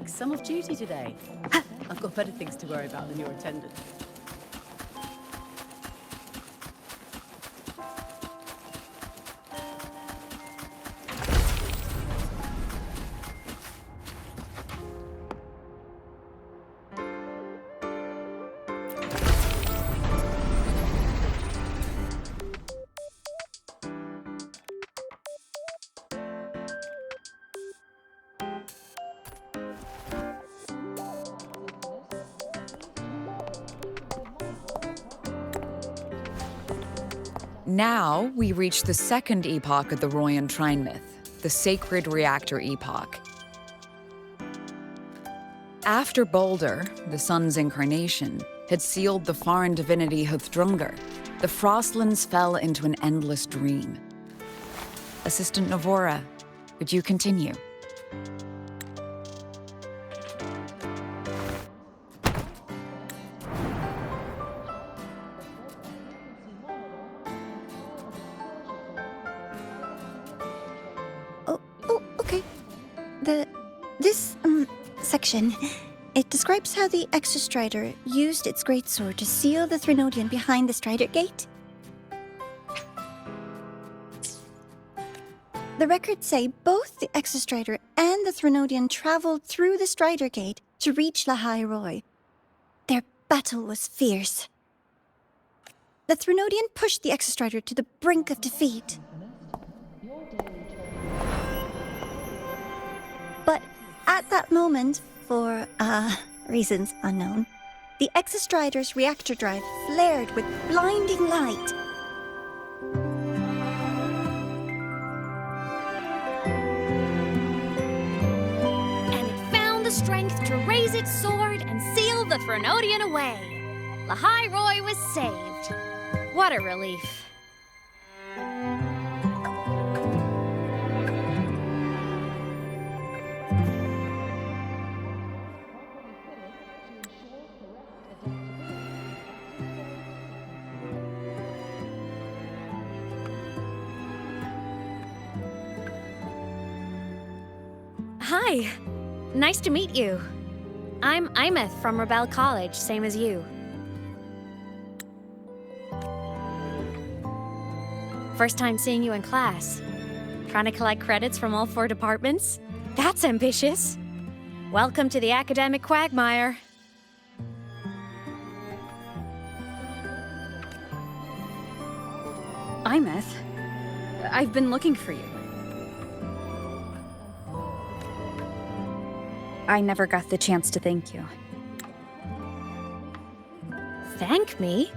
relax. I'm off duty today. I've got better things to worry about than your attendance. Now we reach the second epoch of the Royan Trine myth, the sacred reactor epoch. After Balder, the sun's incarnation, had sealed the foreign divinity Huthrungur, the frostlands fell into an endless dream. Assistant Navora, would you continue? Okay. This section, it describes how the exostrider used its greatsword to seal the Threnodian behind the Strider Gate. The records say both the exostrider and the Threnodian traveled through the Strider Gate to reach Lahai Roy. Their battle was fierce. The Threnodian pushed the exostrider to the brink of defeat. But at that moment, for, reasons unknown, the exostrider's reactor drive flared with blinding light. And it found the strength to raise its sword and seal the Threnodian away. Lahai Roy was saved. What a relief. Hi. Nice to meet you. I'm Aemeath from Rebel College, same as you. First time seeing you in class. Trying to collect credits from all 4 departments? That's ambitious. Welcome to the academic quagmire. Aemeath, I've been looking for you. I never got the chance to thank you. Thank me?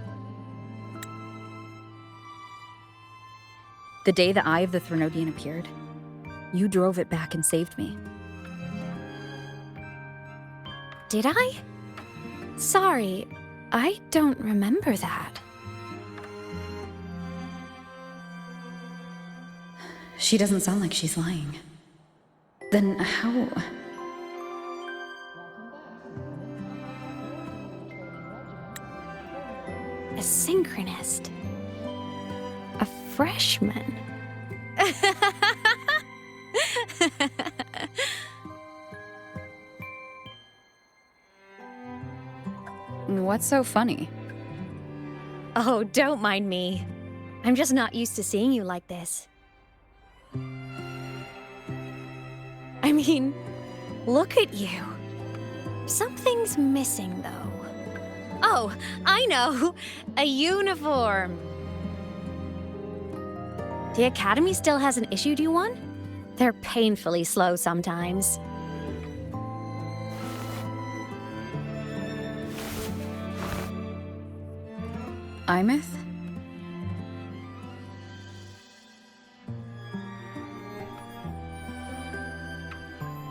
The day the Eye of the Threnodian appeared, you drove it back and saved me. Did I? Sorry, I don't remember that. She doesn't sound like she's lying. Then how... A synchronist. A freshman. What's so funny? Oh, don't mind me. I'm just not used to seeing you like this. I mean, look at you. Something's missing, though. Oh, I know! A uniform! The Academy still hasn't issued you one? They're painfully slow sometimes. Aemeath?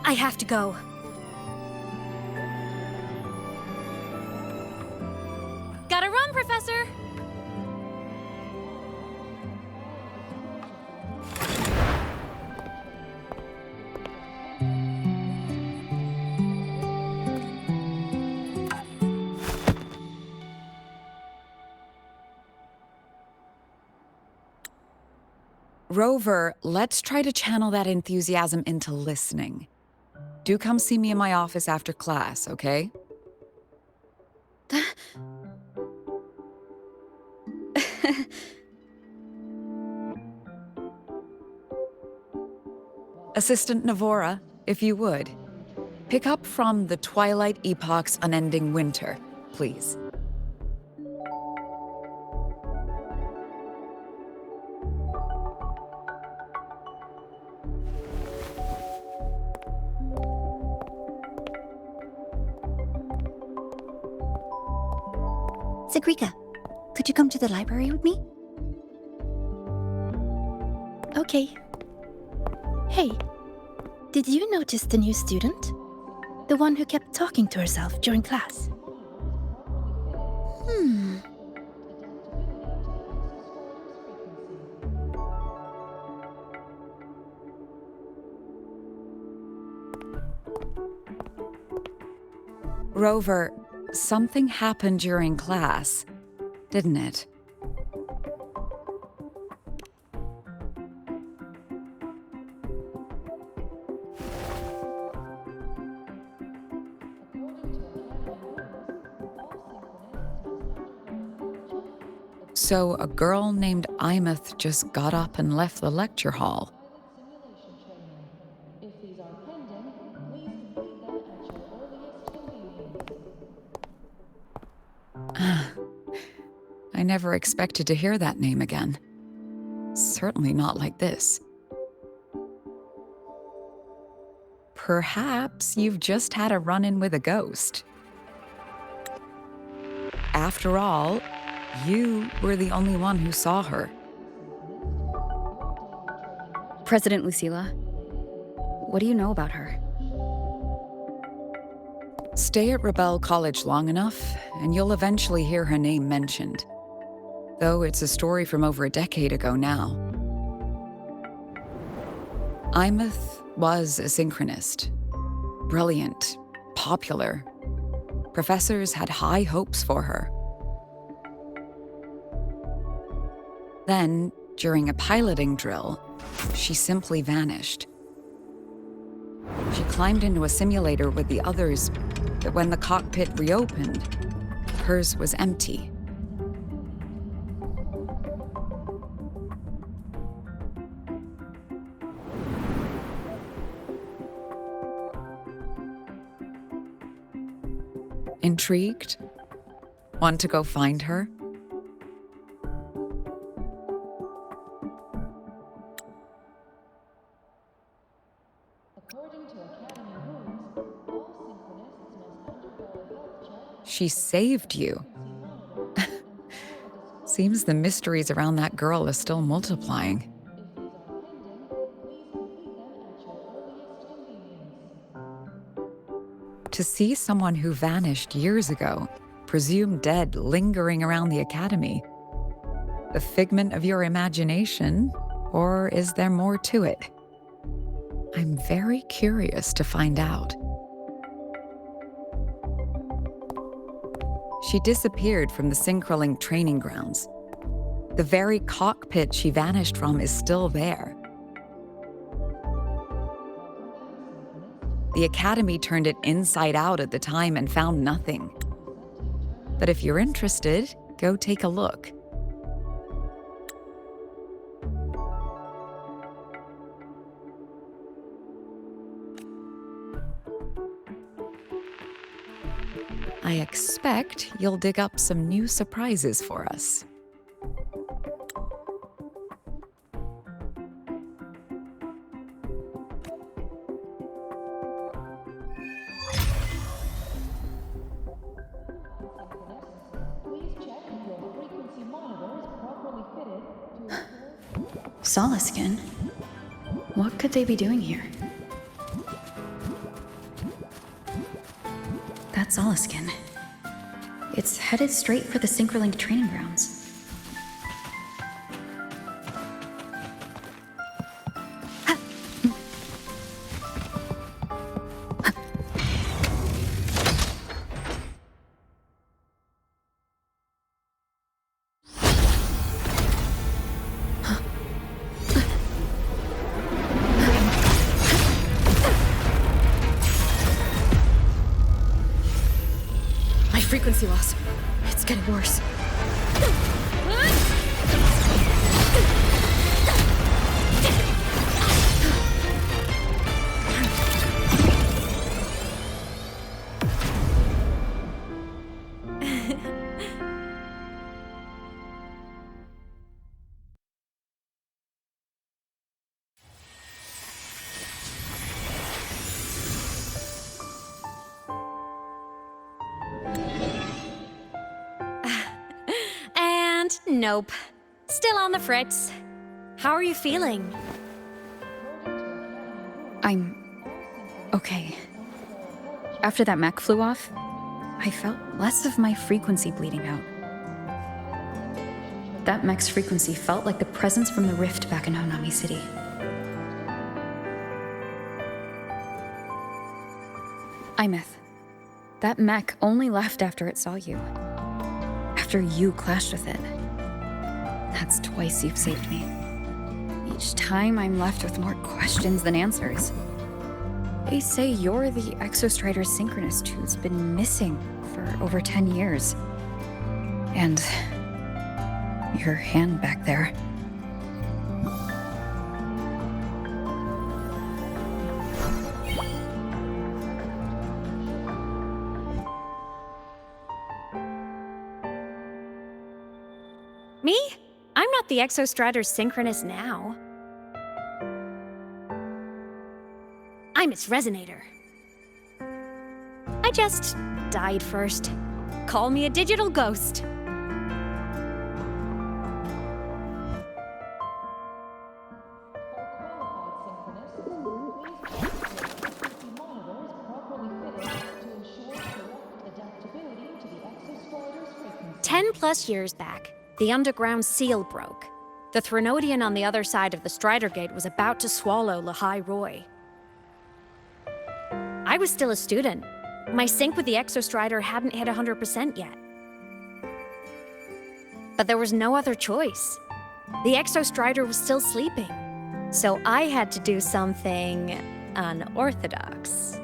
I have to go. Gotta run, Professor! Rover, let's try to channel that enthusiasm into listening. do come see me in my office after class, okay? Assistant Navora, if you would. Pick up from the Twilight Epoch's Unending Winter, please. Sigrika, could you come to the library with me? Okay. Hey, did you notice the new student? The one who kept talking to herself during class? Rover, something happened during class, didn't it? So a girl named Aemeath just got up and left the lecture hall. I never expected to hear that name again. Certainly not like this. Perhaps you've just had a run-in with a ghost. After all, you were the only one who saw her. President Lucilla, what do you know about her? Stay at Rebel College long enough, and you'll eventually hear her name mentioned. Though it's a story from over a decade ago now. Aemeath was a synchronist. Brilliant, popular. Professors had high hopes for her. Then, during a piloting drill, she simply vanished. She climbed into a simulator with the others, but when the cockpit reopened, hers was empty. Intrigued? Want to go find her? She saved you. Seems the mysteries around that girl are still multiplying. To see someone who vanished years ago, presumed dead, lingering around the academy, a figment of your imagination, or is there more to it? I'm very curious to find out. She disappeared from the Synchrolink training grounds. The very cockpit she vanished from is still there. The Academy turned it inside out at the time and found nothing. But if you're interested, go take a look. I expect you'll dig up some new surprises for us. Solaskin? What could they be doing here? That's Solaskin. It's headed straight for the Synchrolink training grounds. frequency loss. It's getting worse. Nope. Still on the fritz. How are you feeling? I'm okay. After that mech flew off, I felt less of my frequency bleeding out. That mech's frequency felt like the presence from the rift back in Honami City. Aemeath, that mech only left after it saw you. After you clashed with it. That's twice you've saved me. Each time I'm left with more questions than answers. They say you're the exostrider synchronist who's been missing for over 10 years. And your hand back there. Me? I'm not the exostrider synchronist now. I'm its resonator. I just died first. Call me a digital ghost. +10 years back, the underground seal broke. The Threnodian on the other side of the Strider Gate was about to swallow Lehigh Roy. I was still a student. My sync with the exostrider hadn't hit 100% yet. But there was no other choice. The exostrider was still sleeping. So I had to do something unorthodox.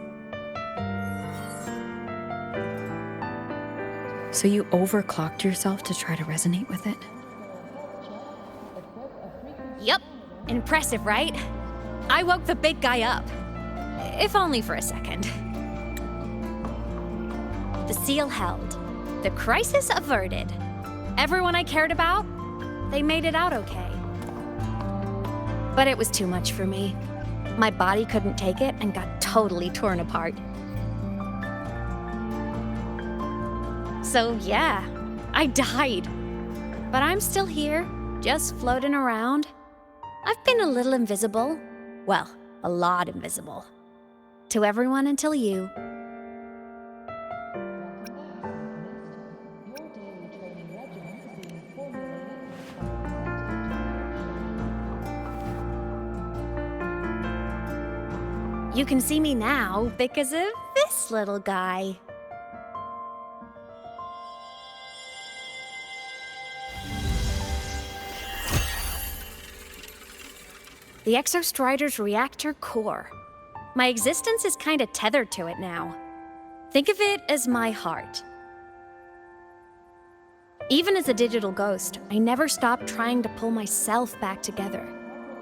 So you overclocked yourself to try to resonate with it? Yup. Impressive, right? I woke the big guy up. If only for a second. The seal held. The crisis averted. Everyone I cared about, they made it out okay. But it was too much for me. My body couldn't take it and got totally torn apart. So yeah, I died. But I'm still here, just floating around. I've been a little invisible. Well, a lot invisible. To everyone until you. You can see me now because of this little guy. The exostrider's reactor core. My existence is kinda tethered to it now. Think of it as my heart. Even as a digital ghost, I never stopped trying to pull myself back together,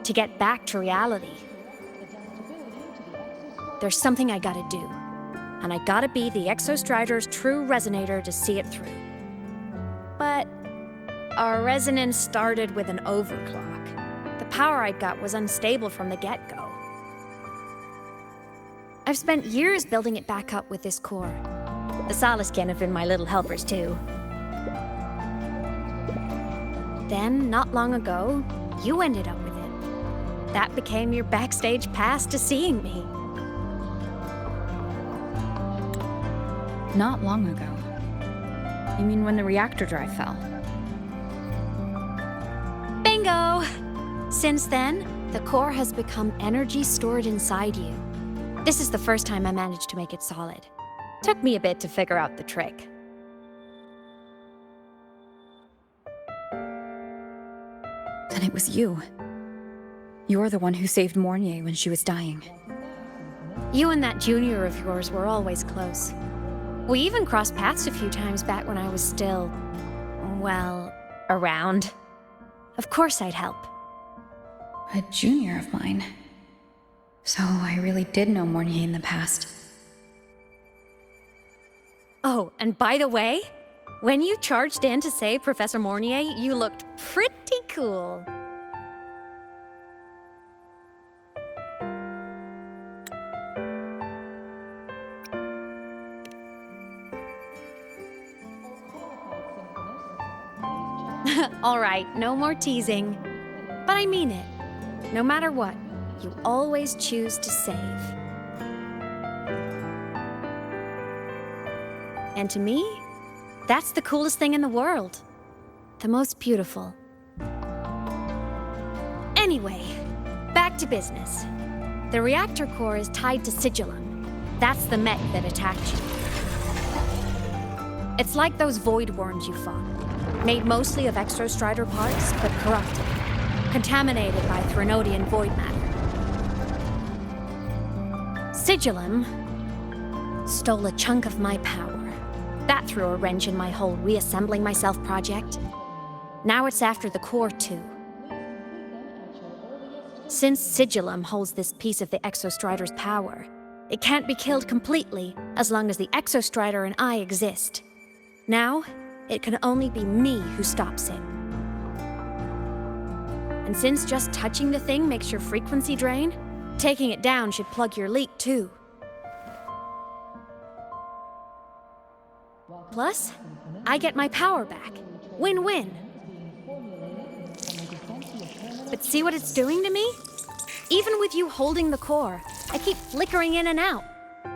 to get back to reality. There's something I gotta do, and I gotta be the exostrider's true resonator to see it through. But our resonance started with an overclock. The power I got was unstable from the get-go. I've spent years building it back up with this core. The Soliskin have been my little helpers too. Then, not long ago, you ended up with it. That became your backstage pass to seeing me. Not long ago. You mean when the reactor drive fell? Bingo! Since then, the core has become energy stored inside you. This is the first time I managed to make it solid. Took me a bit to figure out the trick. Then it was you. You're the one who saved Mornye when she was dying. You and that junior of yours were always close. We even crossed paths a few times back when I was still, well, around. Of course I'd help. A junior of mine. So I really did know Mornye in the past. Oh, and by the way, when you charged in to save Professor Mornye, you looked pretty cool. All right, no more teasing. But I mean it. No matter what, you always choose to save. And to me, that's the coolest thing in the world. The most beautiful. Anyway, back to business. The reactor core is tied to Sigilum. That's the mech that attacked you. It's like those void worms you fought. Made mostly of exostrider parts, but corrupted. Contaminated by Threnodian void matter. Sigilum stole a chunk of my power. That threw a wrench in my whole reassembling myself project. Now it's after the core too. Since Sigilum holds this piece of the exostrider's power, it can't be killed completely as long as the exostrider and I exist. Now, it can only be me who stops it. And since just touching the thing makes your frequency drain, taking it down should plug your leak too. Plus, I get my power back. Win-win. But see what it's doing to me? Even with you holding the core, I keep flickering in and out.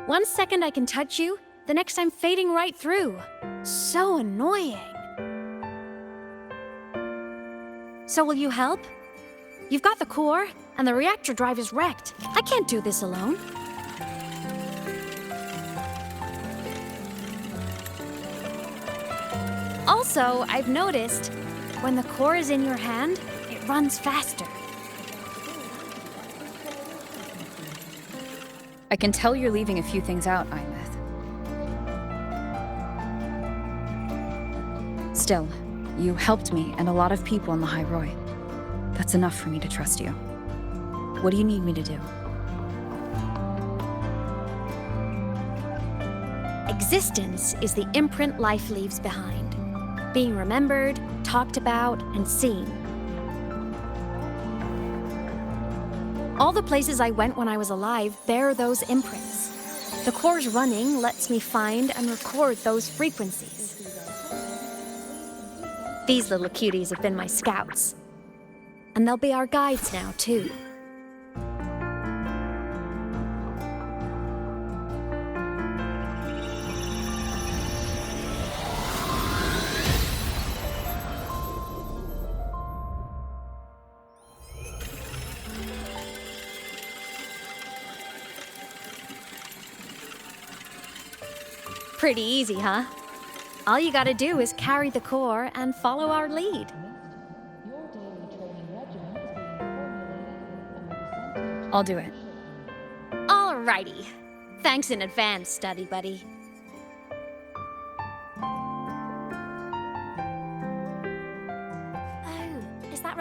1 second I can touch you, the next I'm fading right through. So annoying. So will you help? You've got the core, and the reactor drive is wrecked. I can't do this alone. Also, I've noticed, when the core is in your hand, it runs faster. I can tell you're leaving a few things out, Aemeath. Still, you helped me and a lot of people in the High Roy. That's enough for me to trust you. What do you need me to do? Existence is the imprint life leaves behind. Being remembered, talked about, and seen. All the places I went when I was alive bear those imprints. The core's running lets me find and record those frequencies. These little cuties have been my scouts. And they'll be our guides now, too. Pretty easy, huh? All you gotta do is carry the core and follow our lead. I'll do it. Alrighty. Thanks in advance, study buddy.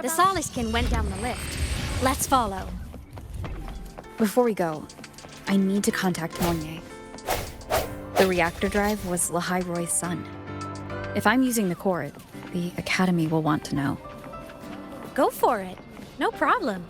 The Soliskin went down the lift. Let's follow. Before we go, I need to contact Mornye. The reactor drive was Lahai Roy's son. If I'm using the core, the Academy will want to know. Go for it. No problem.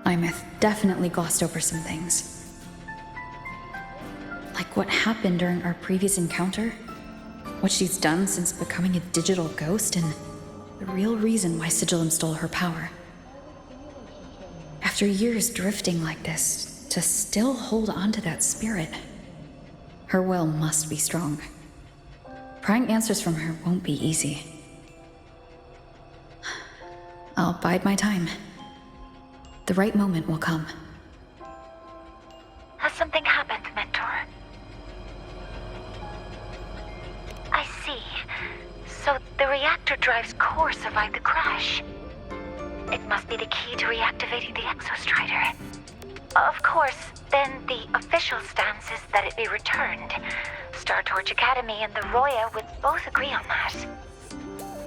Aemeath definitely glossed over some things. Like what happened during our previous encounter, what she's done since becoming a digital ghost, and the real reason why Sigilum stole her power. After years drifting like this, to still hold on to that spirit, her will must be strong. Prying answers from her won't be easy. I'll bide my time. The right moment will come. Something happened, Mentor. I see. So the reactor drive's core survived the crash. It must be the key to reactivating the exostrider. Of course, then the official stance is that it be returned. Startorch Academy and the Roya would both agree on that.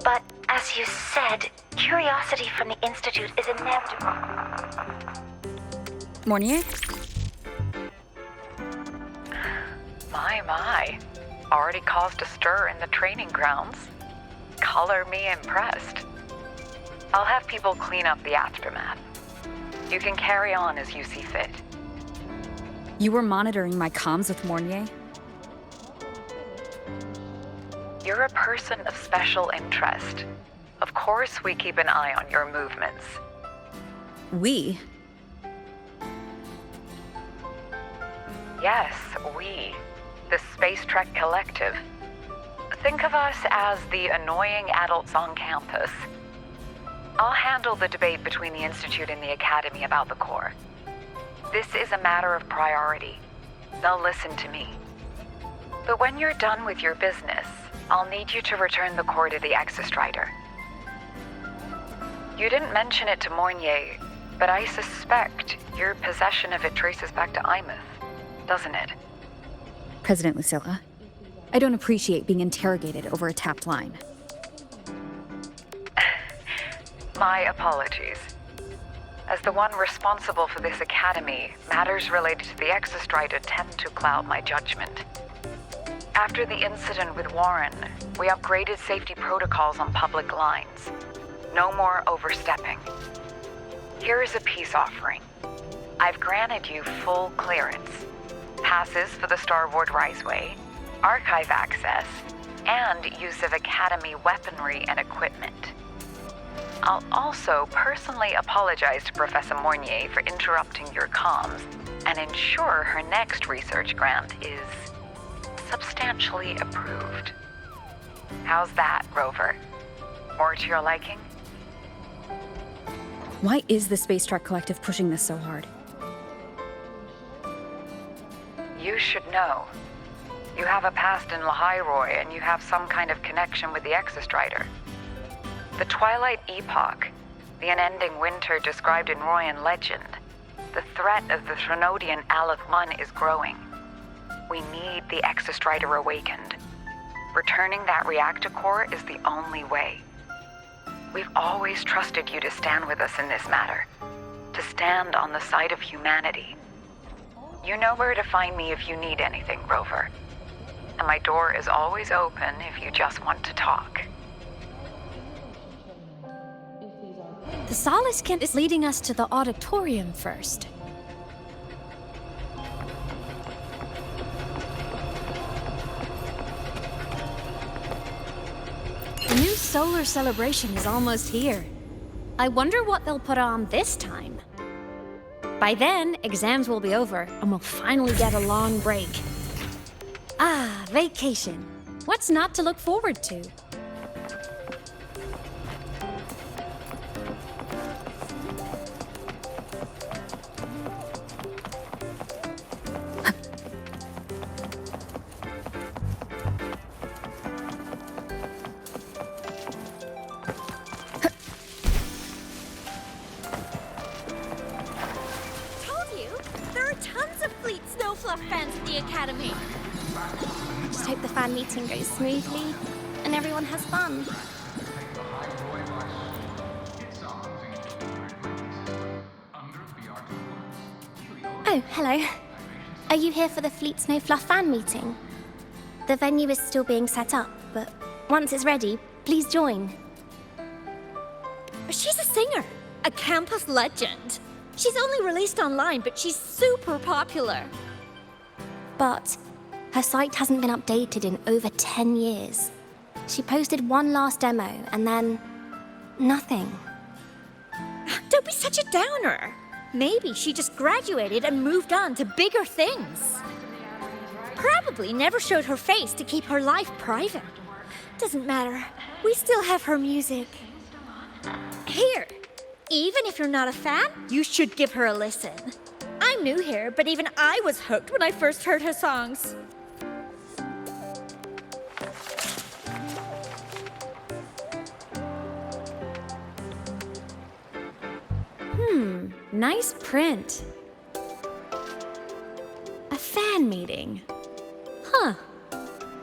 But as you said, curiosity from the Institute is inevitable. Mornye? My. Already caused a stir in the training grounds. Color me impressed. I'll have people clean up the aftermath. You can carry on as you see fit. You were monitoring my comms with Mornye? You're a person of special interest. Of course we keep an eye on your movements. We? Yes, we. The Space Trek Collective. Think of us as the annoying adults on campus. I'll handle the debate between the Institute and the Academy about the core. This is a matter of priority. They'll listen to me. But when you're done with your business, I'll need you to return the core to the exostrider. You didn't mention it to Mornye, but I suspect your possession of it traces back to Aemeath, doesn't it? President Lucilla, I don't appreciate being interrogated over a tapped line. My apologies. As the one responsible for this academy, matters related to the exostrider tend to cloud my judgment. After the incident with Warren, we upgraded safety protocols on public lines. No more overstepping. Here is a peace offering. I've granted you full clearance. Passes for the Starboard Riseway, archive access, and use of Academy weaponry and equipment. I'll also personally apologize to Professor Mornye for interrupting your comms and ensure her next research grant is substantially approved. How's that, Rover? More to your liking? Why is the Space Trek Collective pushing this so hard? You should know. You have a past in Lahairoi, and you have some kind of connection with the exostrider. The Twilight Epoch, the unending winter described in Royan legend, the threat of the Threnodian Aleth I is growing. We need the exostrider awakened. Returning that reactor core is the only way. We've always trusted you to stand with us in this matter, to stand on the side of humanity. You know where to find me if you need anything, Rover. And my door is always open if you just want to talk. The Solaris camp is leading us to the auditorium first. The new solar celebration is almost here. I wonder what they'll put on this time. By then, exams will be over, and we'll finally get a long break. Ah, vacation. What's not to look forward to? Just hope the fan meeting goes smoothly and everyone has fun. Oh, hello. Are you here for the Fleet Snow Fluff fan meeting? The venue is still being set up, but once it's ready, please join. She's a singer, a campus legend. She's only released online, but she's super popular. But her site hasn't been updated in over 10 years. She posted one last demo and then nothing. Don't be such a downer. Maybe she just graduated and moved on to bigger things. Probably never showed her face to keep her life private. Doesn't matter. We still have her music. Here, even if you're not a fan, you should give her a listen. I'm new here, but even I was hooked when I first heard her songs. Nice print. A fan meeting. Huh.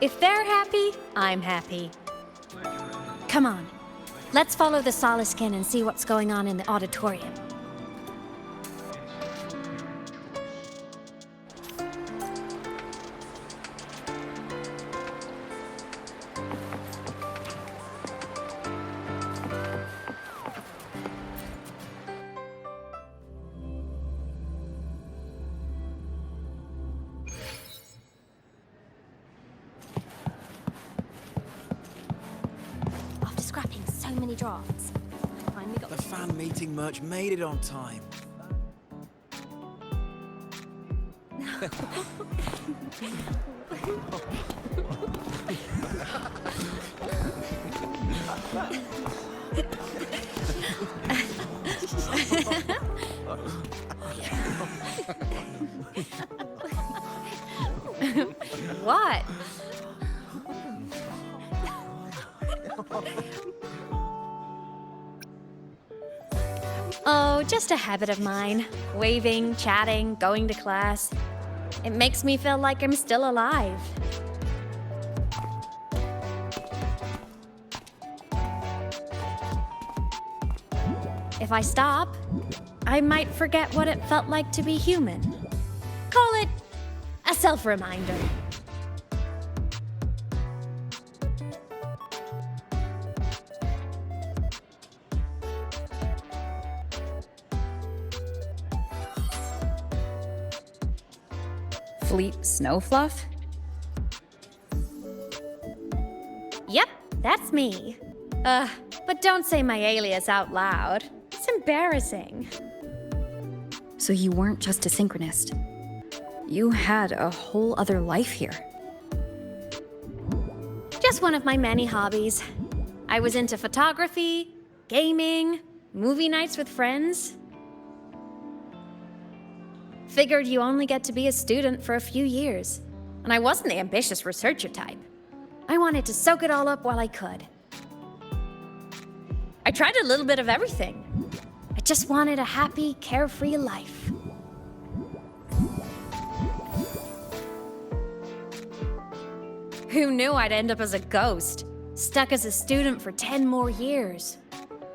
If they're happy, I'm happy. Come on. Let's follow the Soliskin and see what's going on in the auditorium. After scrapping so many drafts, I finally got The fan meeting merch made it on time. What? Oh, just a habit of mine. Waving, chatting, going to class. It makes me feel like I'm still alive. If I stop, I might forget what it felt like to be human. Call it a self-reminder. Fleet Snowfluff? Yep, that's me. But don't say my alias out loud. It's embarrassing. So you weren't just a synchronist. You had a whole other life here. Just one of my many hobbies. I was into photography, gaming, movie nights with friends. Figured you only get to be a student for a few years. And I wasn't the ambitious researcher type. I wanted to soak it all up while I could. I tried a little bit of everything. I just wanted a happy, carefree life. Who knew I'd end up as a ghost, stuck as a student for 10 more years?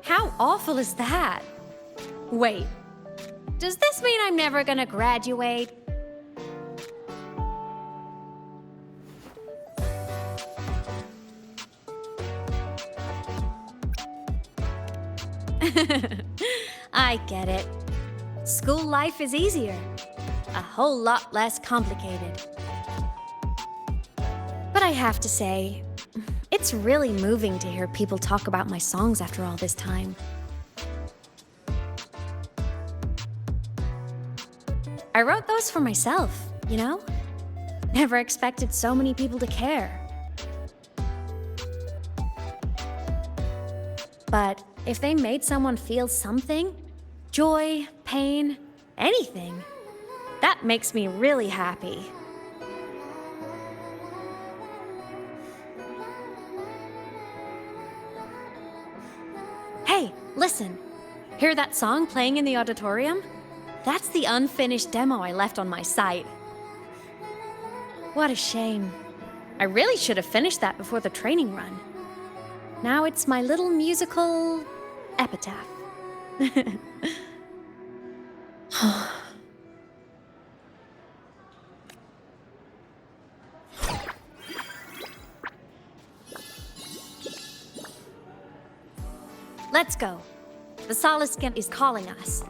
How awful is that? Wait, does this mean I'm never gonna graduate? I get it. School life is easier. A whole lot less complicated. But I have to say, it's really moving to hear people talk about my songs after all this time. I wrote those for myself, you know? Never expected so many people to care. But if they made someone feel something, joy, pain, anything, that makes me really happy. Hey, listen. Hear that song playing in the auditorium? That's the unfinished demo I left on my site. What a shame. I really should have finished that before the training run. Now it's my little musical epitaph. Let's go. The Soliskin is calling us.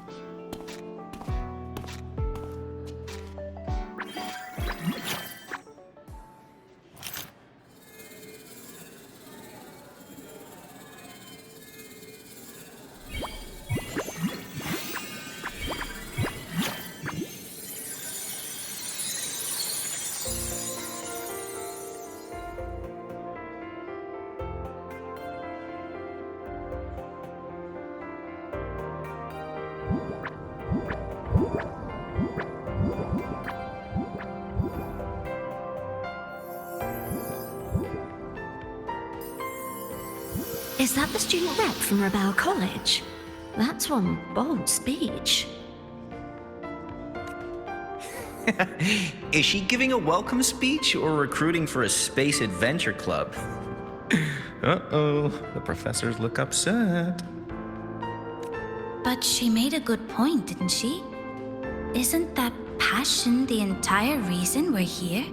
Is that the student rep from Rebel College? That's one bold speech. Is she giving a welcome speech or recruiting for a space adventure club? Uh-oh, the professors look upset. But she made a good point, didn't she? Isn't that passion the entire reason we're here?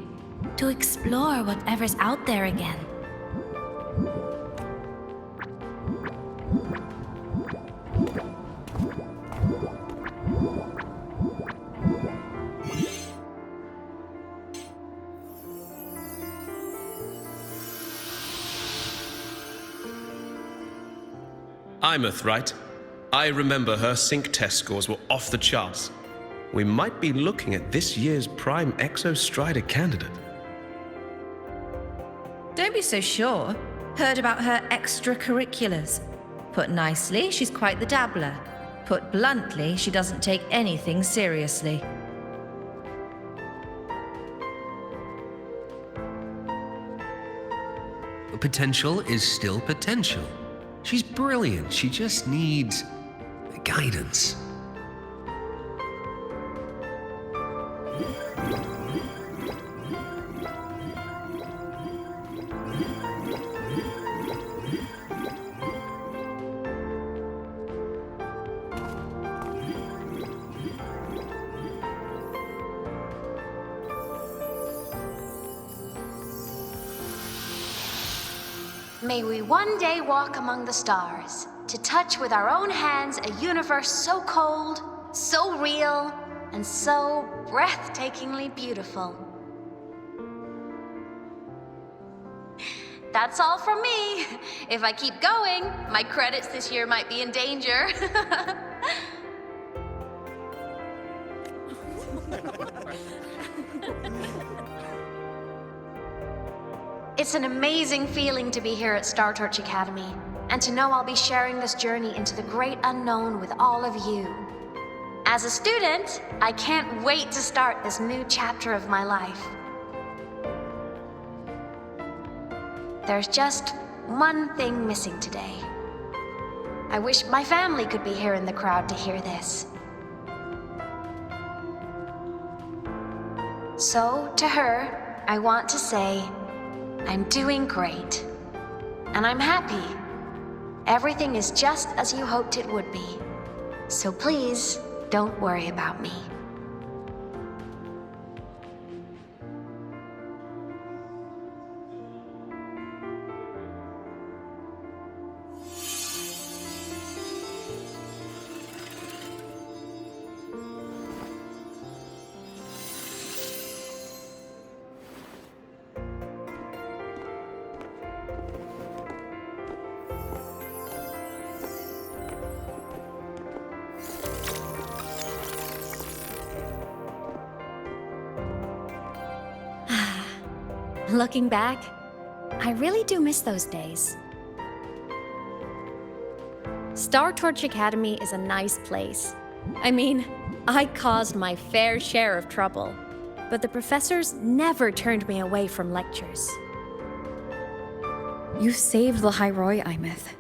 To explore whatever's out there again. Aemeath, right? I remember her sync test scores were off the charts. We might be looking at this year's prime exostrider candidate. Don't be so sure. Heard about her extracurriculars. Put nicely, she's quite the dabbler. Put bluntly, she doesn't take anything seriously. Potential is still potential. She's brilliant, she just needs guidance. May we one day walk among the stars, to touch with our own hands a universe so cold, so real, and so breathtakingly beautiful. That's all from me. If I keep going, my credits this year might be in danger. It's an amazing feeling to be here at Star Torch Academy, and to know I'll be sharing this journey into the great unknown with all of you. As a student, I can't wait to start this new chapter of my life. There's just one thing missing today. I wish my family could be here in the crowd to hear this. So, to her, I want to say, I'm doing great. And I'm happy. Everything is just as you hoped it would be. So please, don't worry about me. Looking back, I really do miss those days. Star Torch Academy is a nice place. I mean, I caused my fair share of trouble, but the professors never turned me away from lectures. You saved the Hyroi, Aemeath.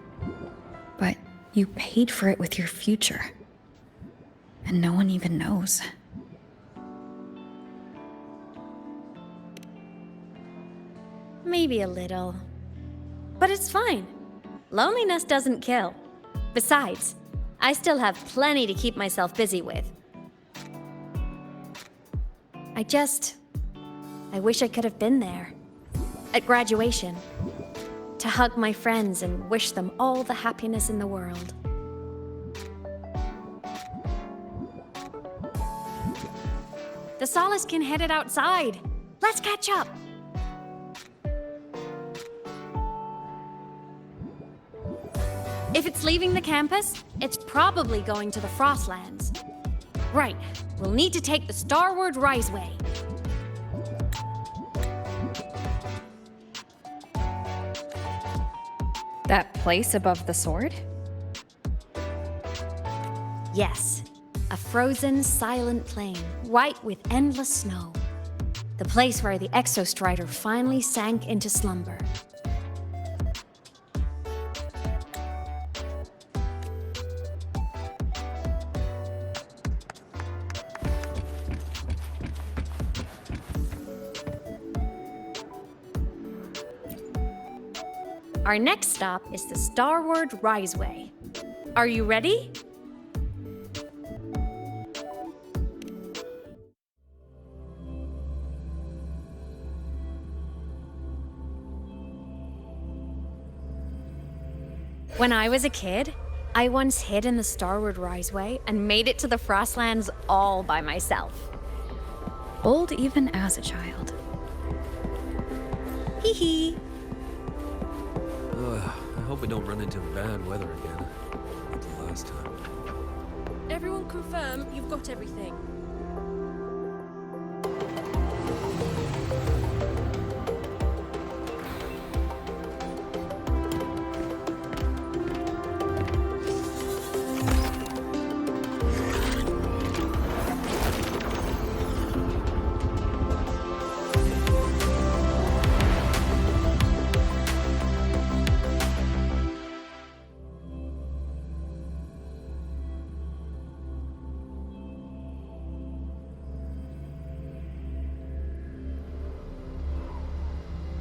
But you paid for it with your future. And no one even knows. Maybe a little. But it's fine. Loneliness doesn't kill. Besides, I still have plenty to keep myself busy with. I wish I could have been there. At graduation. To hug my friends and wish them all the happiness in the world. The Solaris can head it outside. Let's catch up. If it's leaving the campus, it's probably going to the frostlands. Right, we'll need to take the Starward Riseway. That place above the sword? Yes, a frozen, silent plain, white with endless snow. The place where the exostrider finally sank into slumber. Our next stop is the Starward Riseway. Are you ready? When I was a kid, I once hid in the Starward Riseway and made it to the frostlands all by myself. Bold even as a child. Hee hee. I hope we don't run into bad weather again, like the last time. Everyone confirm you've got everything.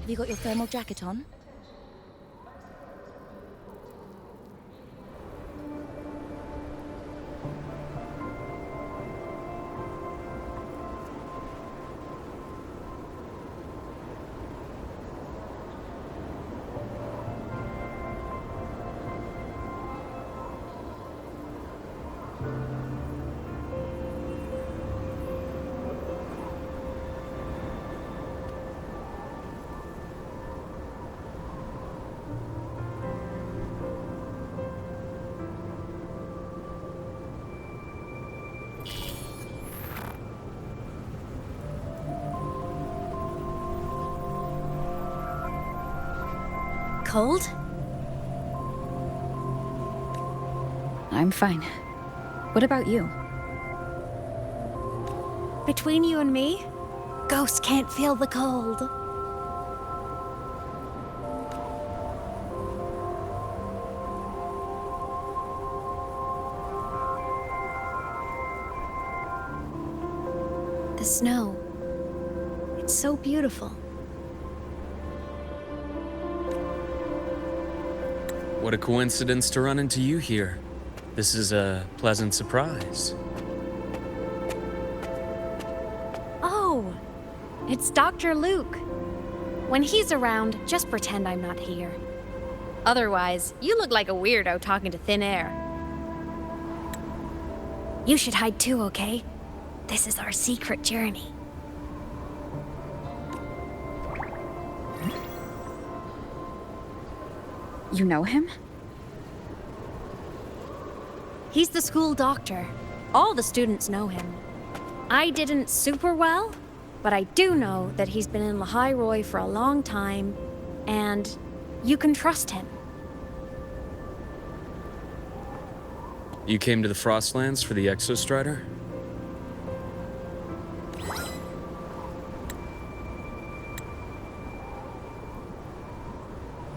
Have you got your thermal jacket on? Cold? I'm fine. What about you? Between you and me, ghosts can't feel the cold. The snow. It's so beautiful. What a coincidence to run into you here. This is a pleasant surprise. Oh, it's Dr. Luuk. When he's around, just pretend I'm not here. Otherwise, you look like a weirdo talking to thin air. You should hide too, okay? This is our secret journey. You know him? He's the school doctor. All the students know him. I didn't super well, but I do know that he's been in Lynae for a long time, and you can trust him. You came to the Frostlands for the exostrider?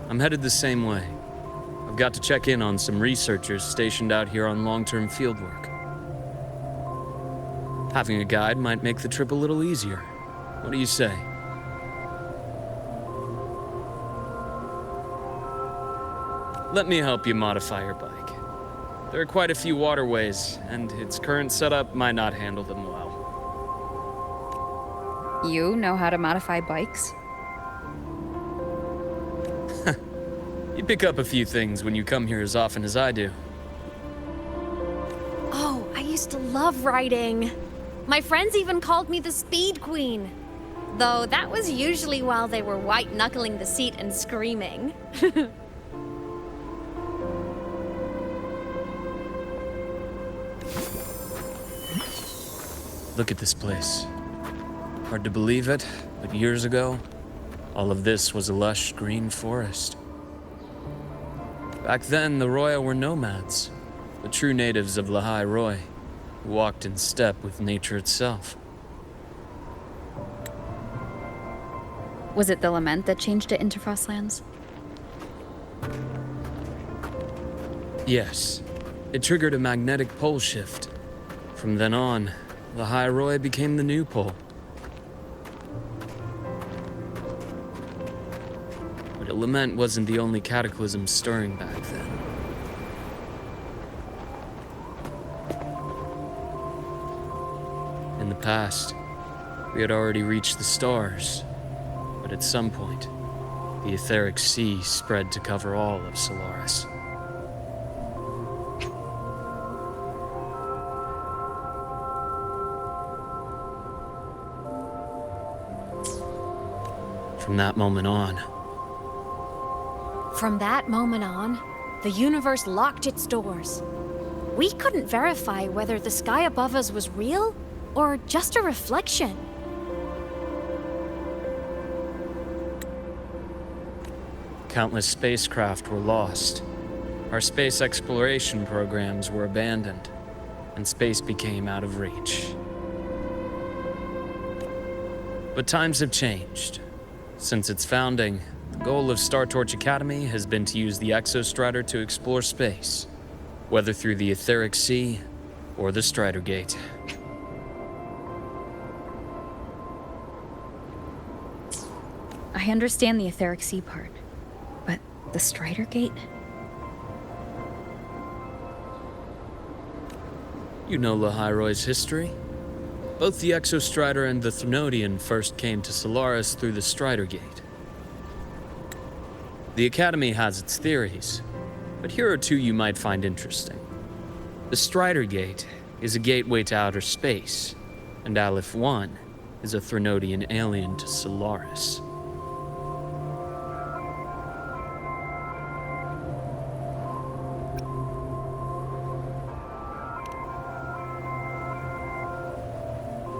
I'm headed the same way. I've got to check in on some researchers stationed out here on long-term fieldwork. Having a guide might make the trip a little easier. What do you say? Let me help you modify your bike. There are quite a few waterways, and its current setup might not handle them well. You know how to modify bikes? You pick up a few things when you come here as often as I do. Oh, I used to love riding. My friends even called me the Speed Queen. Though that was usually while they were white-knuckling the seat and screaming. Look at this place. Hard to believe it, but years ago, all of this was a lush green forest. Back then, the Roya were nomads, the true natives of Lynae, who walked in step with nature itself. Was it the lament that changed it into Frostlands? Yes, it triggered a magnetic pole shift. From then on, Lynae became the new pole. But it The lament wasn't the only cataclysm stirring back then. In the past, we had already reached the stars, but at some point, the etheric sea spread to cover all of Solaris. From that moment on, the universe locked its doors. We couldn't verify whether the sky above us was real or just a reflection. countless spacecraft were lost. Our space exploration programs were abandoned, and space became out of reach. But times have changed. Since its founding, the goal of Star Torch Academy has been to use the exostrider to explore space, whether through the etheric sea or the Strider Gate. I understand the etheric sea part, but the Strider Gate? You know Lahairoy's history. Both the Exostrider and the Thrunodian first came to Solaris through the Strider Gate. The Academy has its theories, but here are two you might find interesting. The Strider Gate is a gateway to outer space, and Aleph 1 is a Thrunodian alien to Solaris.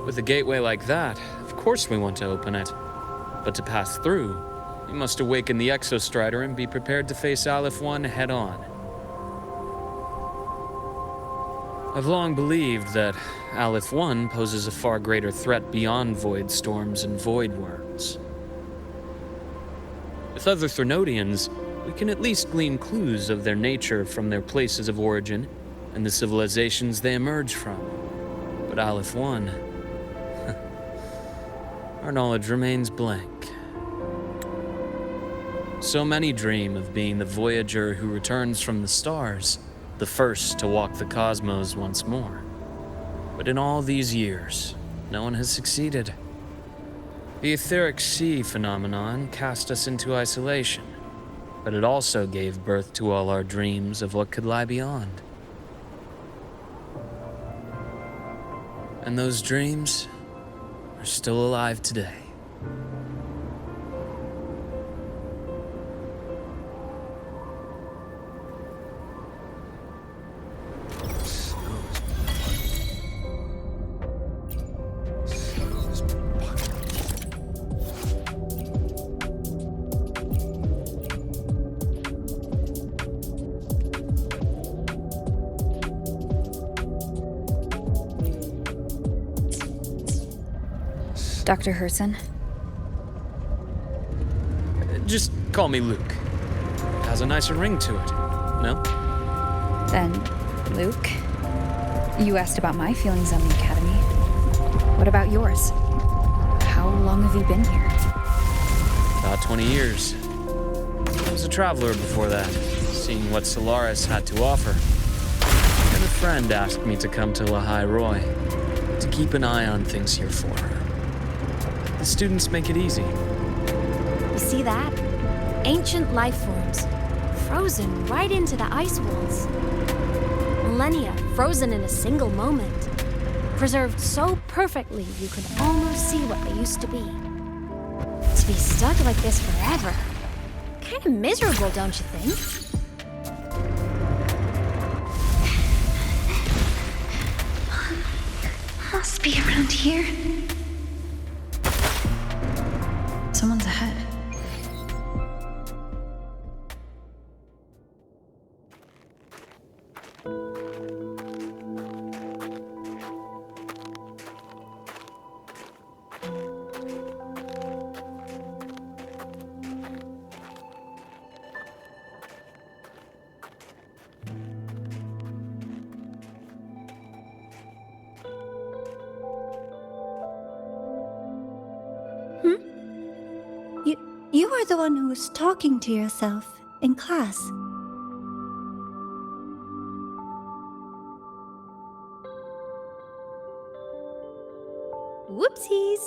With a gateway like that, of course we want to open it. But to pass through, we must awaken the Exostrider and be prepared to face Aleph 1 head-on. I've long believed that Aleph 1 poses a far greater threat beyond void storms and void worms. With other Thrunodians, we can at least glean clues of their nature from their places of origin and the civilizations they emerge from. But Aleph 1... our knowledge remains blank. So many dream of being the Voyager who returns from the stars, the first to walk the cosmos once more. But in all these years, no one has succeeded. The etheric sea phenomenon cast us into isolation, but it also gave birth to all our dreams of what could lie beyond. And those dreams are still alive today. Dr. Herssen? Just call me Luuk. It has a nicer ring to it, no? Then, Luuk, you asked about my feelings on the Academy. What about yours? How long have you been here? About 20 years. I was a traveler before that, seeing what Solaris had to offer. And a friend asked me to come to Lahairoy, to keep an eye on things here for her. The students make it easy. You see that? Ancient life forms, frozen right into the ice walls. Millennia frozen in a single moment. Preserved so perfectly you could almost see what they used to be. To be stuck like this forever. Kind of miserable, don't you think? Must be around here. Someone's ahead. You are the one who was talking to yourself in class. Whoopsies.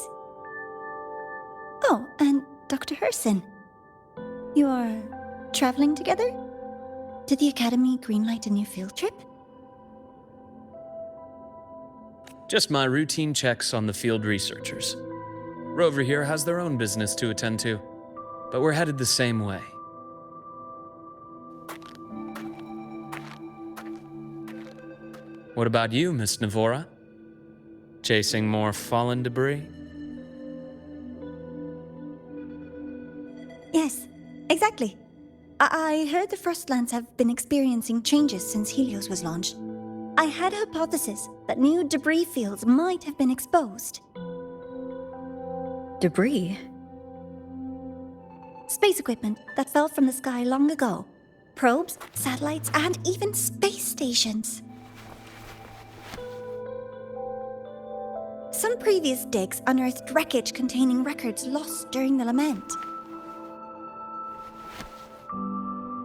Oh, and Dr. Herssen. You are traveling together? Did the Academy greenlight a new field trip? Just my routine checks on the field researchers. Rover here has their own business to attend to, but we're headed the same way. What about you, Miss Navora? Chasing more fallen debris? Yes, exactly. I heard the frostlands have been experiencing changes since Helios was launched. I had a hypothesis that new debris fields might have been exposed. Debris? Space equipment that fell from the sky long ago. Probes, satellites, and even space stations. Some previous digs unearthed wreckage containing records lost during the Lament.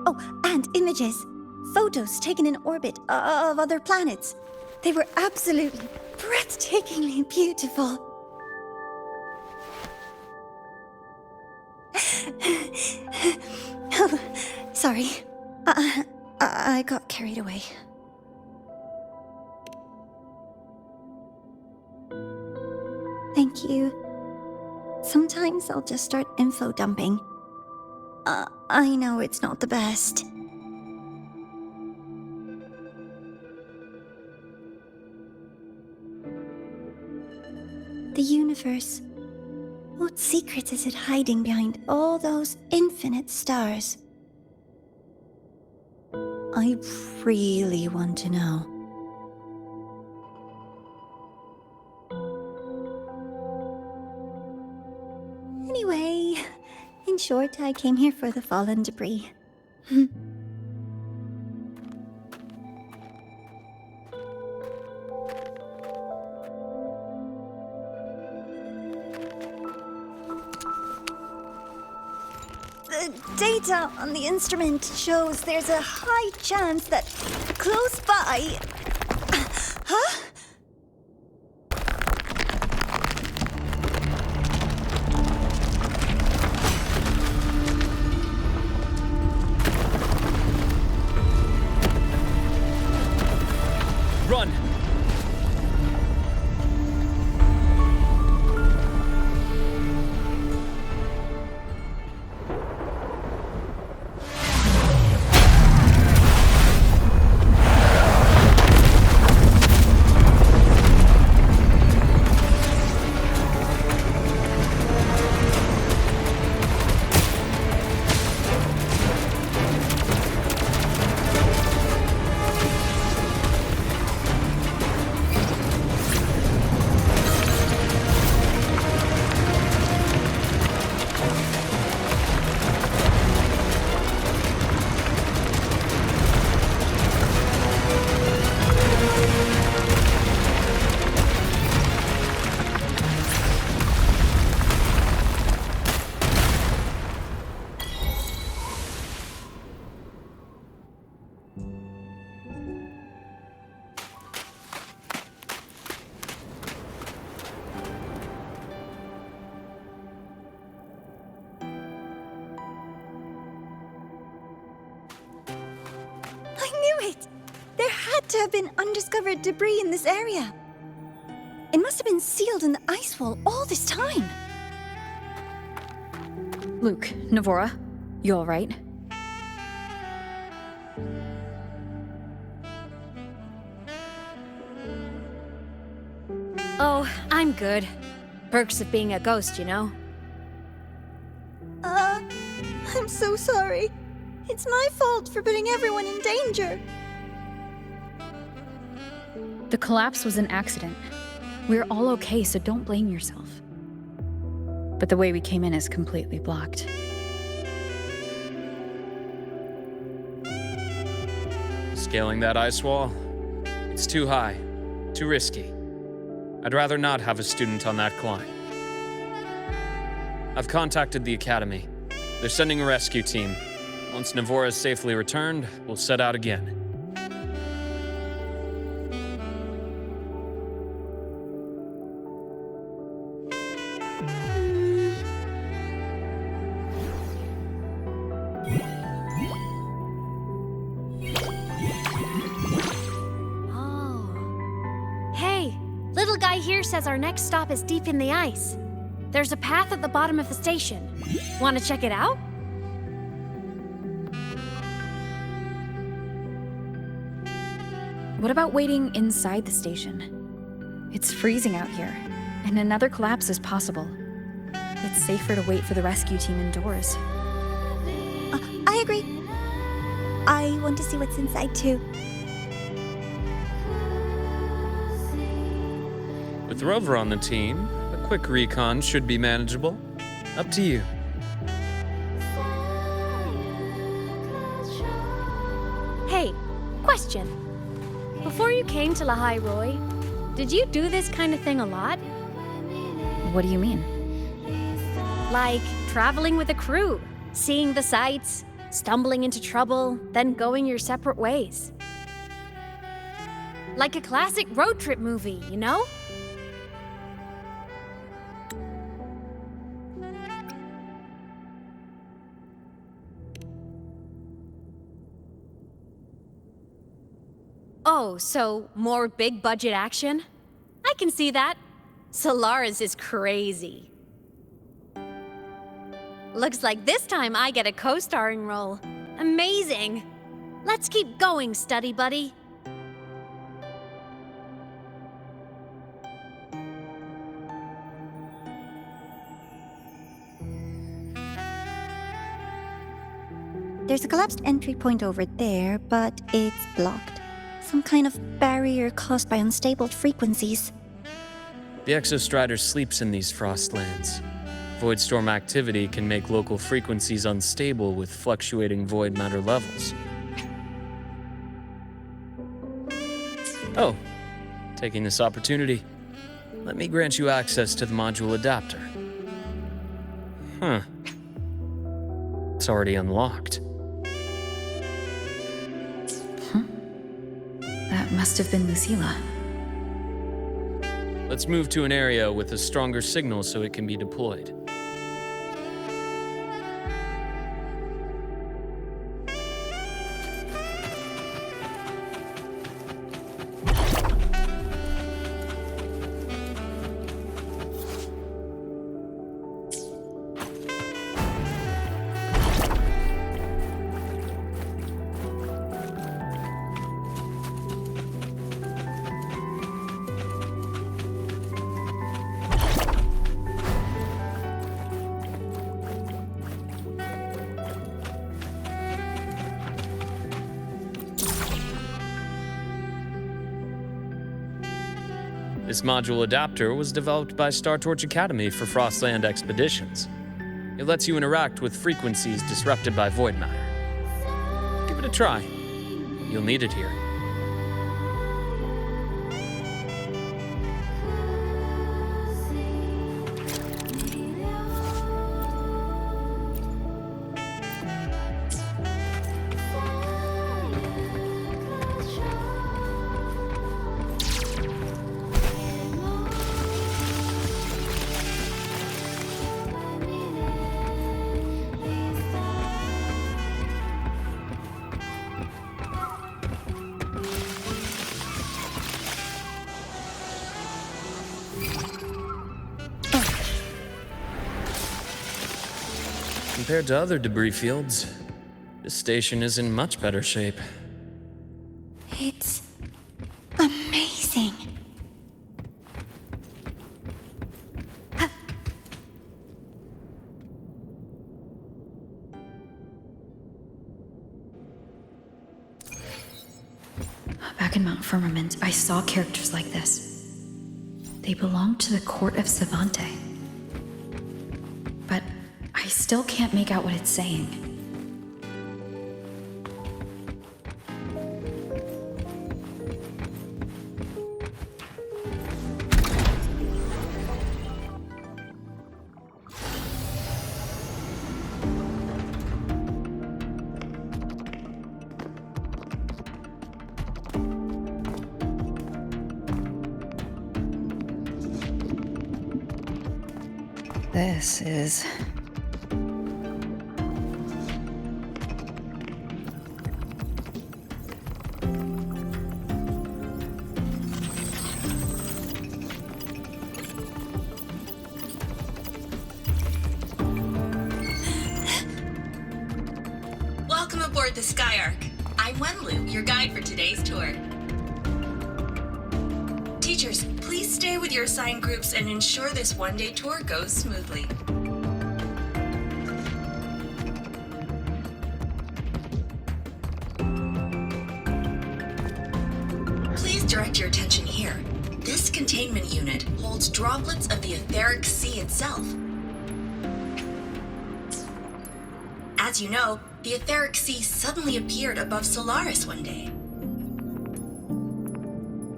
Oh, and images. Photos taken in orbit of other planets. They were absolutely breathtakingly beautiful. Oh, sorry. I got carried away. Thank you. Sometimes I'll just start info dumping. I know it's not the best. The universe. What secrets is it hiding behind all those infinite stars? I really want to know. Anyway, in short, I came here for the fallen debris. The data on the instrument shows there's a high chance that close by... Huh? Run! There had to have been undiscovered debris in this area. It must have been sealed in the ice wall all this time. Luuk, Navora, you all right? Oh, I'm good. Perks of being a ghost, you know? I'm so sorry. It's my fault for putting everyone in danger. The collapse was an accident. We're all okay, so don't blame yourself. But the way we came in is completely blocked. Scaling that ice wall? It's too high, too risky. I'd rather not have a student on that climb. I've contacted the Academy. They're sending a rescue team. Once Navora is safely returned, we'll set out again. Says our next stop is deep in the ice. There's a path at the bottom of the station. Want to check it out? What about waiting inside the station? It's freezing out here, and another collapse is possible. It's safer to wait for the rescue team indoors. I agree. I want to see what's inside too. With Rover on the team, a quick recon should be manageable. Up to you. Hey, question. Before you came to Lahairoi, did you do this kind of thing a lot? What do you mean? Like traveling with a crew, seeing the sights, stumbling into trouble, then going your separate ways. Like a classic road trip movie, you know? Oh, so more big budget action? I can see that. Solaris is crazy. Looks like this time I get a co-starring role. Amazing. Let's keep going, study buddy. There's a collapsed entry point over there, but it's blocked. Some kind of barrier caused by unstable frequencies. The exostrider sleeps in these frostlands. Void storm activity can make local frequencies unstable with fluctuating void matter levels. Oh, taking this opportunity, let me grant you access to the module adapter. Huh. It's already unlocked. That must have been Lucilla. Let's move to an area with a stronger signal so it can be deployed. This module adapter was developed by Star Torch Academy for Frostland expeditions. It lets you interact with frequencies disrupted by void matter. Give it a try. You'll need it here. Compared to other debris fields, this station is in much better shape. It's amazing. Back in Mount Firmament, I saw characters like this. They belonged to the court of Savante. But I still can't make out what it's saying. This is... Welcome aboard the Sky Ark. I'm Luuk, your guide for today's tour. Teachers, please stay with your assigned groups and ensure this one-day tour goes smoothly. Please direct your attention here. This containment unit holds droplets of the etheric sea itself. As you know, the etheric sea suddenly appeared above Solaris one day.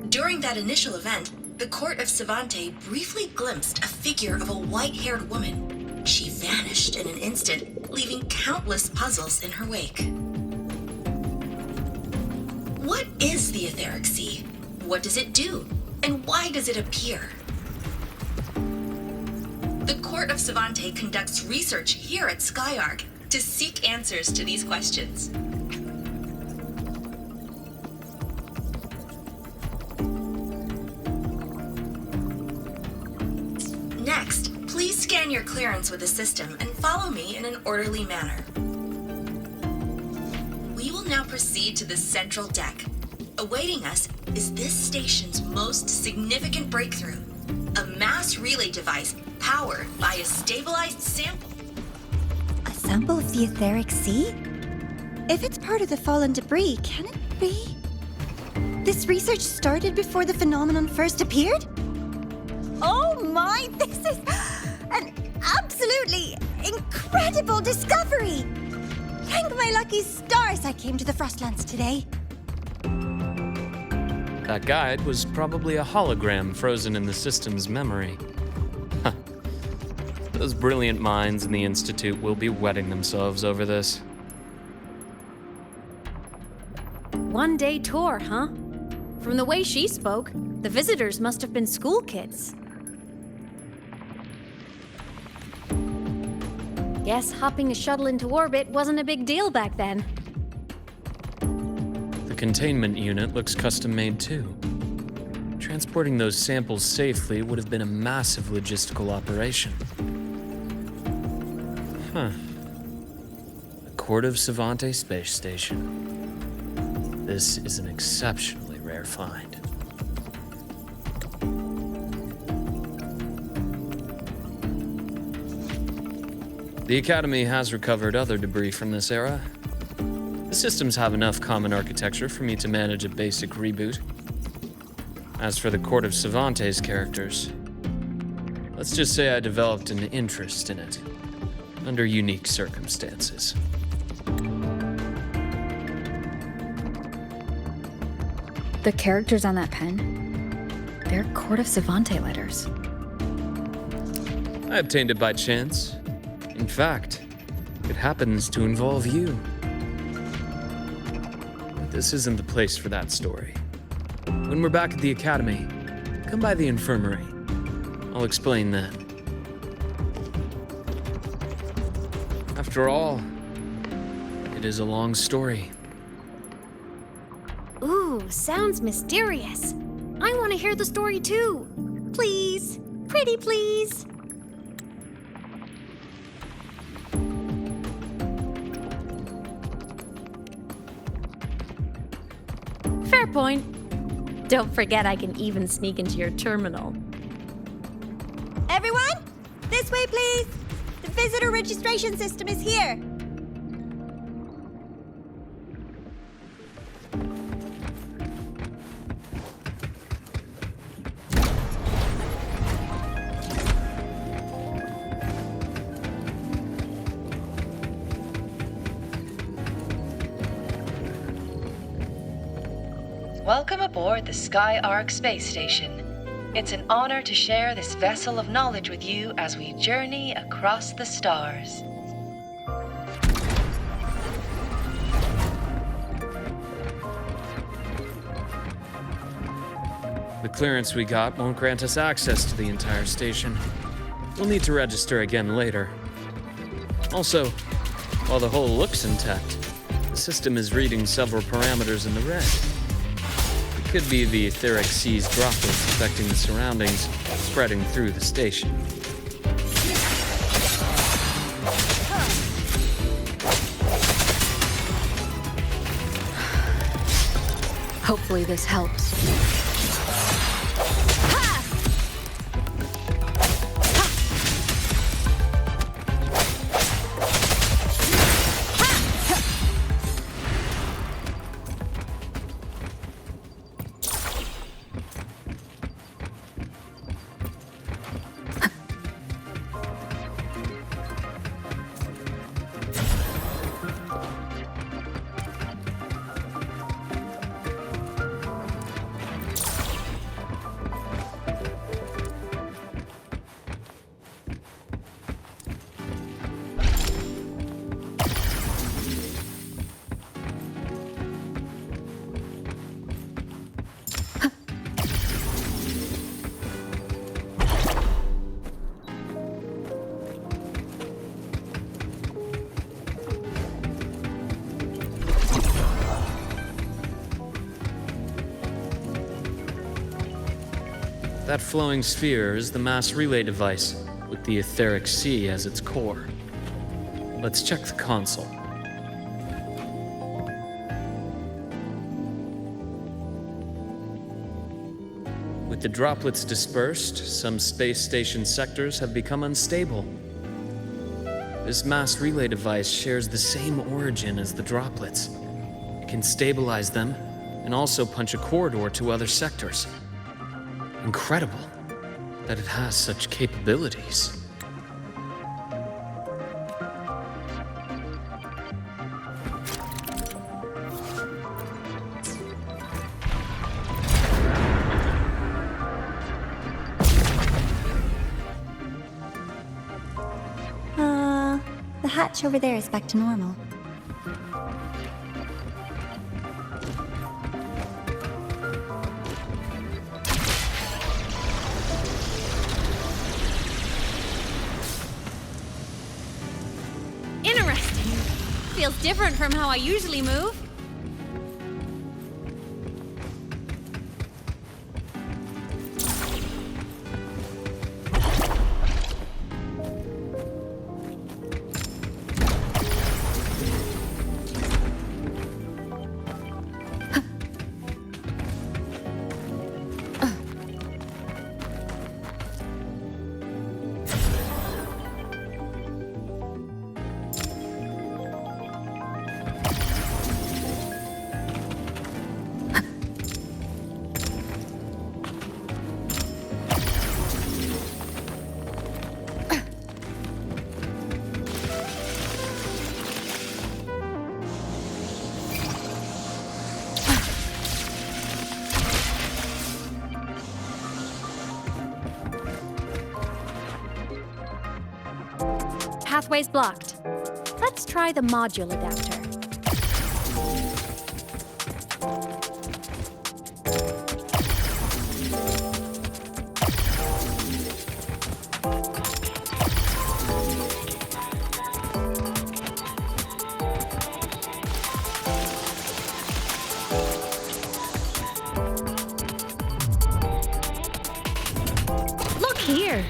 During that initial event, the court of Savante briefly glimpsed a figure of a white-haired woman. She vanished in an instant, leaving countless puzzles in her wake. What is the etheric sea? What does it do? And why does it appear? The court of Savante conducts research here at Sky Ark to seek answers to these questions. Next, please scan your clearance with the system and follow me in an orderly manner. We will now proceed to the central deck. Awaiting us is this station's most significant breakthrough, a mass relay device powered by a stabilized sample. A sample of the etheric sea? If it's part of the fallen debris, can it be? This research started before the phenomenon first appeared? Oh my, this is an absolutely incredible discovery! Thank my lucky stars I came to the frostlands today. That guide was probably a hologram frozen in the system's memory. Huh. Those brilliant minds in the Institute will be wetting themselves over this. One-day tour, huh? From the way she spoke, the visitors must have been school kids. Guess hopping a shuttle into orbit wasn't a big deal back then. The containment unit looks custom-made too. Transporting those samples safely would have been a massive logistical operation. Huh. The Court of Savante Space Station. This is an exceptionally rare find. The Academy has recovered other debris from this era. The systems have enough common architecture for me to manage a basic reboot. As for the Court of Savante's characters, let's just say I developed an interest in it, under unique circumstances. The characters on that pen, they're Court of Savante letters. I obtained it by chance. In fact, it happens to involve you. But this isn't the place for that story. When we're back at the Academy, come by the infirmary. I'll explain then. After all, it is a long story. Ooh, sounds mysterious. I want to hear the story too. Please, pretty please. Fair point. Don't forget I can even sneak into your terminal. Everyone, this way please. The visitor registration system is here. Welcome aboard the Sky Ark space station. It's an honor to share this vessel of knowledge with you as we journey across the stars. The clearance we got won't grant us access to the entire station. We'll need to register again later. Also, while the hull looks intact, the system is reading several parameters in the red. It could be the etheric sea's droplets affecting the surroundings, spreading through the station. Hopefully this helps. That flowing sphere is the mass relay device, with the etheric sea as its core. Let's check the console. With the droplets dispersed, some space station sectors have become unstable. This mass relay device shares the same origin as the droplets. It can stabilize them and also punch a corridor to other sectors. Incredible that it has such capabilities. The hatch over there is back to normal. Feels different from how I usually move. Pathway's blocked. Let's try the module adapter. Look here!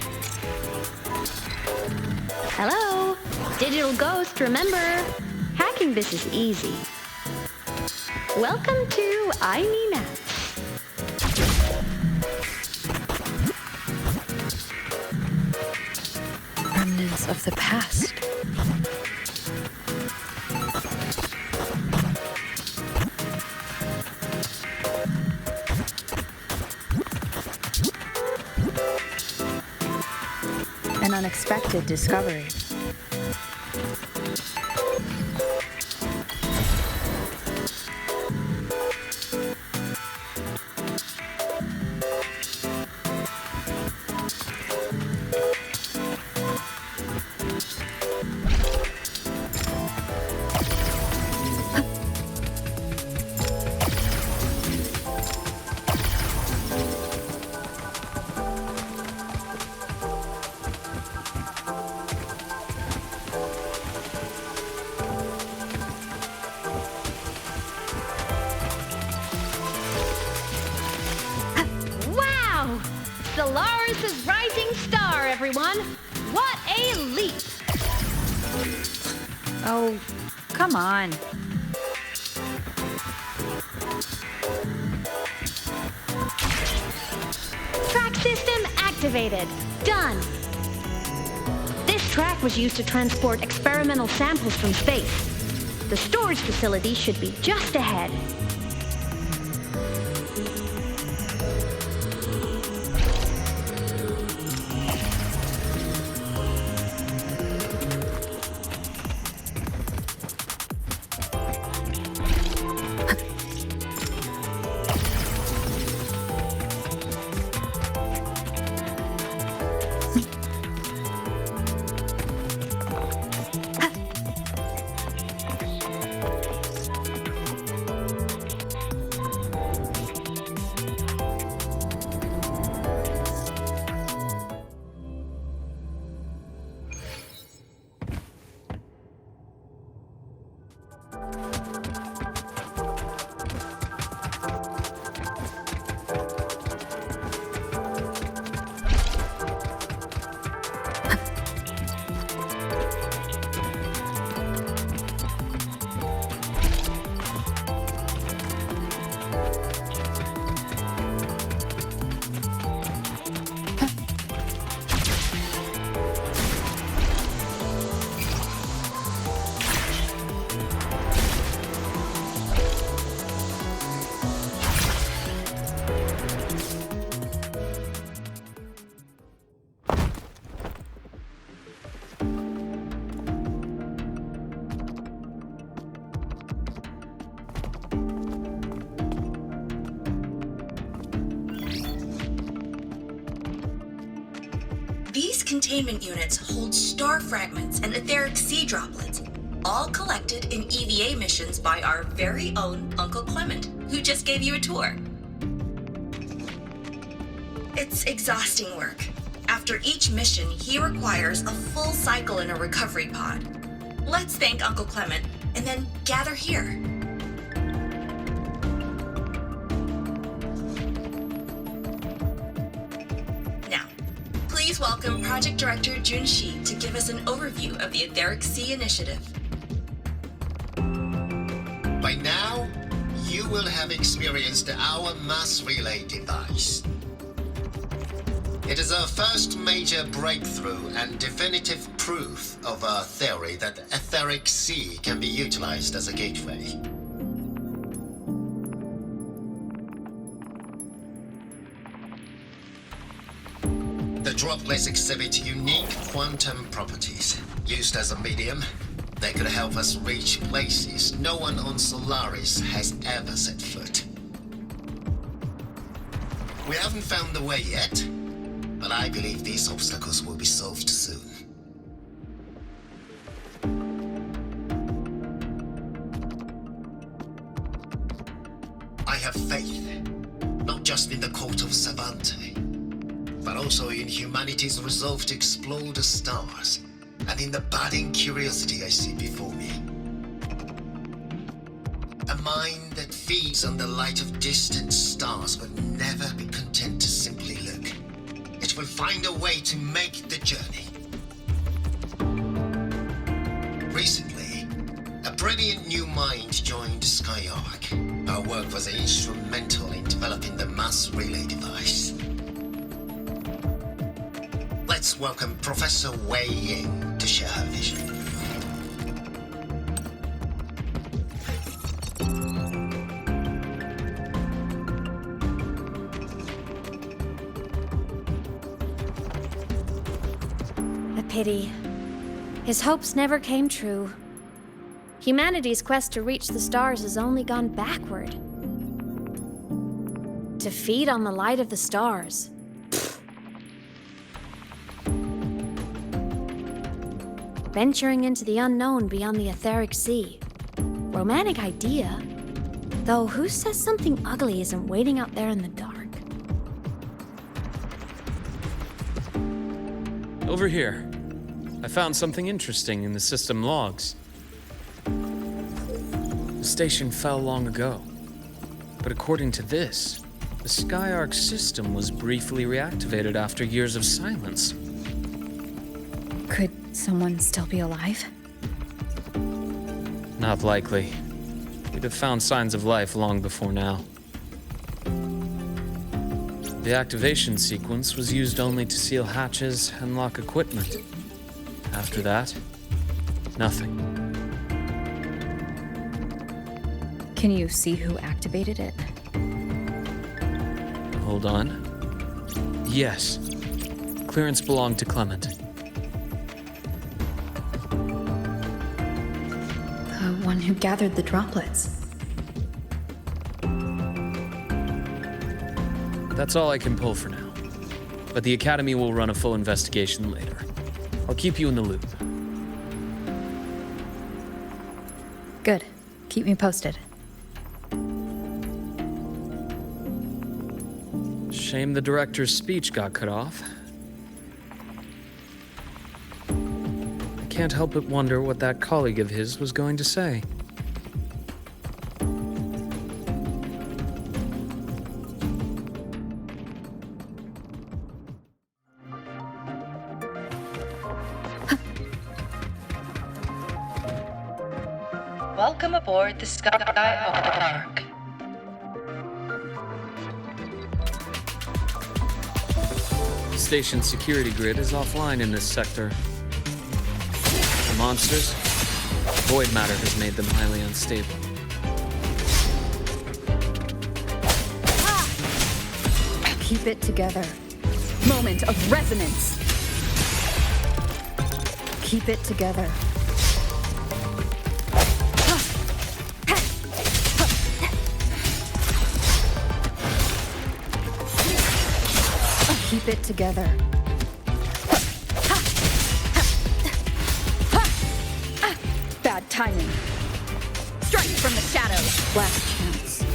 Hello? Digital ghost, remember? Hacking this is easy. Welcome to Aemeath. Remnants of the past. An unexpected discovery. Solaris' rising star, everyone! What a leap! Oh, come on. Track system activated. Done. This track was used to transport experimental samples from space. The storage facility should be just ahead. These containment units hold star fragments and etheric sea droplets, all collected in EVA missions by our very own Uncle Clement, who just gave you a tour. It's exhausting work. After each mission, he requires a full cycle in a recovery pod. Let's thank Uncle Clement, and then gather here. Please welcome Project Director Junshi to give us an overview of the Etheric Sea Initiative. By now, you will have experienced our mass relay device. It is our first major breakthrough and definitive proof of our theory that the Etheric Sea can be utilized as a gateway. The droplets exhibit unique quantum properties. Used as a medium, they could help us reach places no one on Solaris has ever set foot. We haven't found the way yet, but I believe these obstacles will be solved soon. I have faith, not just in the court of Savante, but also in humanity's resolve to explore the stars, and in the budding curiosity I see before me. A mind that feeds on the light of distant stars will never be content to simply look. It will find a way to make the journey. Recently, a brilliant new mind joined Sky Ark. Our work was instrumental in developing the mass relay device. Let's welcome Professor Wei Ying to share her vision. A pity. His hopes never came true. Humanity's quest to reach the stars has only gone backward. To feed on the light of the stars. Venturing into the unknown beyond the Etheric Sea. Romantic idea. Though who says something ugly isn't waiting out there in the dark? Over here. I found something interesting in the system logs. The station fell long ago. But according to this, The Sky Ark system was briefly reactivated after years of silence. Could someone still be alive? Not likely. We'd have found signs of life long before now. The activation sequence was used only to seal hatches and lock equipment. After that, nothing. Can you see who activated it? Hold on. Yes. Clearance belonged to Clement. The one who gathered the droplets. That's all I can pull for now. But the Academy will run a full investigation later. I'll keep you in the loop. Good. Keep me posted. Shame the director's speech got cut off. I can't help but wonder what that colleague of his was going to say. Welcome aboard the Sky Ark. The station's security grid is offline in this sector. The monsters, void matter has made them highly unstable. Keep it together. Moment of resonance. Keep it together. Keep it together. Bad timing. Strike from the shadows. Last chance.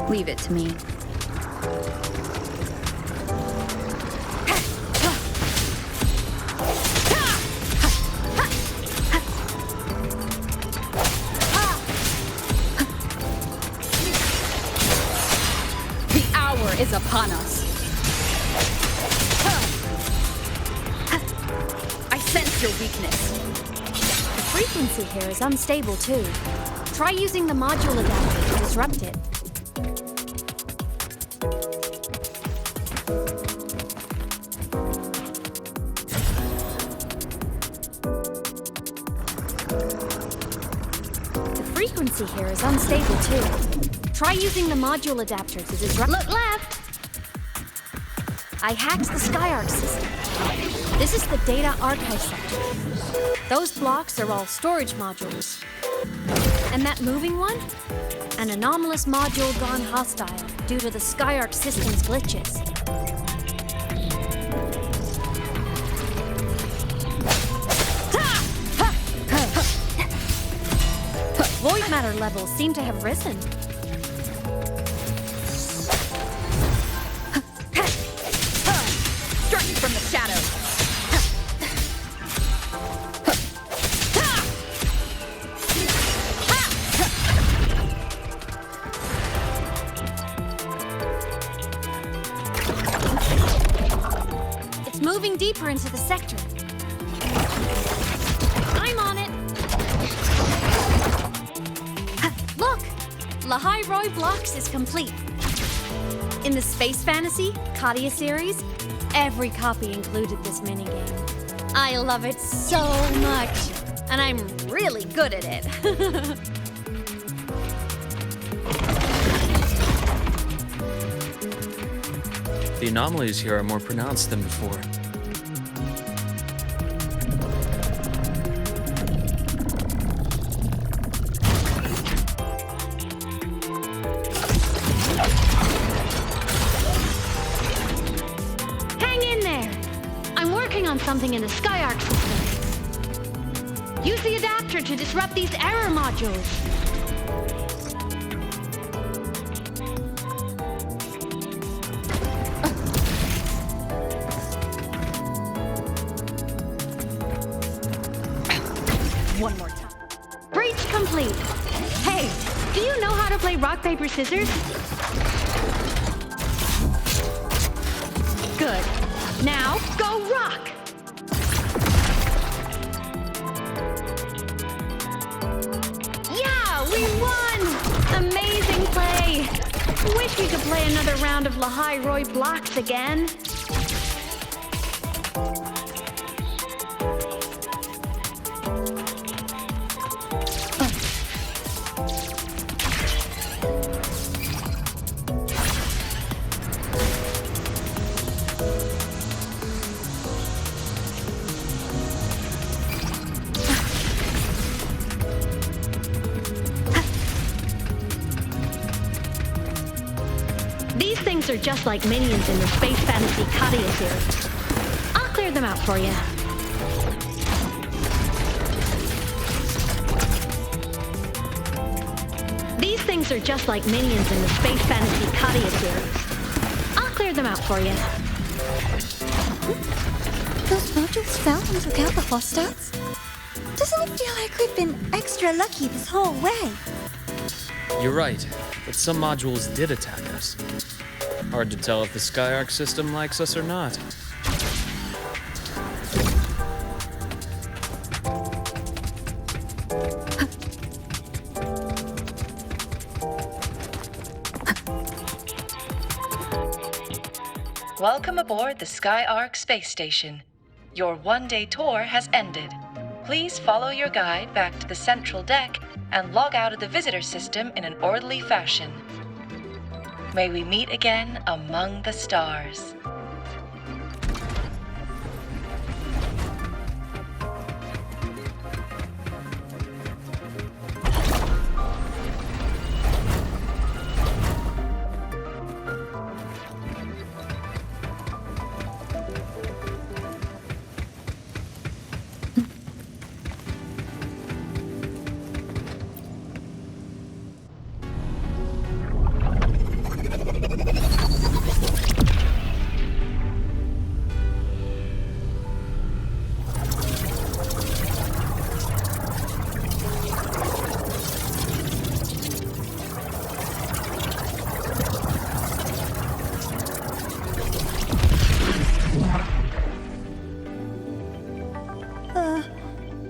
Leave it to me. The hour is upon us. I sense your weakness. The frequency here is unstable too. Try using the module adapter to disrupt it. Frequency here is unstable too. Try using the module adapter to disrupt— Look left! I hacked the Sky Ark system. This is the data archive sector. Those blocks are all storage modules. And that moving one? An anomalous module gone hostile due to the Sky Ark system's glitches. Void matter levels seem to have risen. Strike from the shadows. It's moving deeper into the sector. I'm on it. Look! Lynae Blocks is complete. In the Space Fantasy Katia series, every copy included this minigame. I love it so much, and I'm really good at it. The anomalies here are more pronounced than before. Hang in there! I'm working on something in the Sky Ark system. Use the adapter to disrupt these error modules. One more time. Breach complete. Hey, do you know how to play rock, paper, scissors? Good. Now, go rock! Yeah, we won! Amazing play! Wish we could play another round of Lynae Blocks again. These things are just like minions in the Space Fantasy Katia series. I'll clear them out for you. These things are just like minions in the Space Fantasy Katia series. I'll clear them out for you. Those modules fell and took out the hostiles? Doesn't it feel like we've been extra lucky this whole way? You're right, but some modules did attack us. Hard to tell if the Sky Ark system likes us or not. Welcome aboard the Sky Ark space station. Your one-day tour has ended. Please follow your guide back to the central deck and log out of the visitor system in an orderly fashion. May we meet again among the stars.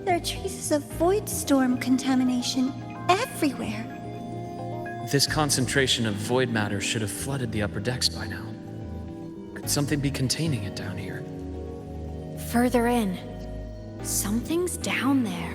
There are traces of void storm contamination everywhere. This concentration of void matter should have flooded the upper decks by now. Could something be containing it down here? Further in. Something's down there.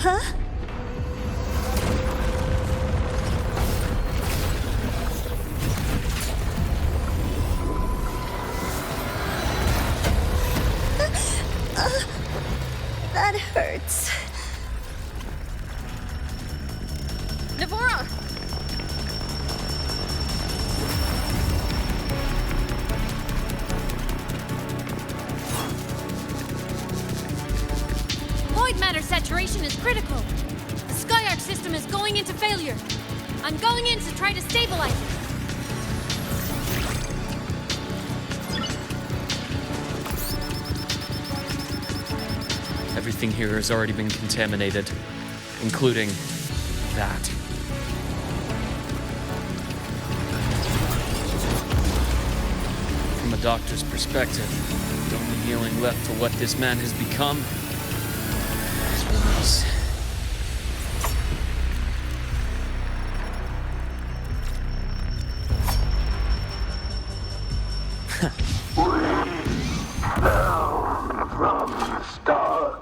Huh? That hurts. Navora! Void matter saturation is critical. The Sky Ark system is going into failure. I'm going in to try to stabilize it. Everything here has already been contaminated, including that. From a doctor's perspective, the only healing left for what this man has become is release. From the stars.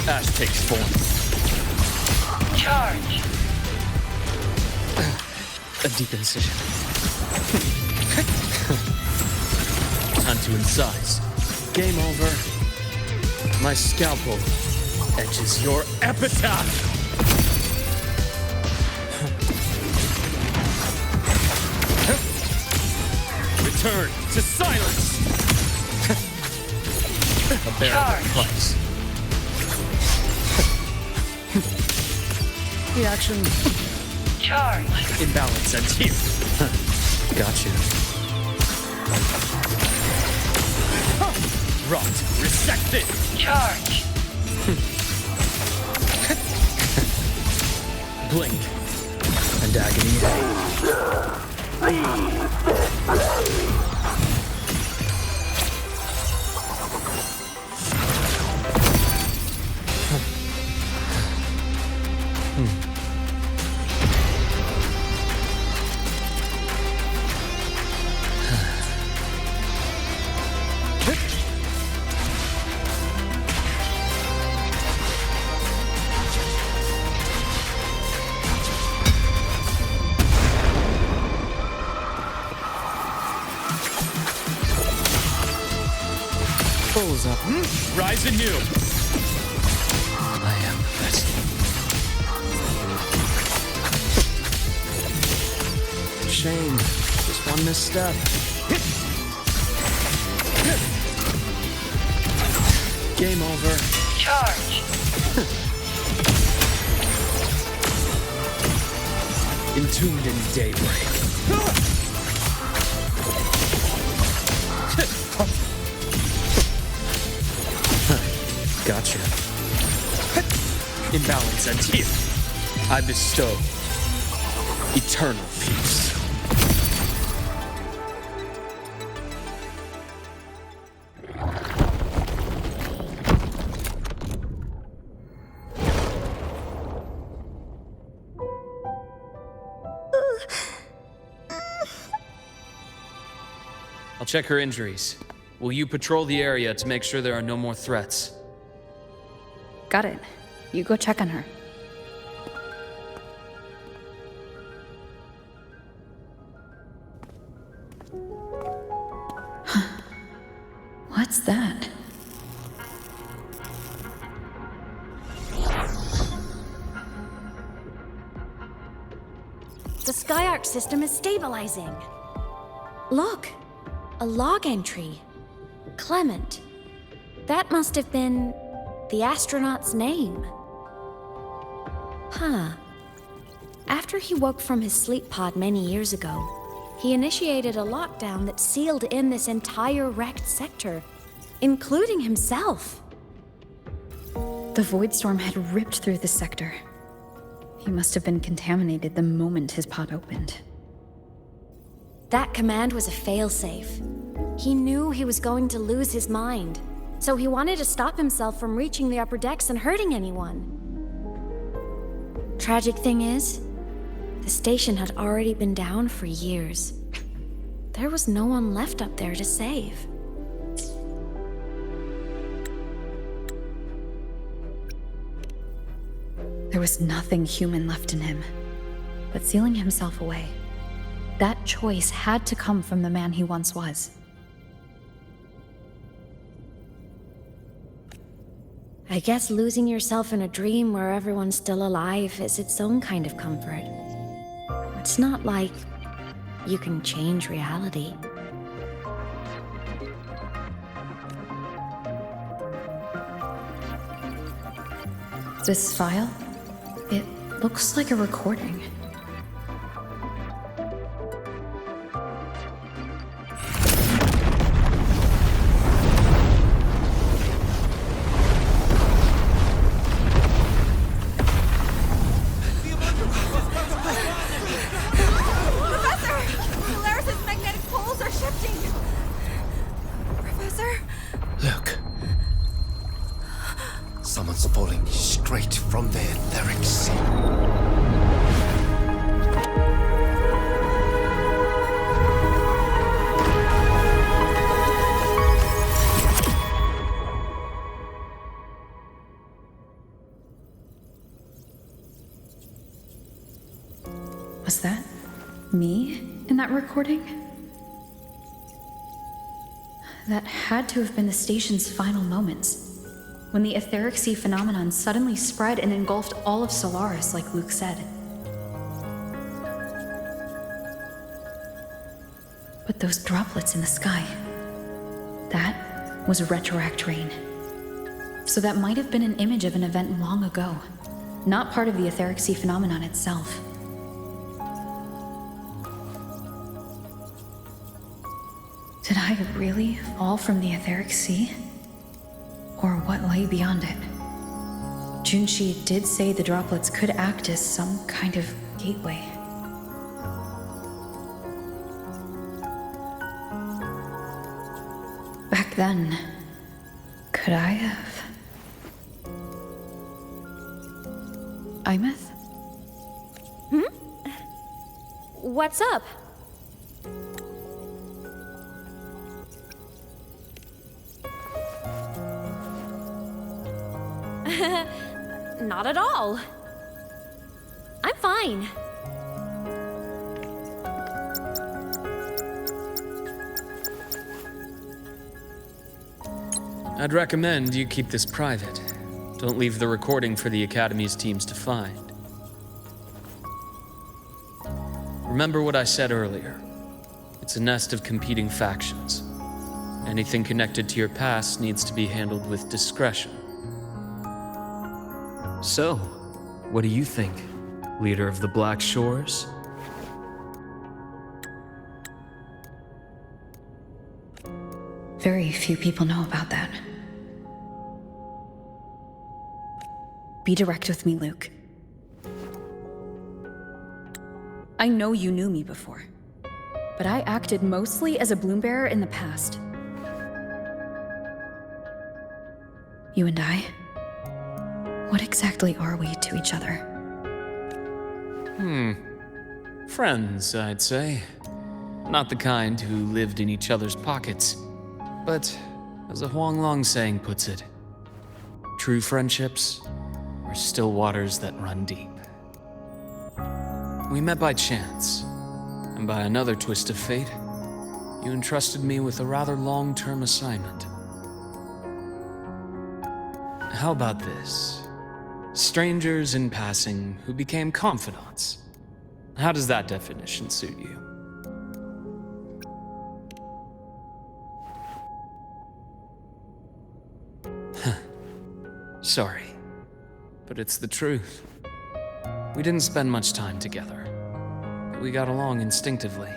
Ash takes form. Charge. A deep incision. Time to incise. Game over. My scalpel etches your epitaph. Return to silence. A bearable price. Reaction. Charge. Imbalance ends here. Gotcha. Rot. Resected. Charge. Blink. And agony. Pulls up. Rise anew. I am ready. Shame. Just one misstep. Game over. Charge. Entombed in daybreak. Gotcha. Imbalance ends here. I bestow eternal peace. I'll check her injuries. Will you patrol the area to make sure there are no more threats? Got it. You go check on her. What's that? The Sky Ark system is stabilizing. Look, a log entry. Clement. That must have been the astronaut's name. Huh. After he woke from his sleep pod many years ago, he initiated a lockdown that sealed in this entire wrecked sector, including himself. The void storm had ripped through the sector. He must have been contaminated the moment his pod opened. That command was a failsafe. He knew he was going to lose his mind, so he wanted to stop himself from reaching the upper decks and hurting anyone. Tragic thing is, the station had already been down for years. There was no one left up there to save. There was nothing human left in him, but sealing himself away. That choice had to come from the man he once was. I guess losing yourself in a dream where everyone's still alive is its own kind of comfort. It's not like you can change reality. This file? It looks like a recording. Someone's falling straight from the etheric sea. Was that me in that recording? That had to have been the station's final moments, when the etheric sea phenomenon suddenly spread and engulfed all of Solaris, like Luuk said. But those droplets in the sky, that was retroact rain. So that might have been an image of an event long ago, not part of the etheric sea phenomenon itself. Did I really fall from the etheric sea? Or what lay beyond it? Junshi did say the droplets could act as some kind of gateway. Back then, could I have? Aemeath? What's up? Not at all. I'm fine. I'd recommend you keep this private. Don't leave the recording for the Academy's teams to find. Remember what I said earlier. It's a nest of competing factions. Anything connected to your past needs to be handled with discretion. So, what do you think, leader of the Black Shores? Very few people know about that. Be direct with me, Luuk. I know you knew me before, but I acted mostly as a bloom-bearer in the past. You and I, what exactly are we to each other? Friends, I'd say. Not the kind who lived in each other's pockets. But, as a Huanglong saying puts it, true friendships are still waters that run deep. We met by chance, and by another twist of fate, you entrusted me with a rather long-term assignment. How about this? Strangers in passing who became confidants. How does that definition suit you? Sorry, but it's the truth. We didn't spend much time together, but we got along instinctively.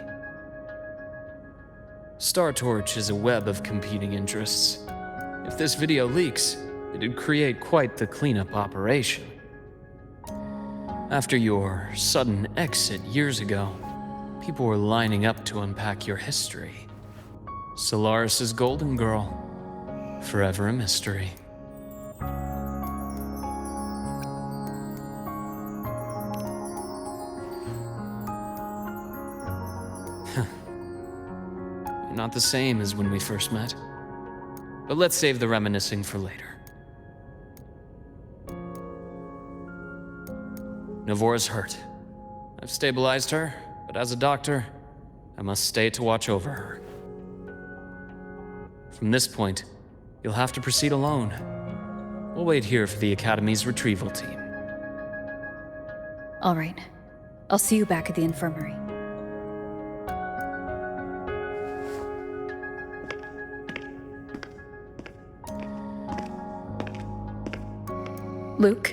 Star Torch is a web of competing interests. If this video leaks, it'd create quite the cleanup operation. After your sudden exit years ago, people were lining up to unpack your history. Solaris's golden girl. Forever a mystery. You're not the same as when we first met. But let's save the reminiscing for later. Navora's hurt. I've stabilized her, but as a doctor, I must stay to watch over her. From this point, you'll have to proceed alone. We'll wait here for the Academy's retrieval team. All right. I'll see you back at the infirmary. Luuk,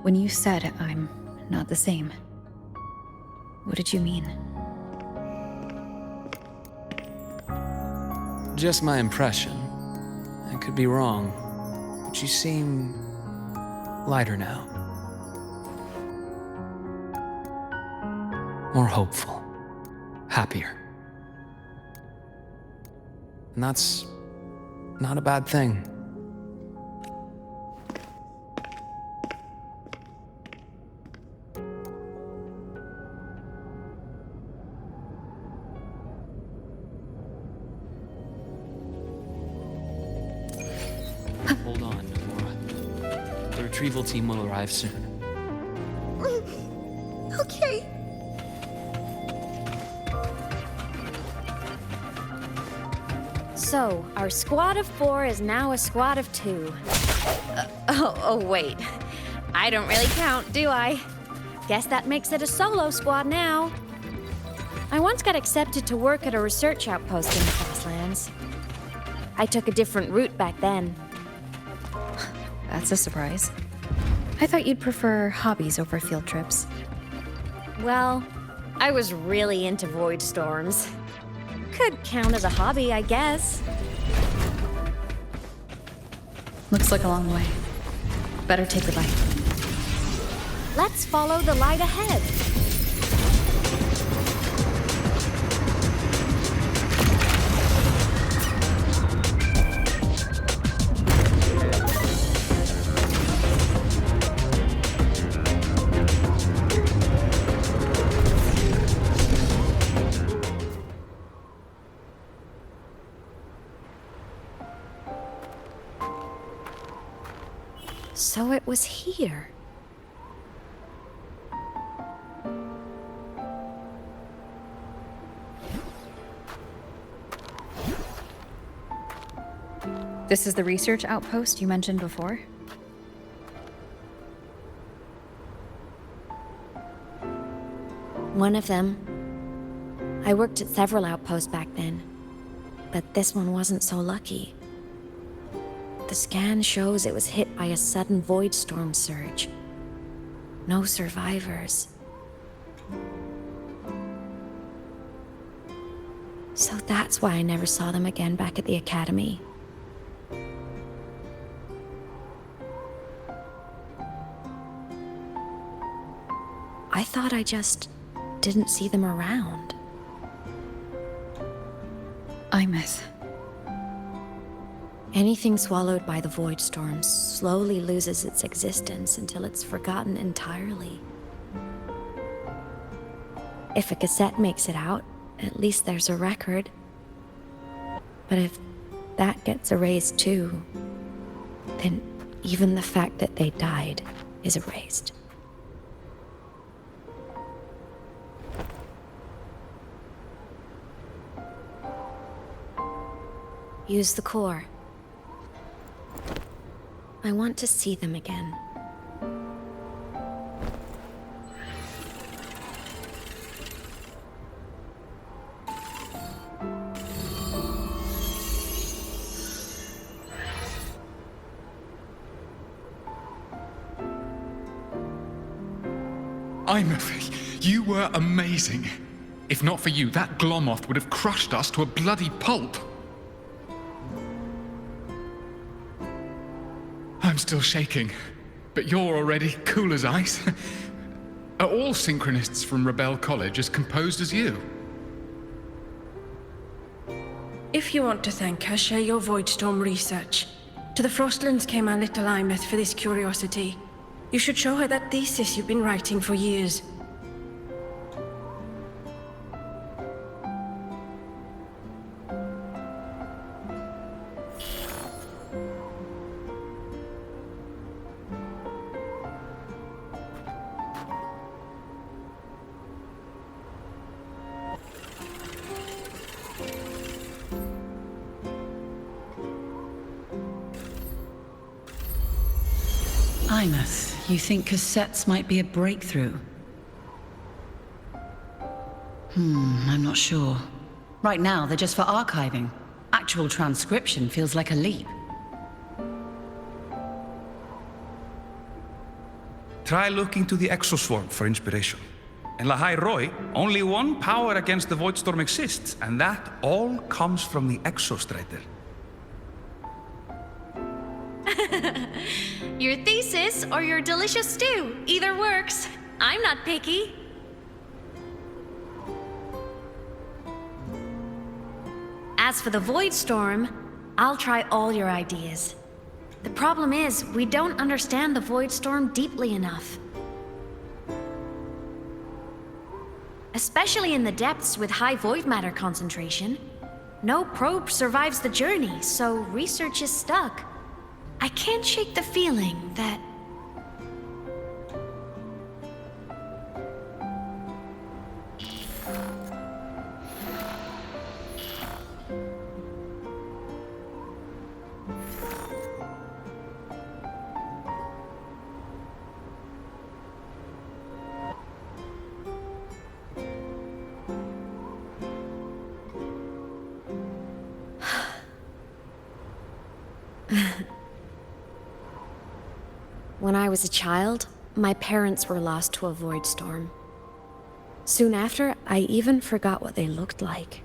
when you said I'm not the same, what did you mean? Just my impression. I could be wrong, but you seem lighter now. More hopeful. Happier. And that's not a bad thing. Hold on, Navora. The retrieval team will arrive soon. Okay. So, our squad of 4 is now a squad of 2. Wait. I don't really count, do I? Guess that makes it a solo squad now. I once got accepted to work at a research outpost in the frostlands. I took a different route back then. That's a surprise. I thought you'd prefer hobbies over field trips. Well, I was really into void storms. Could count as a hobby, I guess. Looks like a long way. Better take the bike. Let's follow the light ahead. So it was here. This is the research outpost you mentioned before? One of them. I worked at several outposts back then, but this one wasn't so lucky. The scan shows it was hit by a sudden void storm surge. No survivors. So that's why I never saw them again back at the Academy. I thought I just didn't see them around. Aemeath. Anything swallowed by the void storms slowly loses its existence until it's forgotten entirely. If a cassette makes it out, at least there's a record. But if that gets erased too, then even the fact that they died is erased. Use the core. I want to see them again. Aemeath, you were amazing. If not for you, that Glomoth would have crushed us to a bloody pulp. I'm still shaking, but you're already cool as ice. Are all synchronists from Rebel College as composed as you? if you want to thank her, share your Voidstorm research. To the Frostlands came our little Aemeath for this curiosity. You should show her that thesis you've been writing for years. Aemeath, you think cassettes might be a breakthrough? I'm not sure. Right now, they're just for archiving. Actual transcription feels like a leap. Try looking to the exoswarm for inspiration. In Lahai Roi, only one power against the Voidstorm exists, and that all comes from the exostrider. Your thesis or your delicious stew, either works. I'm not picky. As for the Voidstorm, I'll try all your ideas. The problem is, we don't understand the Voidstorm deeply enough. Especially in the depths with high void matter concentration. No probe survives the journey, so research is stuck. I can't shake the feeling that... When I was a child, my parents were lost to a void storm. Soon after, I even forgot what they looked like.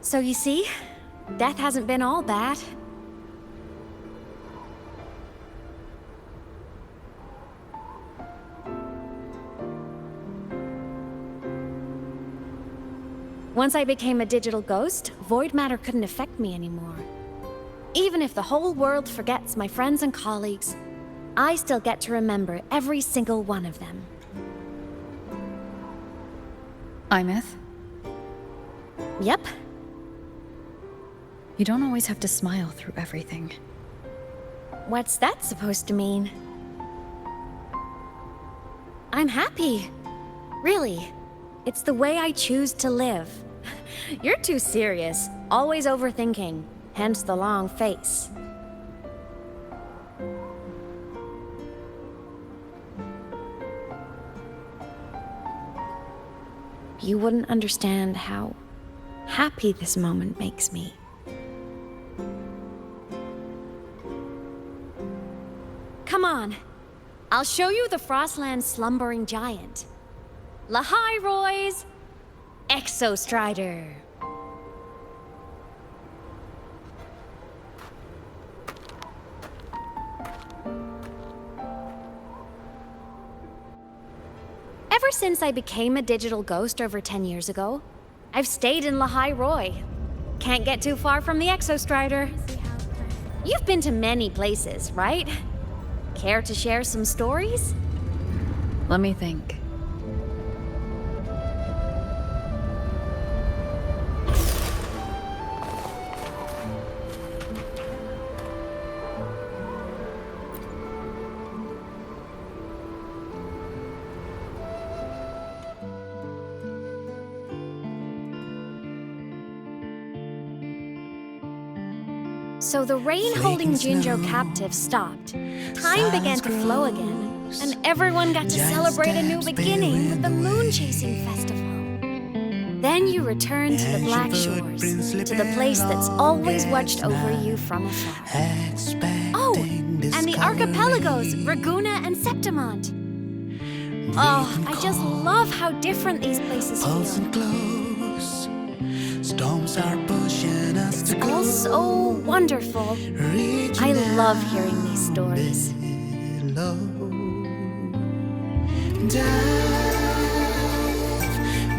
So you see, death hasn't been all bad. Once I became a digital ghost, void matter couldn't affect me anymore. Even if the whole world forgets my friends and colleagues, I still get to remember every single one of them. Aemeath? Yep. You don't always have to smile through everything. What's that supposed to mean? I'm happy. Really. It's the way I choose to live. You're too serious, always overthinking, hence the long face. You wouldn't understand how happy this moment makes me. Come on, I'll show you the Frostlands slumbering giant. Lahai Roi's exostrider. Ever since I became a digital ghost over 10 years ago, I've stayed in Lahai Roi. Can't get too far from the exostrider. You've been to many places, right? Care to share some stories? Let me think. So the rain holding Jinjo captive stopped. Time began to flow again, and everyone got to celebrate a new beginning with the moon chasing festival. Then you returned to the Black Shores, to the place that's always watched over you from afar. Oh, and the archipelagos, Raguna and Septimont. Oh, I just love how different these places feel. Storms are pushing us to go. All so wonderful. I love hearing these stories. Dive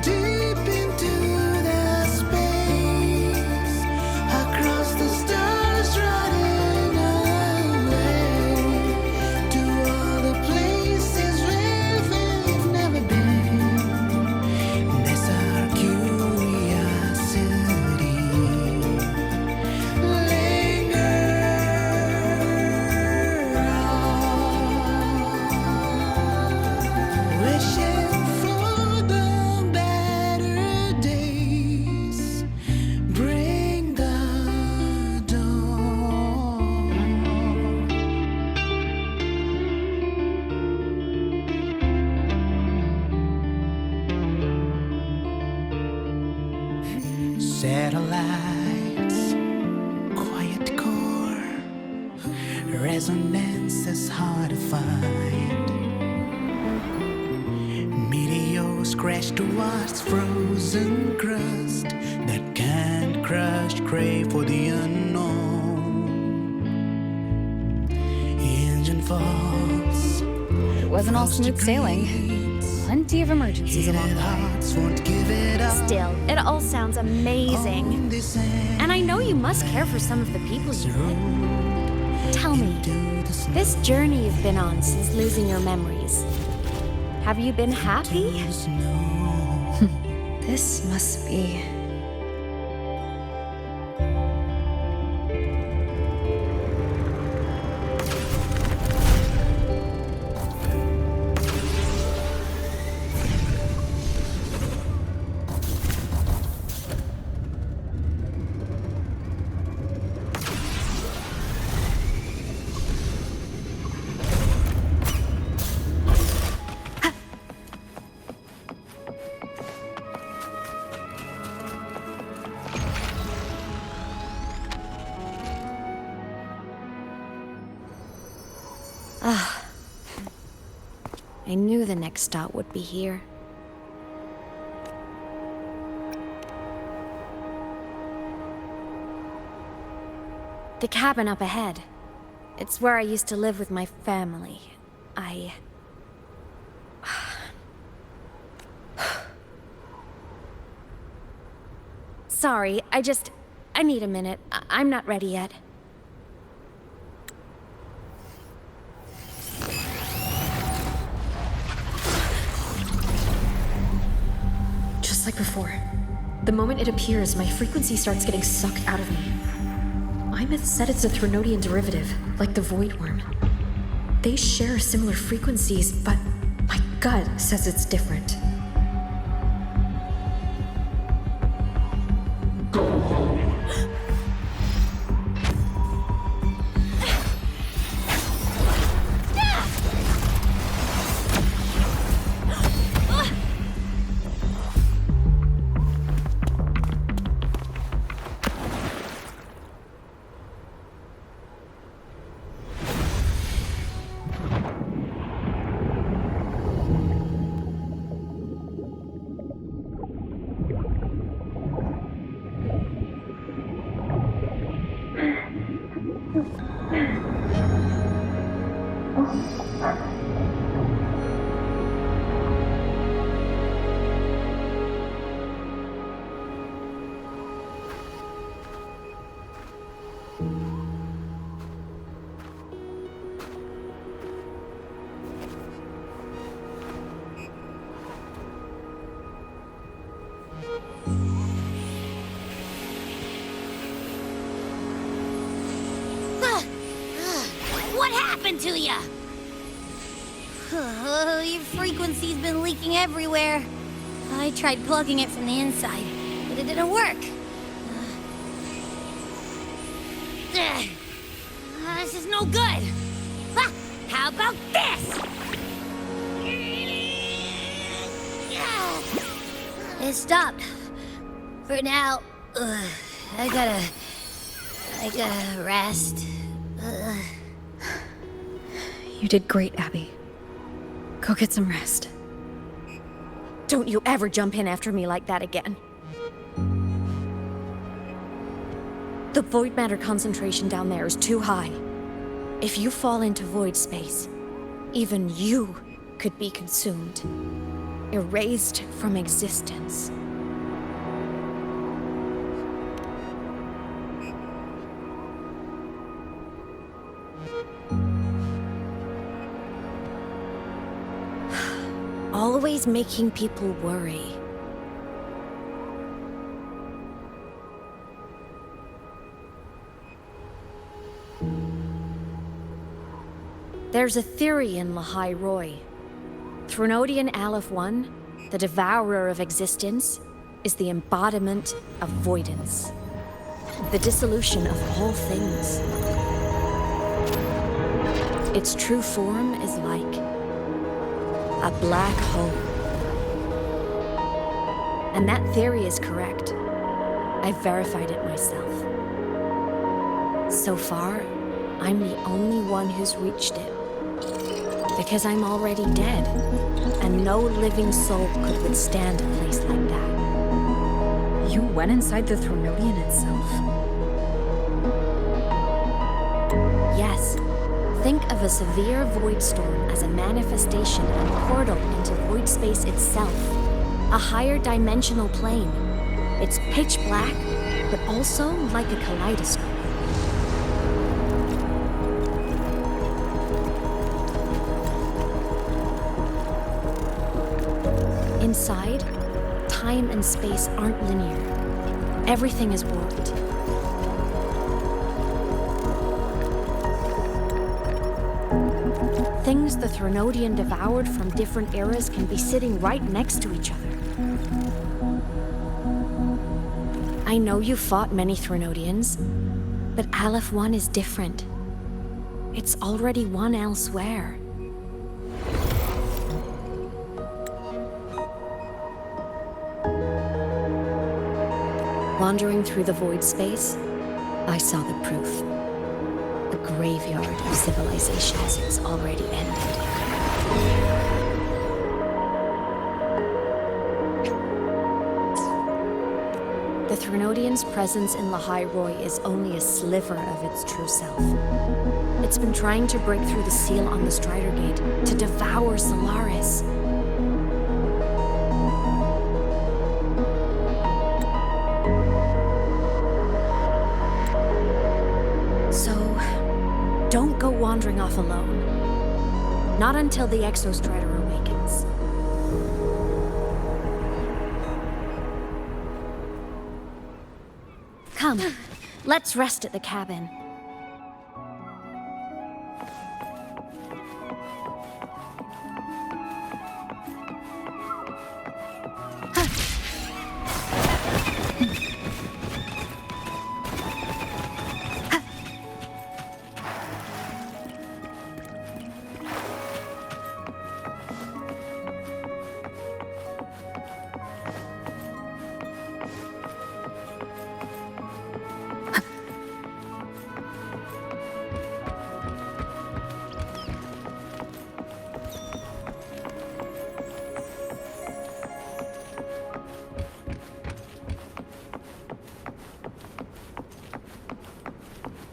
deep into the space, across the stars, running away to all the places where we've never been. That's our curiosity. Linger on, wishing for the better days. Bring the dawn. Satellites, quiet core, resonance is hard to find. Meteors crash towards frozen crust that can't crush, crave for the unknown. Engine falls. It wasn't all smooth sailing. Plenty of emergencies along the way. Hearts won't give it up. Still, it all sounds amazing. And I know you must care for some of the people you meet. Tell me, this journey you've been on since losing your memories, have you been happy? This must be... I knew the next stop would be here. The cabin up ahead. It's where I used to live with my family. Sorry, I need a minute. I'm not ready yet. Just like before. The moment it appears, my frequency starts getting sucked out of me. Aemeath said it's a Threnodian derivative, like the Void Worm. They share similar frequencies, but my gut says it's different. What happened to ya? Your frequency's been leaking everywhere. I tried plugging it from the inside, but it didn't work. This is no good. How about this? It stopped. For now, I gotta rest. You did great, Abby. Go get some rest. Don't you ever jump in after me like that again. The void matter concentration down there is too high. If you fall into void space, even you could be consumed, erased from existence. Always making people worry. There's a theory in Lahai Roy. Threnodian Aleph 1, the devourer of existence, is the embodiment of voidance. The dissolution of all things. Its true form is like a black hole. And that theory is correct. I've verified it myself. So far, I'm the only one who's reached it. Because I'm already dead, and no living soul could withstand a place like that. You went inside the Threnodian itself? Yes. Think of a severe void storm as a manifestation and portal into void space itself. A higher dimensional plane. It's pitch black, but also like a kaleidoscope. Inside, time and space aren't linear. Everything is warped. Things the Threnodian devoured from different eras can be sitting right next to each other. I know you fought many Threnodians, but Aleph 1 is different. It's already won elsewhere. Wandering through the void space, I saw the proof. The graveyard of civilizations is already ended. The Threnodian's presence in Lahai Roy is only a sliver of its true self. It's been trying to break through the seal on the Strider Gate to devour Solaris. Don't go wandering off alone. Not until the exostrider awakens. Come, let's rest at the cabin.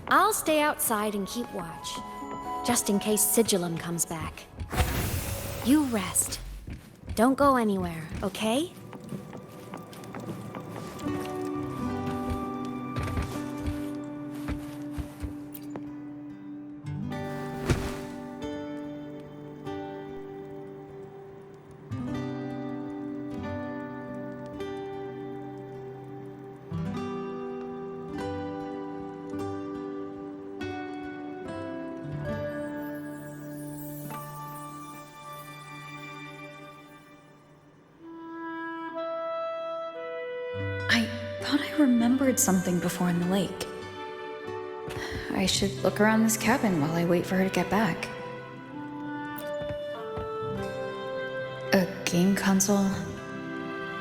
I'll stay outside and keep watch, just in case Sigilum comes back. You rest. Don't go anywhere, okay? Remembered something before in the lake. I should look around this cabin while I wait for her to get back. A game console,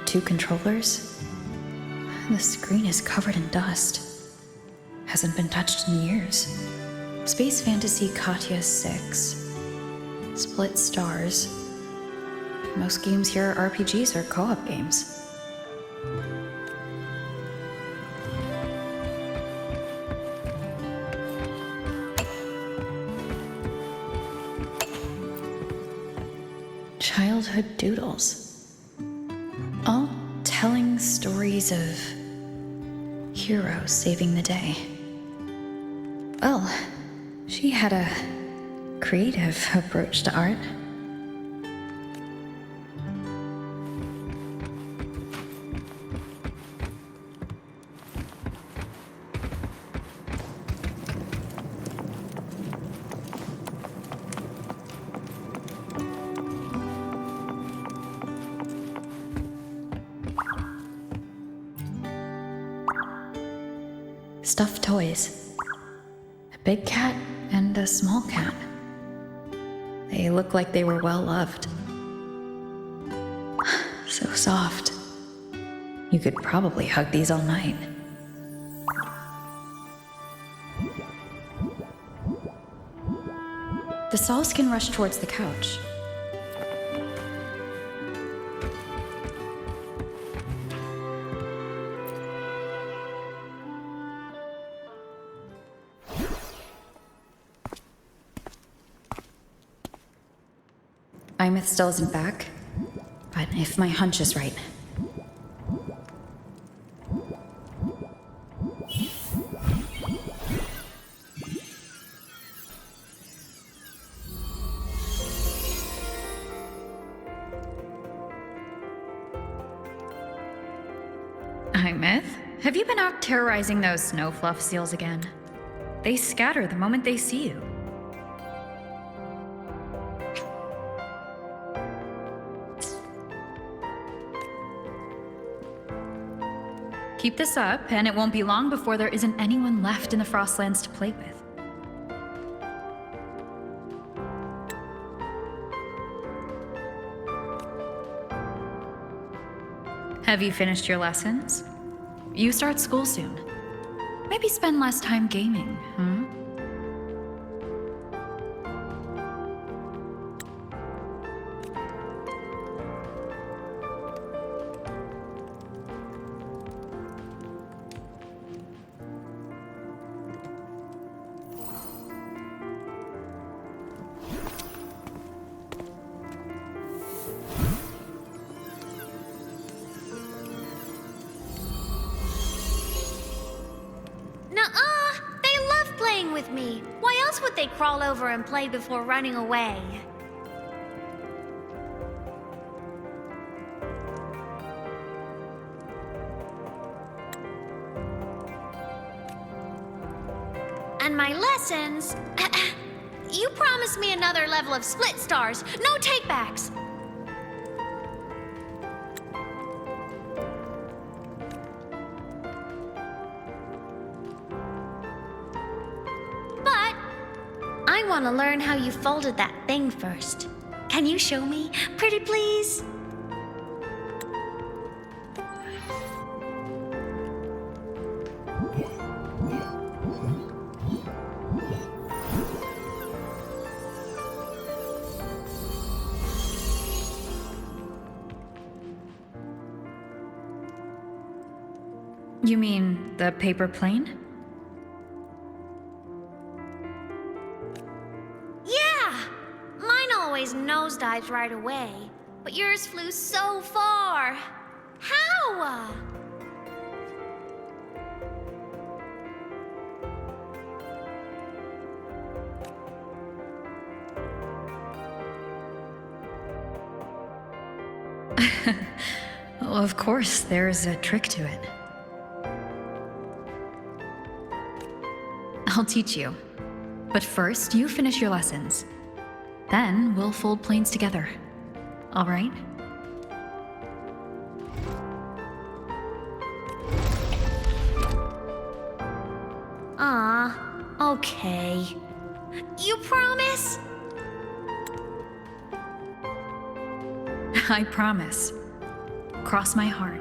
2 controllers. The screen is covered in dust. Hasn't been touched in years. Space Fantasy Katya 6. Split stars. Most games here are RPGs or co-op games. childhood doodles. All telling stories of heroes saving the day. Well, she had a creative approach to art. Stuffed toys. A big cat and a small cat. They look like they were well loved. So soft. You could probably hug these all night. The saws can rush towards the couch. Aemeath still isn't back, but if my hunch is right. Aemeath, have you been out terrorizing those snow fluff seals again? They scatter the moment they see you. Keep this up, and it won't be long before there isn't anyone left in the frostlands to play with. Have you finished your lessons? You start school soon. Maybe spend less time gaming, huh? With me. Why else would they crawl over and play before running away? And my lessons... You promised me another level of split stars. No takebacks. I want to learn how you folded that thing first. Can you show me? Pretty please? You mean the paper plane? Nosedives right away, but yours flew so far. How? Well, of course, there's a trick to it. I'll teach you. But first, you finish your lessons. Then we'll fold planes together. All right? Okay. You promise? I promise. Cross my heart.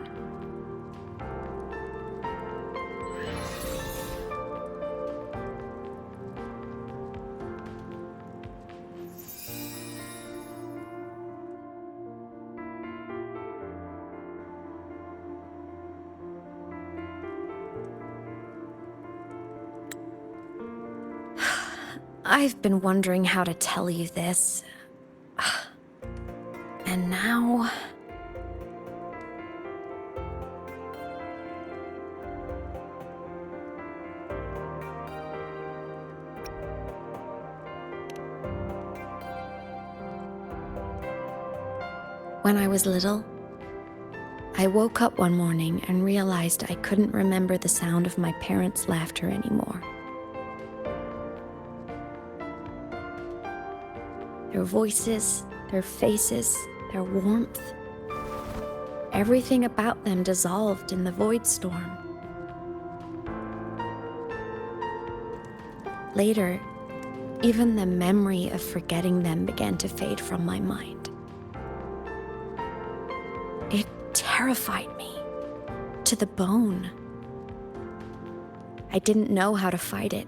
I've been wondering how to tell you this. And now... When I was little, I woke up one morning and realized I couldn't remember the sound of my parents' laughter anymore. Their voices, their faces, their warmth, everything about them dissolved in the void storm. Later, even the memory of forgetting them began to fade from my mind. It terrified me to the bone. I didn't know how to fight it.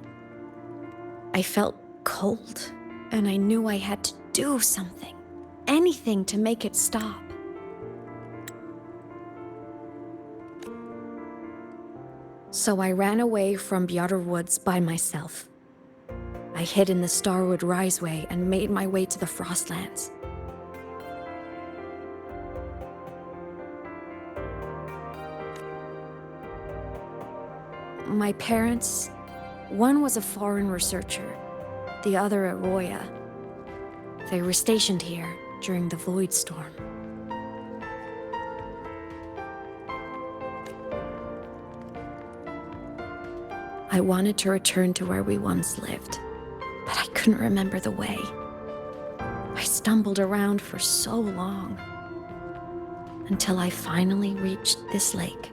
I felt cold, and I knew I had to do something, anything to make it stop. So I ran away from Bjarter Woods by myself. I hid in the Starwood Riseway and made my way to the Frostlands. My parents, one was a foreign researcher, the other a roya. They were stationed here during the void storm. I wanted to return to where we once lived, but I couldn't remember the way. I stumbled around for so long, until I finally reached this lake.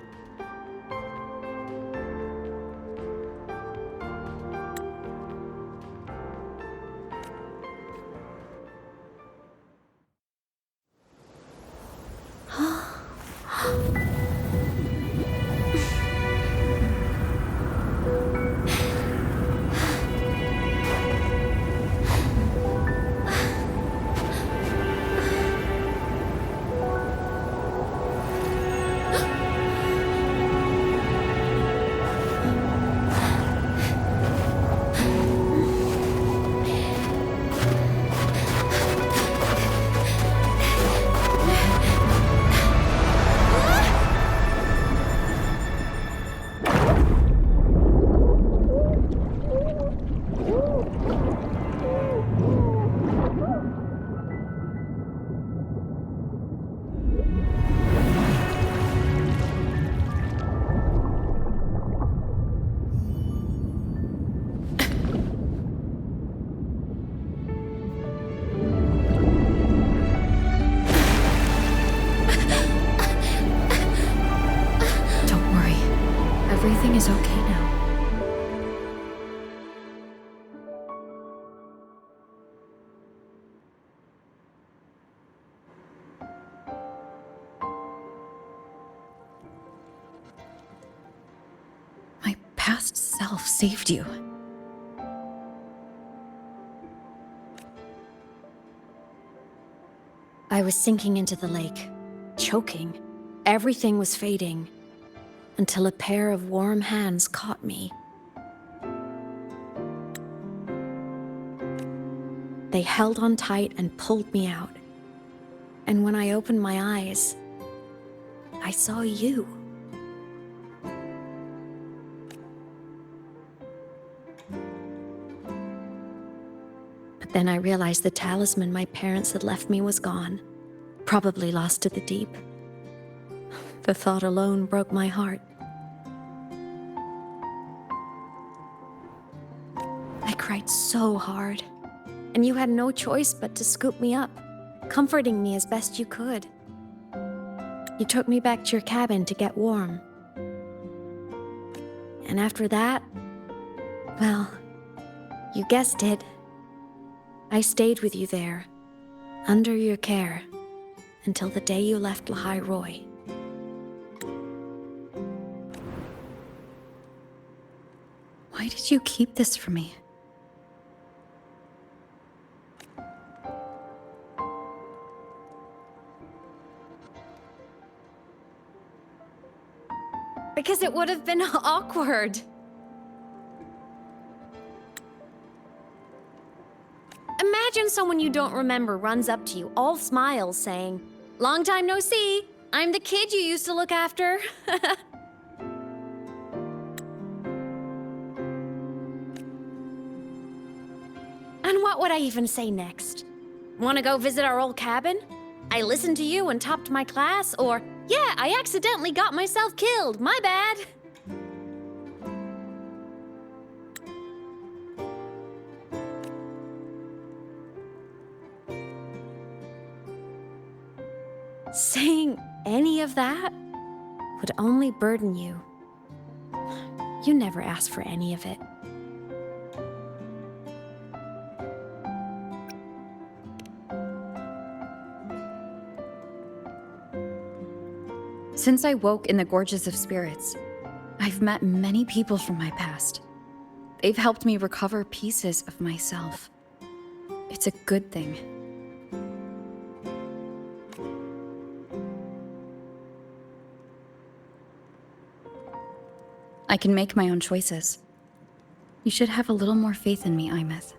Everything is okay now. My past self saved you. I was sinking into the lake, choking. Everything was fading, until a pair of warm hands caught me. They held on tight and pulled me out. And when I opened my eyes, I saw you. But then I realized the talisman my parents had left me was gone, probably lost to the deep. The thought alone broke my heart. I cried so hard, and you had no choice but to scoop me up, comforting me as best you could. You took me back to your cabin to get warm. And after that, well, you guessed it. I stayed with you there, under your care, until the day you left Lynae Roy. Why did you keep this from me? Because it would have been awkward. Imagine Imagine someone you don't remember runs up to you, all smiles, saying, "Long time no see. I'm the kid you used to look after." And what would I even say next? Want to go visit our old cabin? I listened to you and topped my class? Or, yeah, I accidentally got myself killed. My bad. Saying any of that would only burden you. You never asked for any of it. Since I woke in the Gorges of Spirits, I've met many people from my past. They've helped me recover pieces of myself. It's a good thing. I can make my own choices. You should have a little more faith in me, Aemeath.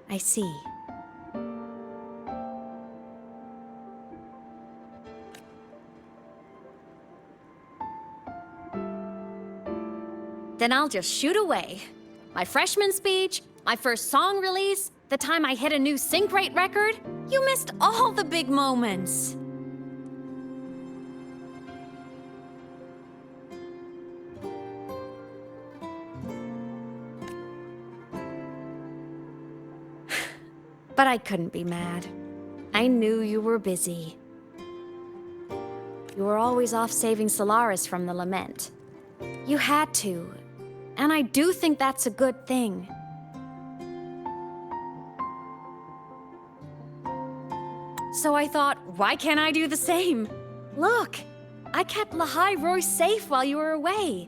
I see. Then I'll just shoot away. My freshman speech, my first song release, the time I hit a new sync rate record. You missed all the big moments. But I couldn't be mad. I knew you were busy. You were always off saving Solaris from the lament. You had to, and I do think that's a good thing. So I thought, why can't I do the same? Look, I kept Lynae safe while you were away.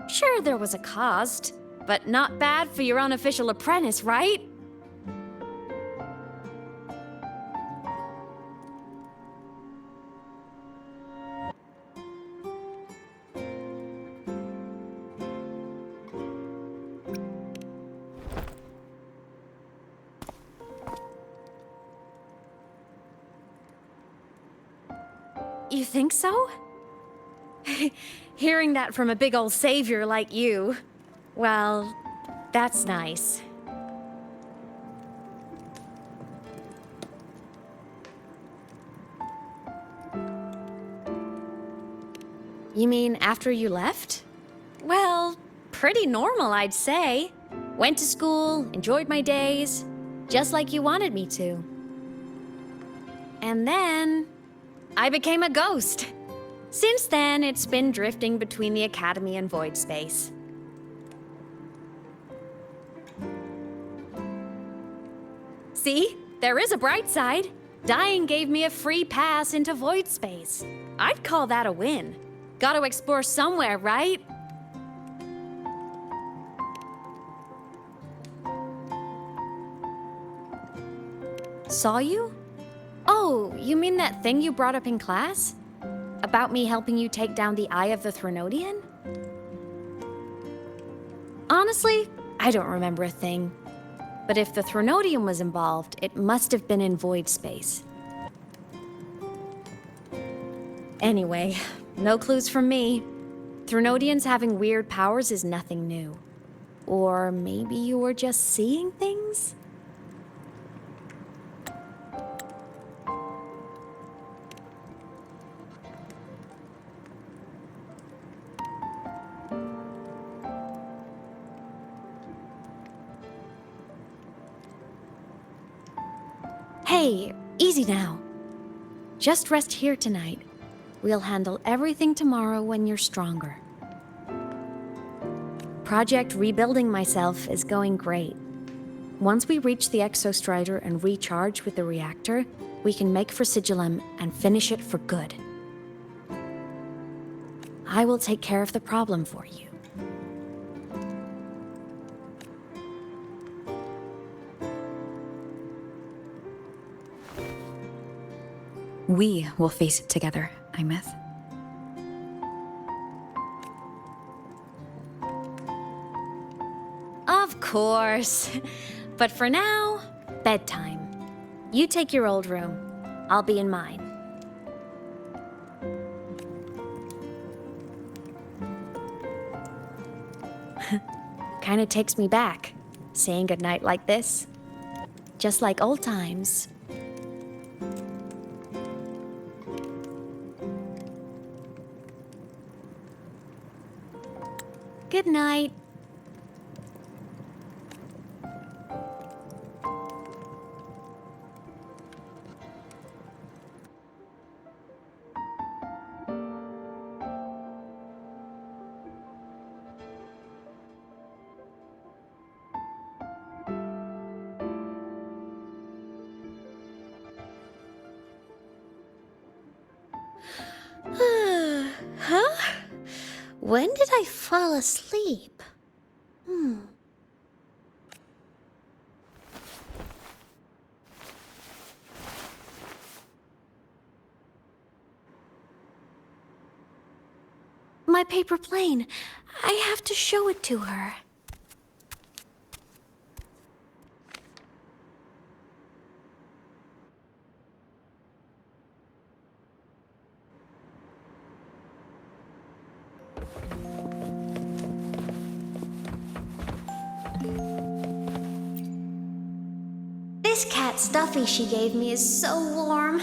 Sure, there was a cost, but not bad for your unofficial apprentice, right? You think so? Hearing that from a big old savior like you, well, that's nice. You mean after you left? Well, pretty normal, I'd say. Went to school, enjoyed my days, just like you wanted me to. And then I became a ghost. Since then, it's been drifting between the Academy and void space. See? There is a bright side. Dying gave me a free pass into void space. I'd call that a win. Gotta explore somewhere, right? Saw you? Oh, you mean that thing you brought up in class? About me helping you take down the Eye of the Threnodian? Honestly, I don't remember a thing. But if the Threnodian was involved, it must have been in void space. Anyway, no clues from me. Threnodians having weird powers is nothing new. Or maybe you were just seeing things? Hey, easy now. Just rest here tonight. We'll handle everything tomorrow when you're stronger. Project Rebuilding Myself is going great. Once we reach the exostrider and recharge with the reactor, we can make for Sigilum and finish it for good. I will take care of the problem for you. We will face it together, Aemeath. course. But for now, bedtime. You take your old room. I'll be in mine. Kinda takes me back, saying goodnight like this. Just like old times. Good night. Huh? When did I fall asleep? My paper plane. I have to show it to her. This cat stuffy she gave me is so warm.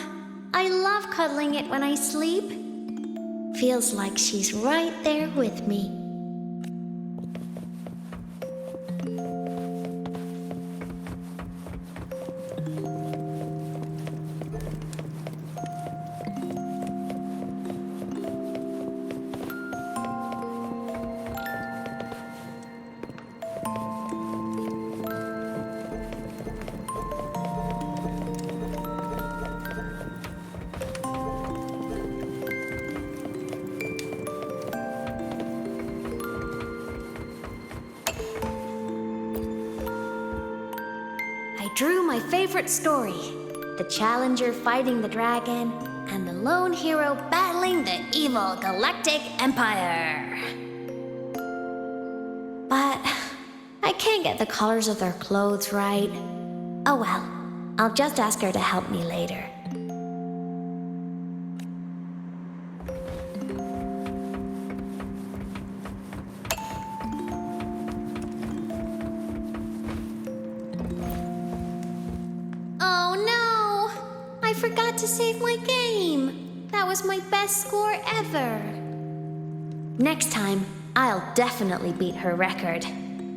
I love cuddling it when I sleep. Feels like she's right there with me. Drew my favorite story. The Challenger fighting the dragon, and the lone hero battling the evil Galactic Empire. But I can't get the colors of their clothes right. Oh well, I'll just ask her to help me later. To save my game. That was my best score ever. Next time, I'll definitely beat her record.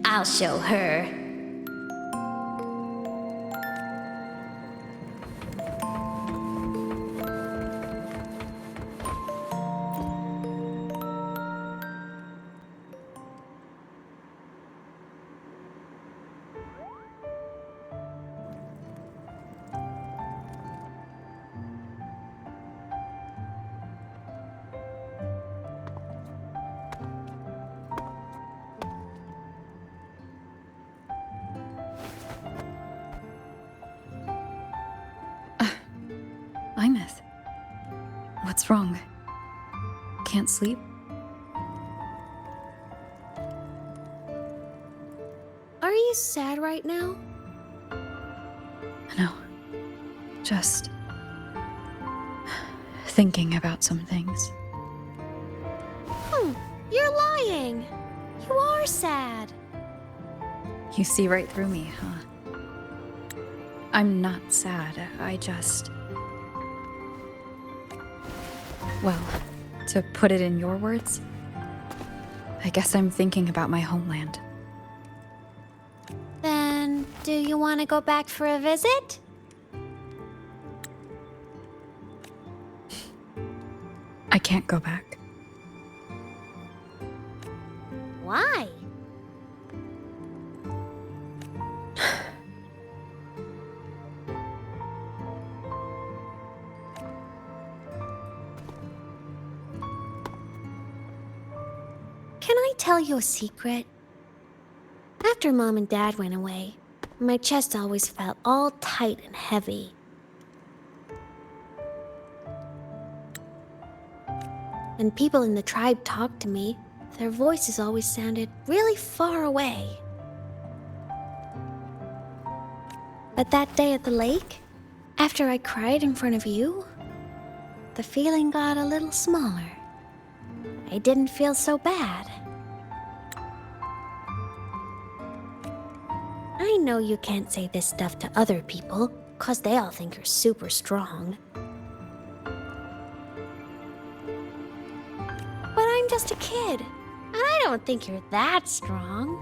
I'll show her. Aemeath. What's wrong? Can't sleep? Are you sad right now? No. Just thinking about some things. You're lying. You are sad. You see right through me, huh? I'm not sad. I just... Well, to put it in your words, I guess I'm thinking about my homeland. Then, do you want to go back for a visit? I can't go back. Why? Can I tell you a secret? After Mom and Dad went away, my chest always felt all tight and heavy. When people in the tribe talked to me, their voices always sounded really far away. But that day at the lake, after I cried in front of you, the feeling got a little smaller. I didn't feel so bad. I know you can't say this stuff to other people, 'cause they all think you're super strong. But I'm just a kid, and I don't think you're that strong.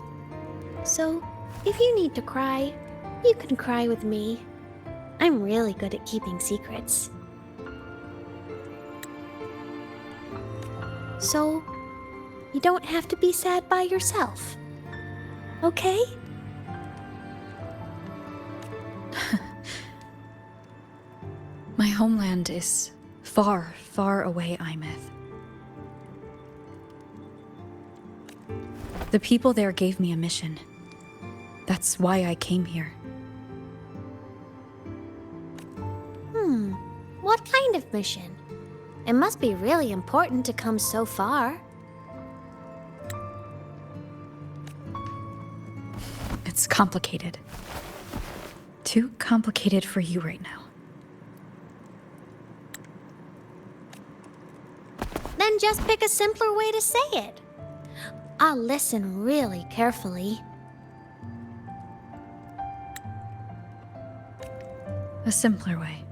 So, if you need to cry, you can cry with me. I'm really good at keeping secrets. So, you don't have to be sad by yourself. Okay? My homeland is far, far away, Aemeath. The people there gave me a mission. That's why I came here. What kind of mission? It must be really important to come so far. It's complicated. Too complicated for you right now. Then just pick a simpler way to say it. I'll listen really carefully. A simpler way.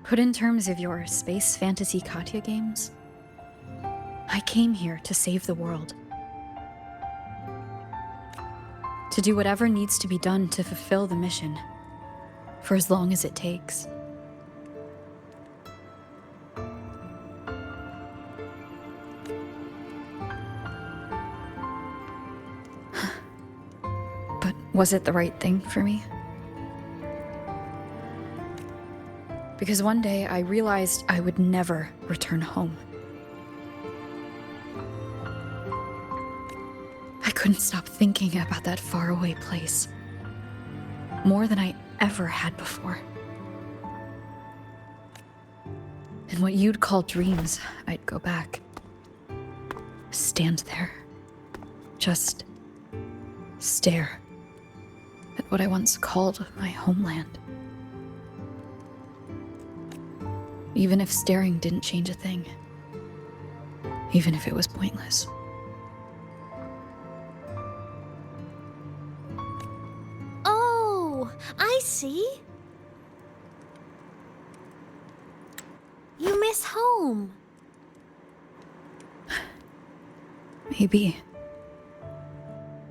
Put in terms of your space fantasy Katya games, I came here to save the world. To do whatever needs to be done to fulfill the mission, for as long as it takes. But was it the right thing for me? Because one day I realized I would never return home. I couldn't stop thinking about that faraway place. More than I ever had before. In what you'd call dreams, I'd go back. Stand there. Just stare at what I once called my homeland. Even if staring didn't change a thing. Even if it was pointless. Oh, I see. You miss home. Maybe.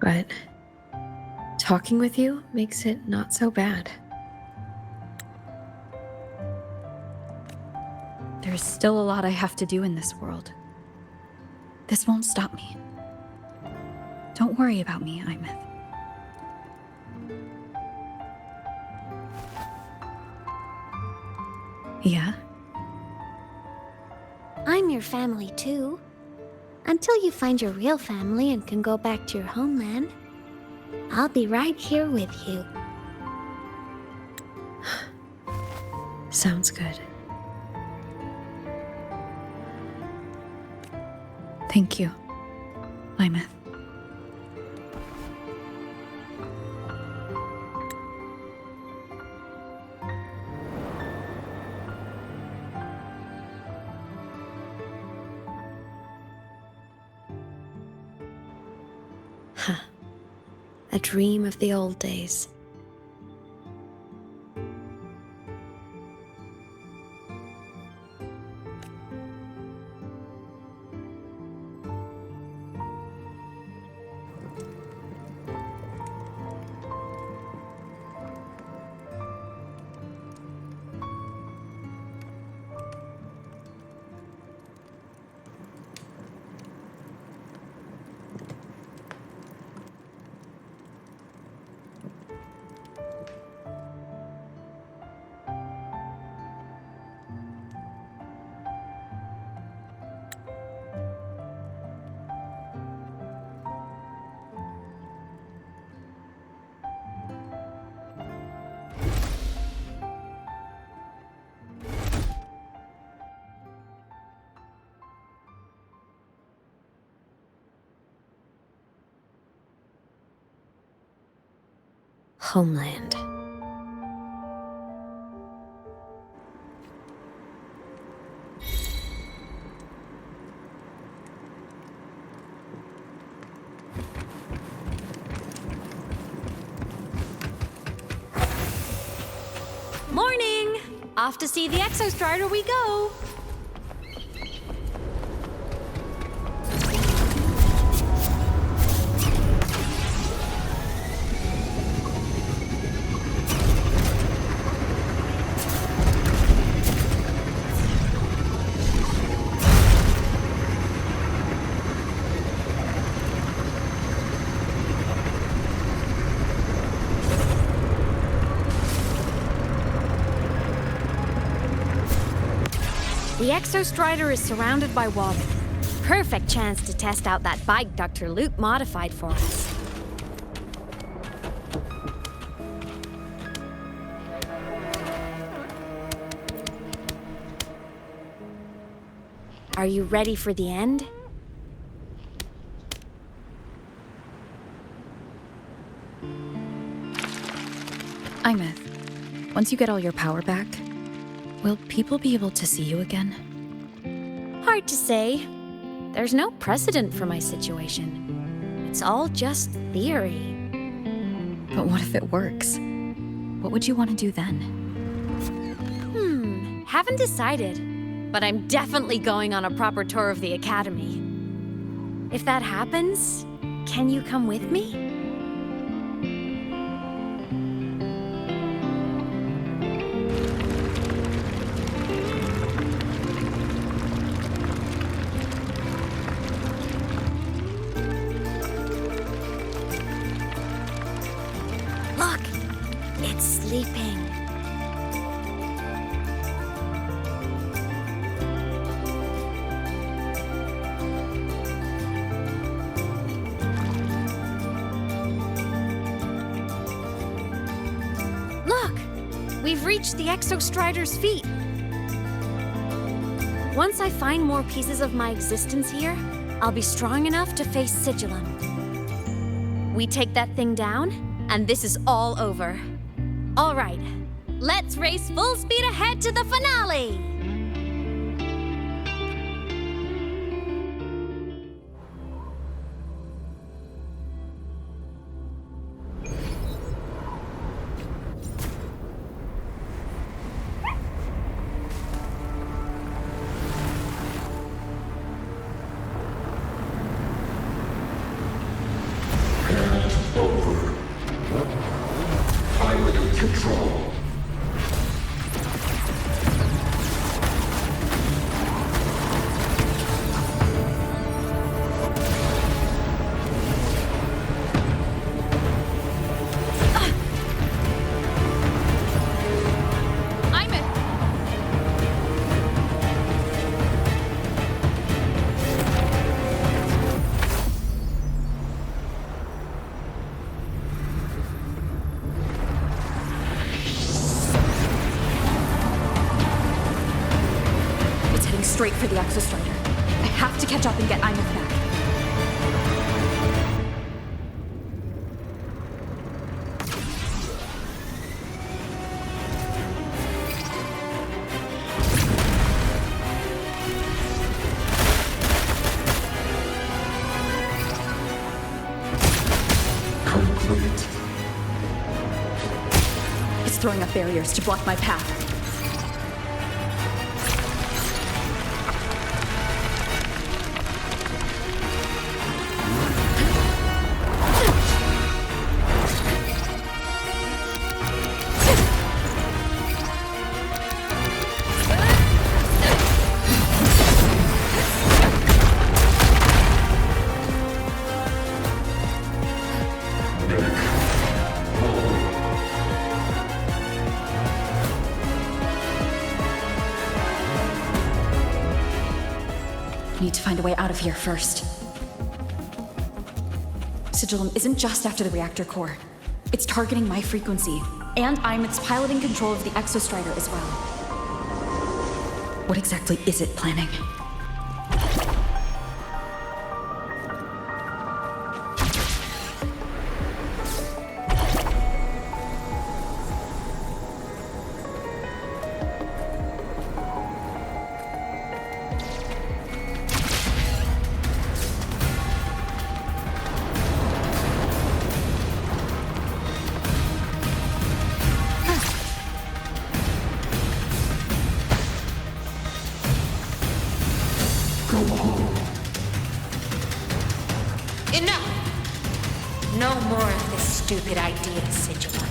But talking with you makes it not so bad. There's still a lot I have to do in this world. This won't stop me. Don't worry about me, Aemeath. Yeah? I'm your family too. Until you find your real family and can go back to your homeland, I'll be right here with you. Sounds good. Thank you, Aemeath. A dream of the old days. homeland. Morning! Off to see the exostrider we go! The exostrider is surrounded by water. Perfect chance to test out that bike Dr. Luuk modified for us. Are you ready for the end? Aemeath, once you get all your power back, will people be able to see you again? Hard to say. There's no precedent for my situation. It's all just theory. But what if it works? What would you want to do then? Haven't decided. But I'm definitely going on a proper tour of the academy. If that happens, can you come with me? Look! It's sleeping. Look! We've reached the exostrider's feet. Once I find more pieces of my existence here, I'll be strong enough to face Sigilum. We take that thing down, and this is all over. All right, let's race full speed ahead to the finale! Control. Straight for the exostrider. I have to catch up and get Aemeath back. Complete. It's throwing up barriers to block my path. Need to find a way out of here first. Sigilum isn't just after the reactor core. It's targeting my frequency, and Aemeath's piloting control of the exostrider as well. What exactly is it planning? No! No more of this stupid idea, Sigilum.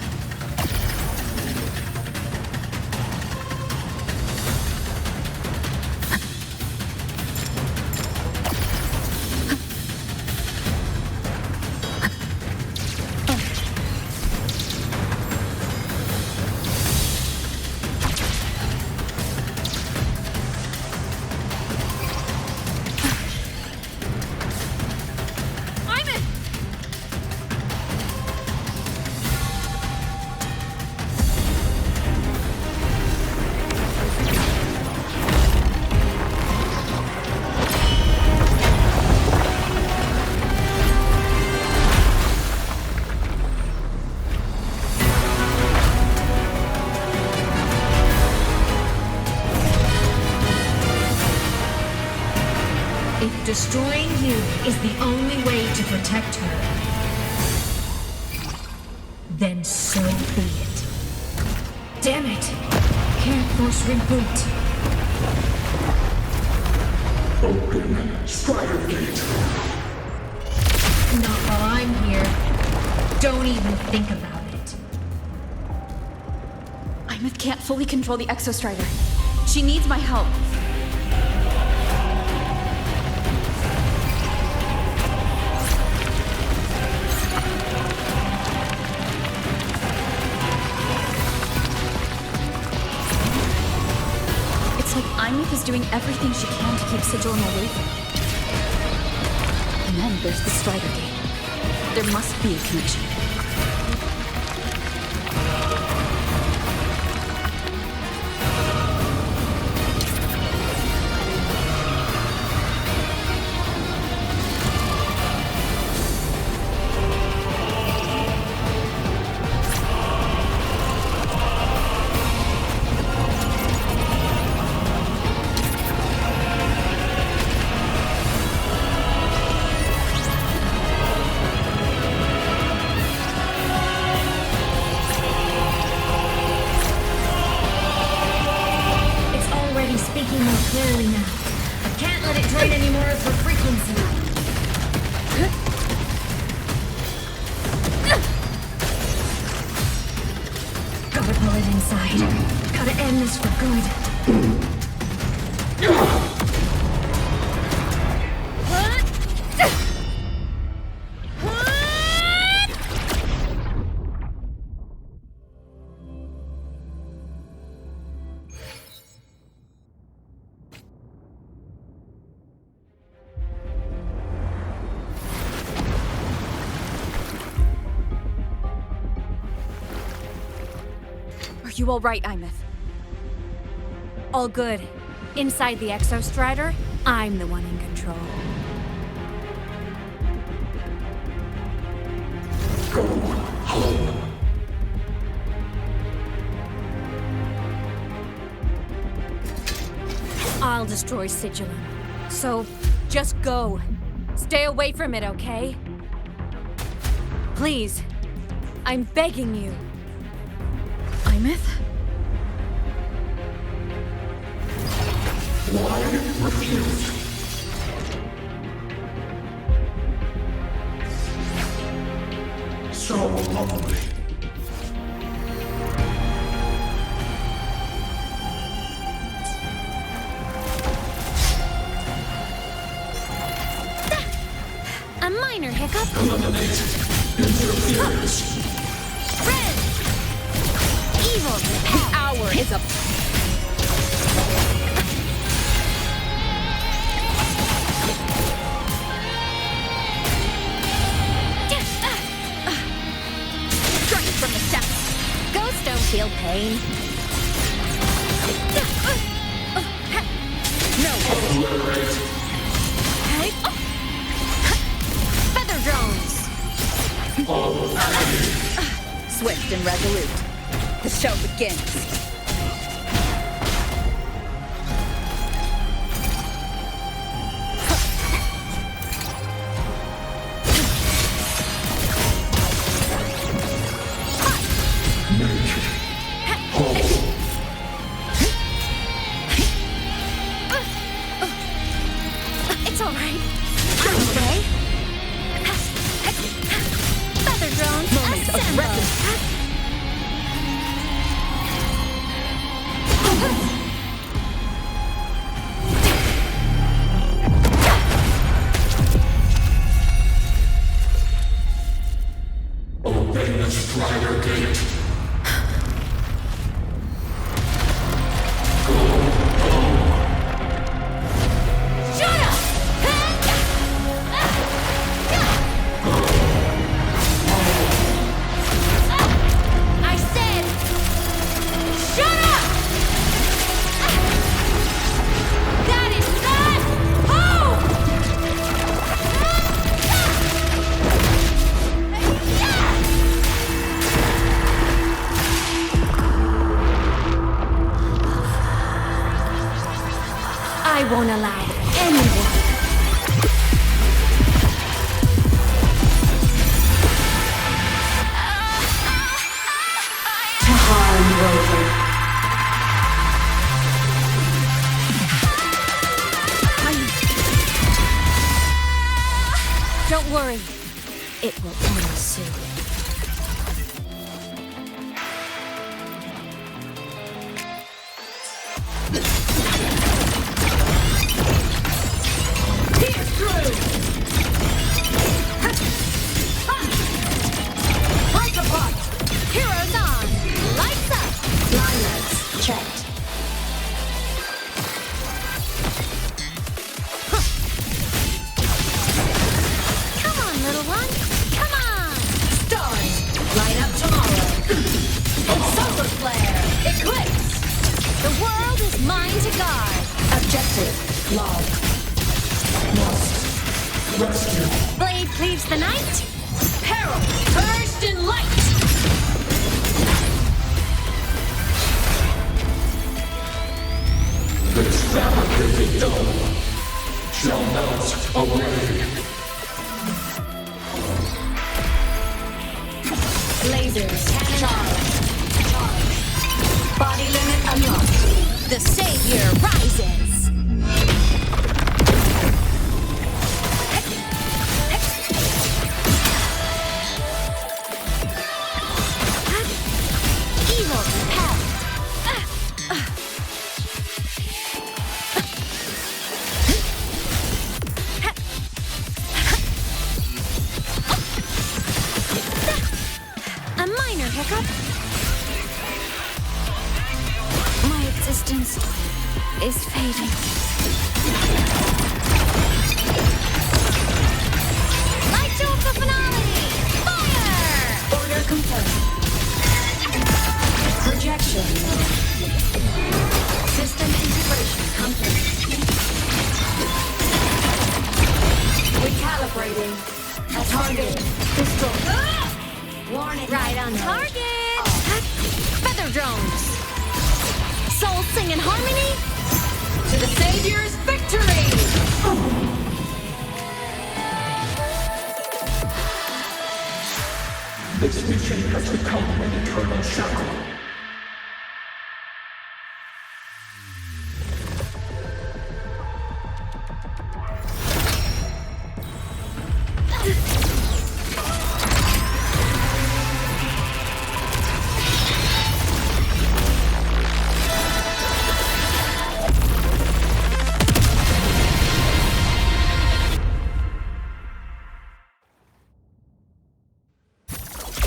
Destroying you is the only way to protect her. Then so be it. Damn it! Can't force reboot. Open Strider Gate. Not while I'm here. Don't even think about it. Aemeath can't fully control the exostrider. She needs my help. Aemeath is doing everything she can to keep Sigilum away from me. And then there's the Strider Gate. There must be a connection. Are you all right, Aemeath? All good. Inside the exostrider, I'm the one in control. Go home. I'll destroy Sigilum. So, just go. Stay away from it, okay? Please. I'm begging you. Aemeath? Why refuse? So lonely. A minor hiccup. Eliminate interference. Red! Evil! The hour is up. Strike from the steps. Ghosts don't feel pain. No. Hey. Feather drones. Swift and resolute. The show begins. It's all right. I'm okay. of resin. Open the strider gate. I won't allow anyone. To harm Rover. Don't worry. It will end soon. Heroes on! Lights up! Lynae checked. Come on, little one! Come on! Stars, light up tomorrow. Solar flare, eclipse. The world is mine to guard. Objective, log. Lost. Rescue. Blade cleaves the night. Peril, burst in light. This fabricated dome shall melt away. Lasers, charge. Body limit unlocked. The savior rises. Evil repelled. A minor hiccup. My existence is fading. Light to the finale! Fire! Order confirmed. Projection. System integration complete. Recalibrating. A target. Pistol. Warning. Right on target! Feather drones! Souls sing in harmony? To the Savior's victory! This mission has become an eternal shackle.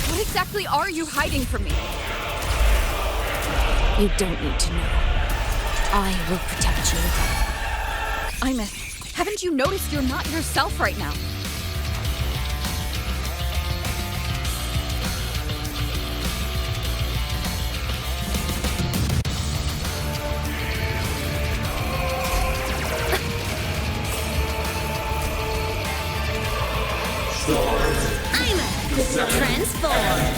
What exactly are you hiding from me? You don't need to know. I will protect you. Aemeath, haven't you noticed you're not yourself right now? Aemeath, transform!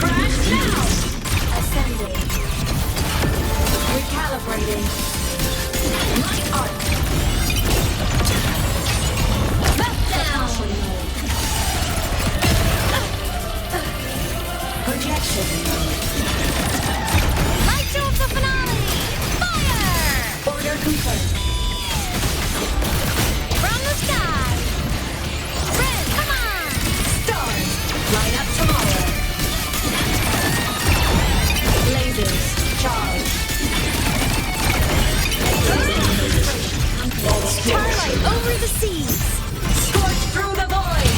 Crash now! Ascending. Recalibrating. My arc. Meltdown! over the seas! Scorch through the void!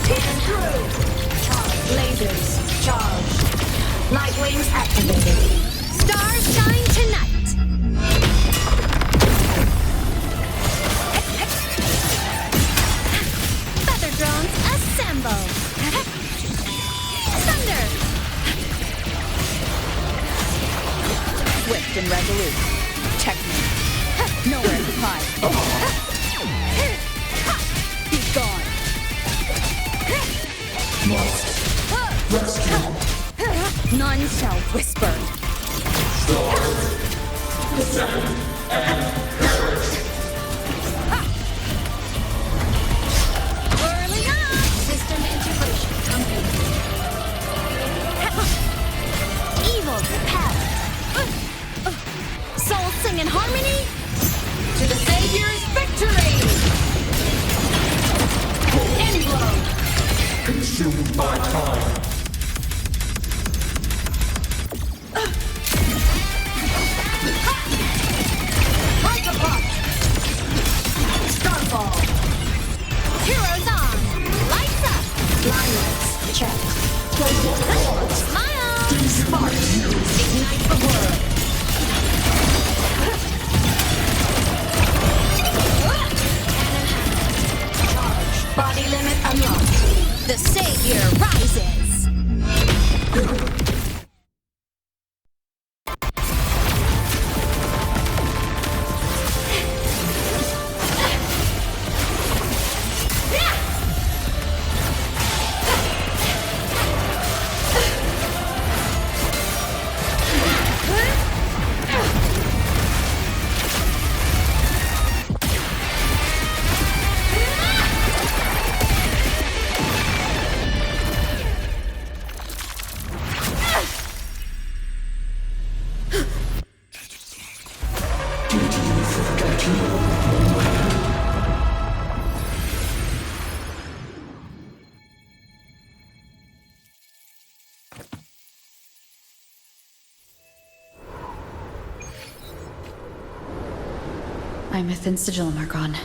Pierce through! Lasers charged. Light wings activated. Stars shine tonight! Feather drones assemble! Thunder! Swift and resolute. Checkmate. Nowhere to hide. He's gone. Rescue. None shall whisper. Stars. Descend and perish. Whirling up! System integration complete. Evil repelled! Soul sing in harmony! To the Savior's victory! Inflow! Consumed by time. Hyperpop! Starfall! Heroes on! Lights up! Lynae, check. Smile! Sparks, ignite the world. Charge, body limit unlocked. The Savior rises! Aemeath and Sigilum are gone.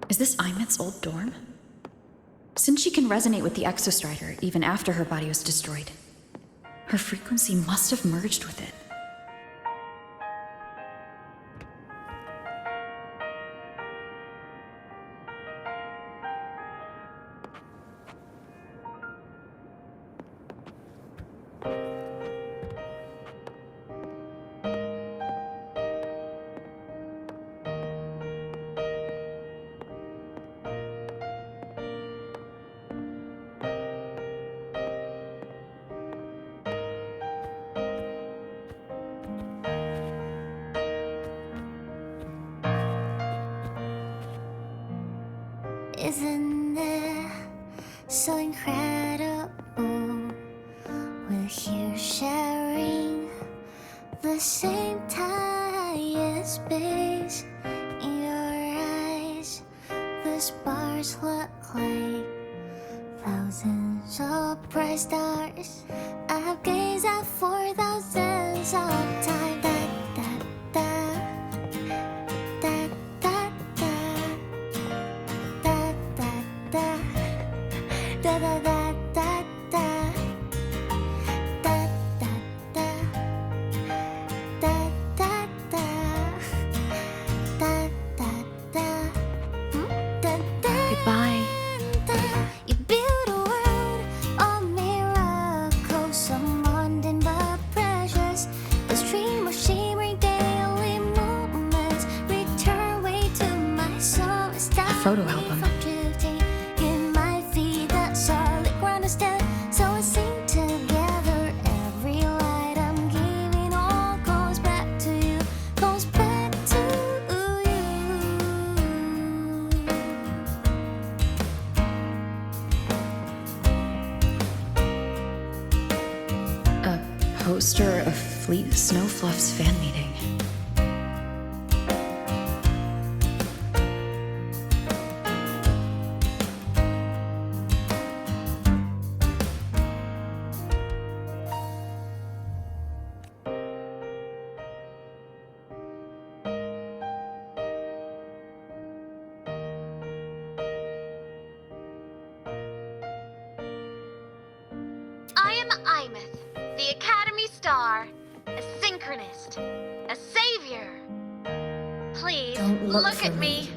Is this Aemeath's old dorm? Since she can resonate with the exostrider even after her body was destroyed, her frequency must have merged with it. Isn't it so incredible? We're here sharing the same time and space. In your eyes, the stars look like thousands of bright stars. I've gazed at for thousands of times. Goodbye. You build a world of miracles, so mundane but precious. A stream of shimmering daily moments return way to my soul. A photo album. Drifting in my feet, that solid ground instead. So I sing together. Every light I'm giving all goes back to you, goes back to you. poster of Fleet Snowfluff's fan meeting. I am Aemeath, the Academy Star, a synchronist, a savior. Please Don't look at me.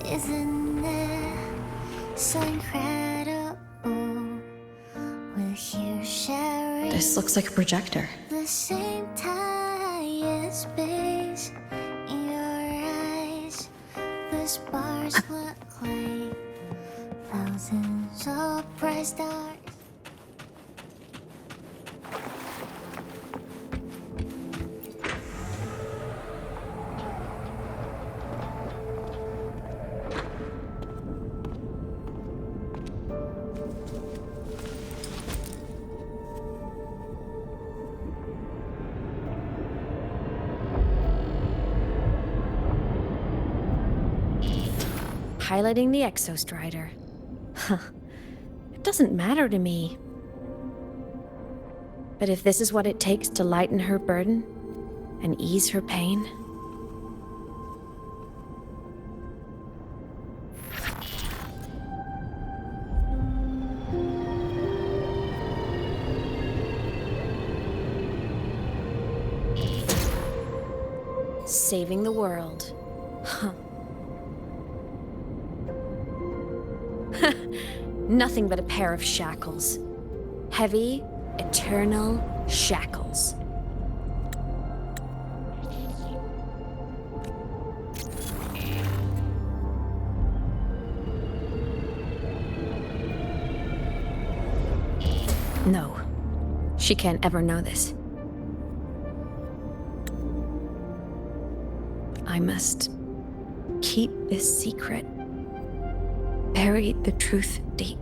Isn't it so incredible? We're here sharing This looks like a projector. the same time as space. In your eyes, the stars look like thousands of bright stars. Piloting the exostrider. Huh. It doesn't matter to me. But if this is what it takes to lighten her burden and ease her pain, saving the world. Huh. Nothing but a pair of shackles. Heavy, eternal shackles. No, she can't ever know this. I must keep this secret. Bury the truth deep.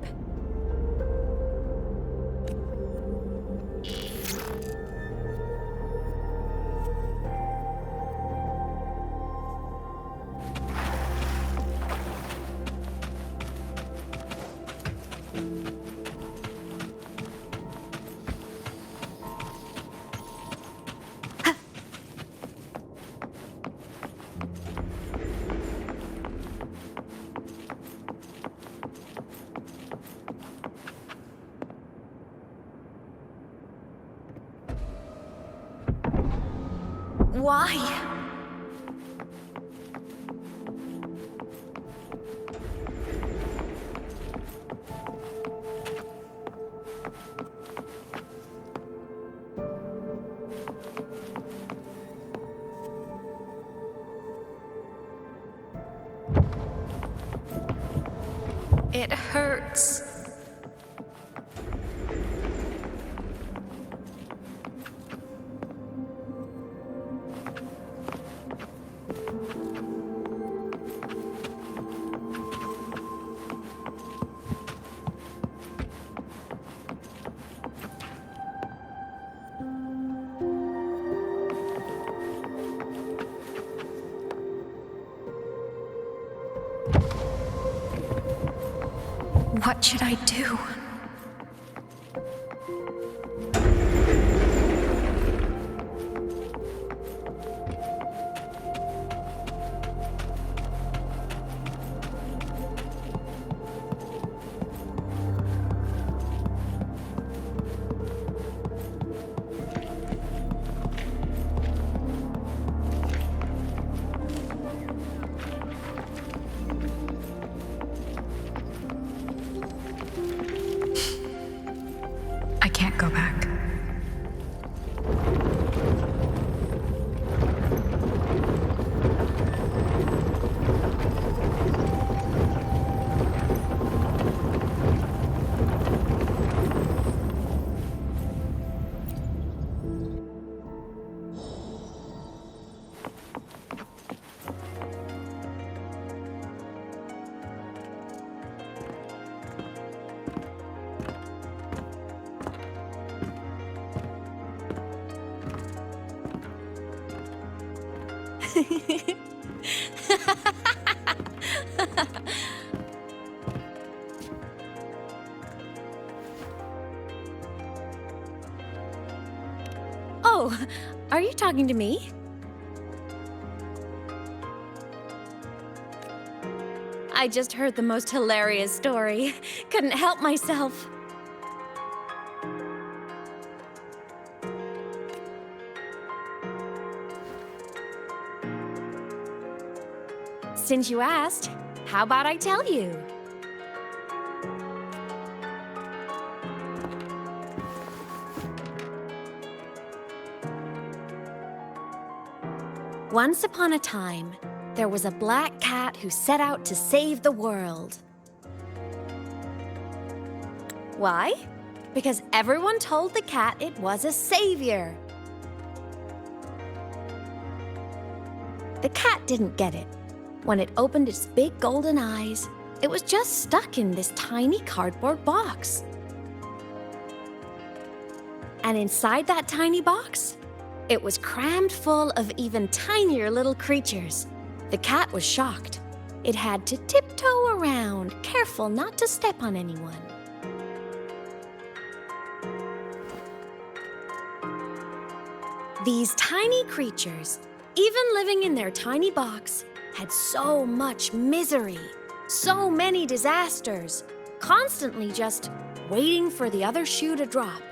Why? It hurts. What should I do? I can't go back. Oh, are you talking to me? I just heard the most hilarious story. Couldn't help myself. Since you asked, how about I tell you? Once upon a time, there was a black cat who set out to save the world. Why? Because everyone told the cat it was a savior. The cat didn't get it. When it opened its big golden eyes, it was just stuck in this tiny cardboard box. And inside that tiny box, it was crammed full of even tinier little creatures. The cat was shocked. It had to tiptoe around, careful not to step on anyone. These tiny creatures, even living in their tiny box, had so much misery, so many disasters, constantly just waiting for the other shoe to drop.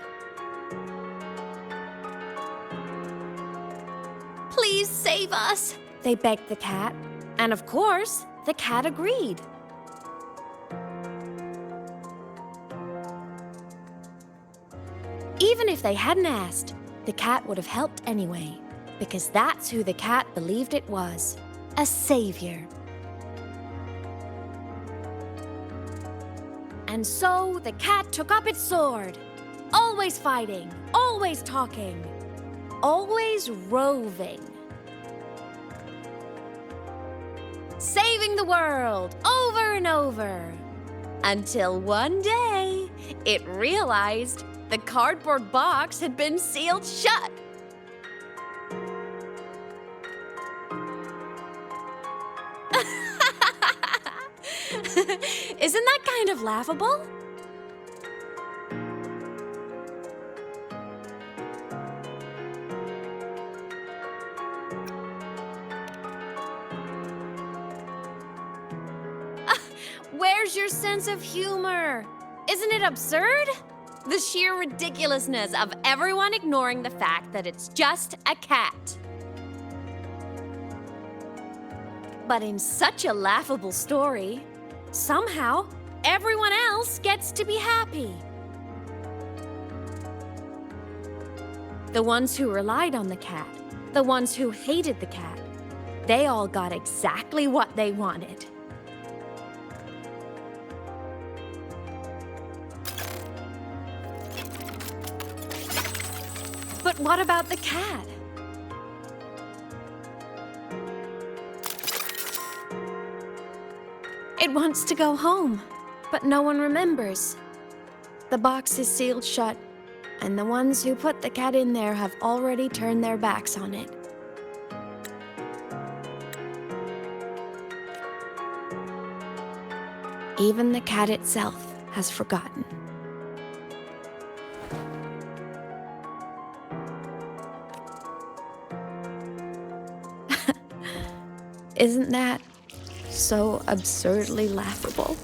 Please save us, they begged the cat. And of course, the cat agreed. Even if they hadn't asked, the cat would have helped anyway, because that's who the cat believed it was, a savior. And so the cat took up its sword, always fighting, always talking, always roving. Saving the world over and over. Until one day, it realized the cardboard box had been sealed shut. Isn't that kind of laughable? Where's your sense of humor? Isn't it absurd? The sheer ridiculousness of everyone ignoring the fact that it's just a cat. But in such a laughable story, somehow everyone else gets to be happy. The ones who relied on the cat, the ones who hated the cat, they all got exactly what they wanted. But what about the cat? It wants to go home, but no one remembers. The box is sealed shut, and the ones who put the cat in there have already turned their backs on it. Even the cat itself has forgotten. Isn't that so absurdly laughable?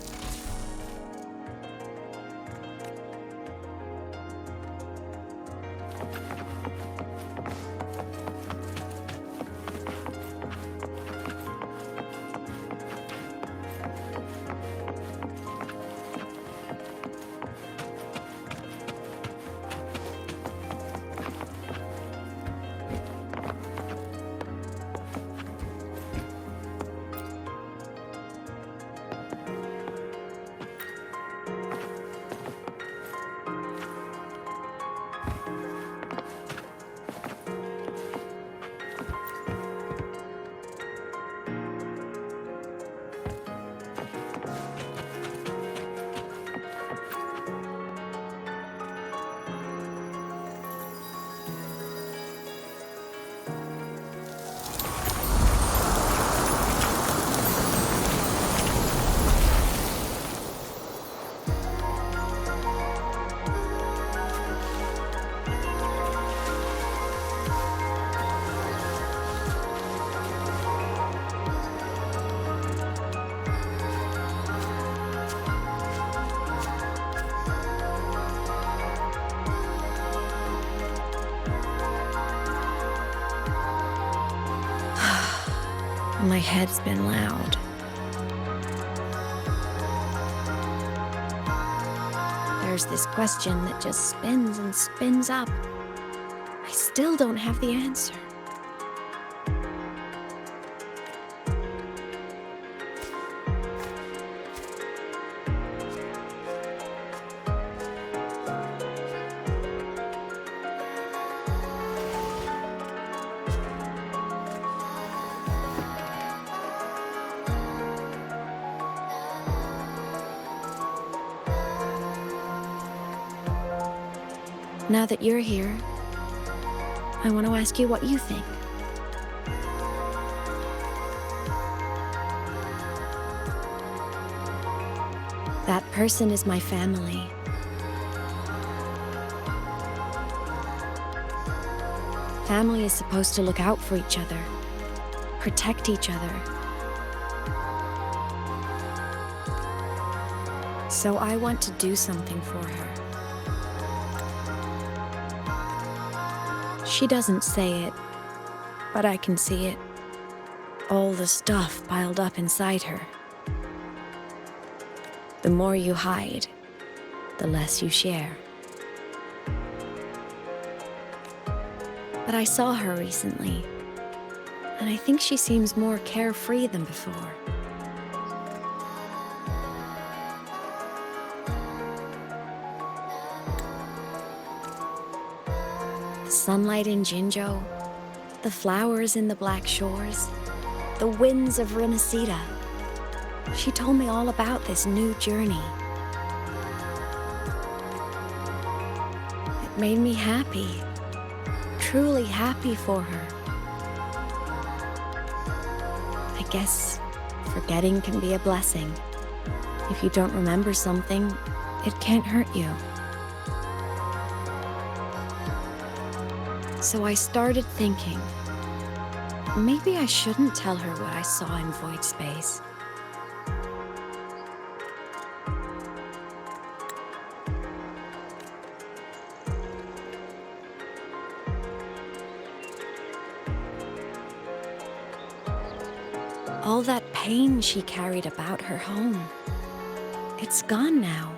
my head's been loud. There's this question that just spins and spins up. I still don't have the answer. Now that you're here, I want to ask you what you think. That person is my family. Family is supposed to look out for each other, protect each other. So I want to do something for her. She doesn't say it, but I can see it. All the stuff piled up inside her. The more you hide, the less you share. But I saw her recently, and I think she seems more carefree than before. The sunlight in Jinzhou, the flowers in the Black Shores, the winds of Renacida. She told me all about this new journey. It made me happy, truly happy for her. I guess forgetting can be a blessing. If you don't remember something, it can't hurt you. So I started thinking, maybe I shouldn't tell her what I saw in void space. All that pain she carried about her home, it's gone now.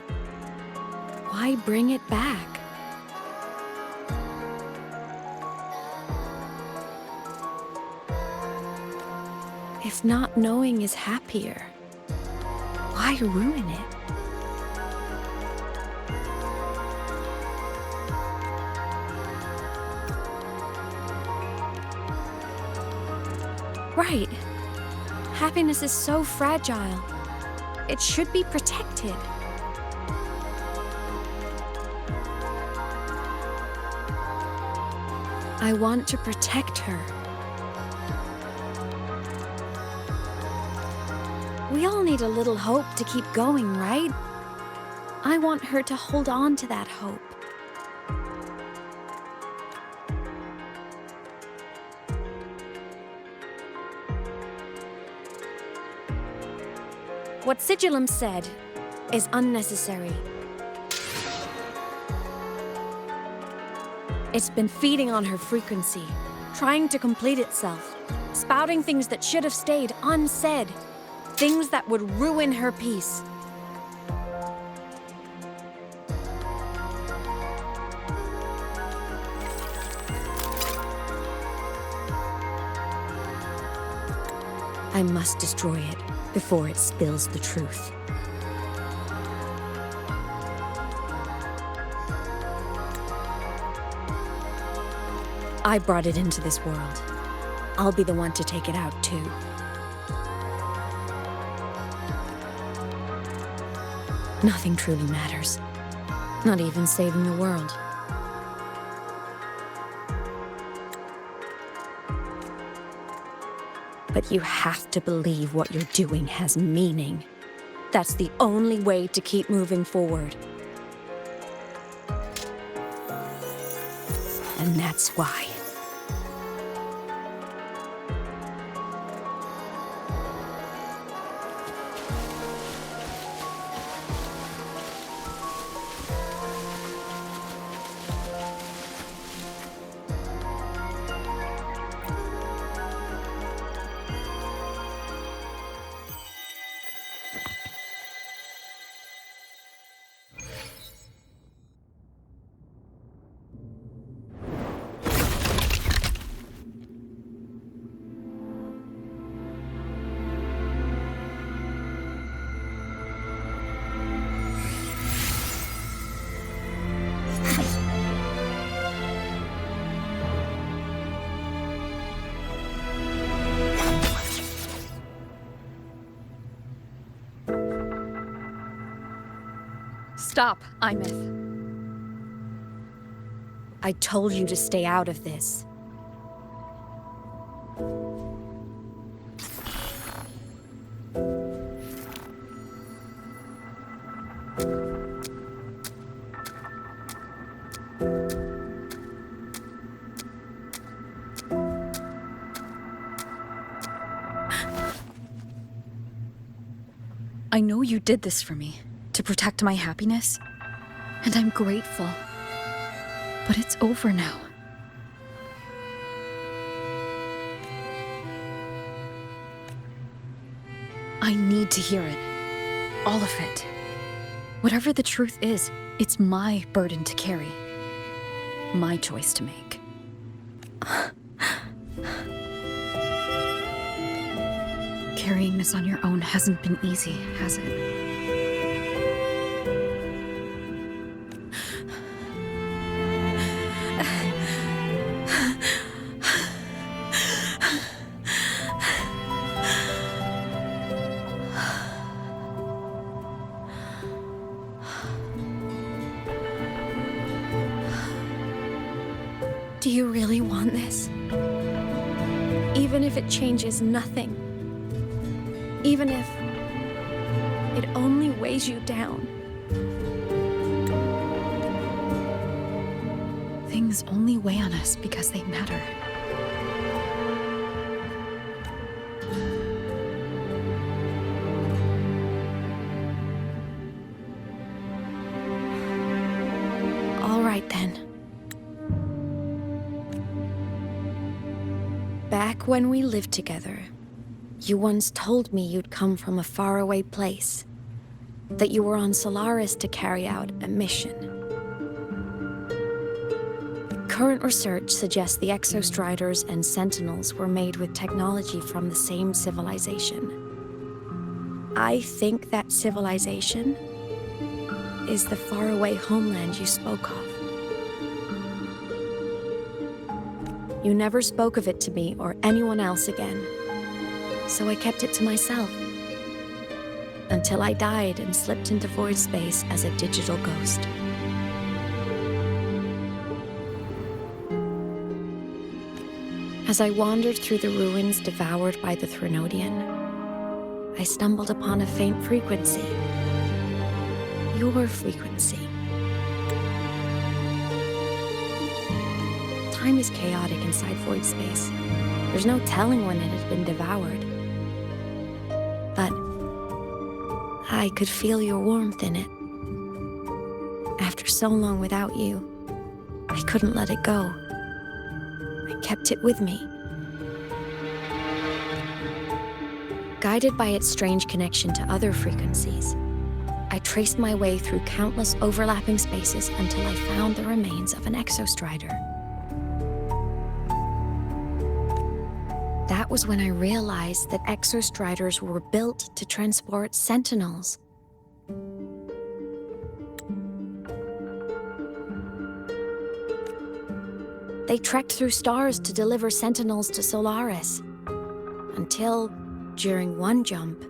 Why bring it back? If not knowing is happier, why ruin it? Right. Happiness is so fragile. It should be protected. I want to protect her. We all need a little hope to keep going, right? I want her to hold on to that hope. What Sigilum said is unnecessary. It's been feeding on her frequency, trying to complete itself, spouting things that should have stayed unsaid, things that would ruin her peace. I must destroy it before it spills the truth. I brought it into this world. I'll be the one to take it out, too. Nothing truly matters. Not even saving the world. But you have to believe what you're doing has meaning. That's the only way to keep moving forward. And that's why. Stop, Aemeath. I told you to stay out of this. I know you did this for me, to protect my happiness, and I'm grateful. But it's over now. I need to hear it. All of it. Whatever the truth is, it's my burden to carry. My choice to make. Carrying this on your own hasn't been easy, has it? Do you really want this? Even if it changes nothing? Even if it only weighs you down? Things only weigh on us because they matter. All right then. Back when we lived together, you once told me you'd come from a faraway place, that you were on Solaris to carry out a mission. Current research suggests the exostriders and sentinels were made with technology from the same civilization. I think that civilization is the faraway homeland you spoke of. You never spoke of it to me or anyone else again, so I kept it to myself. Until I died and slipped into void space as a digital ghost. As I wandered through the ruins devoured by the Threnodian, I stumbled upon a faint frequency. Your frequency. Time is chaotic inside void space. There's no telling when it had been devoured. But I could feel your warmth in it. After so long without you, I couldn't let it go. I kept it with me. Guided by its strange connection to other frequencies, I traced my way through countless overlapping spaces until I found the remains of an exostrider. That was when I realized that exostriders were built to transport sentinels. They trekked through stars to deliver sentinels to Solaris, until, during one jump,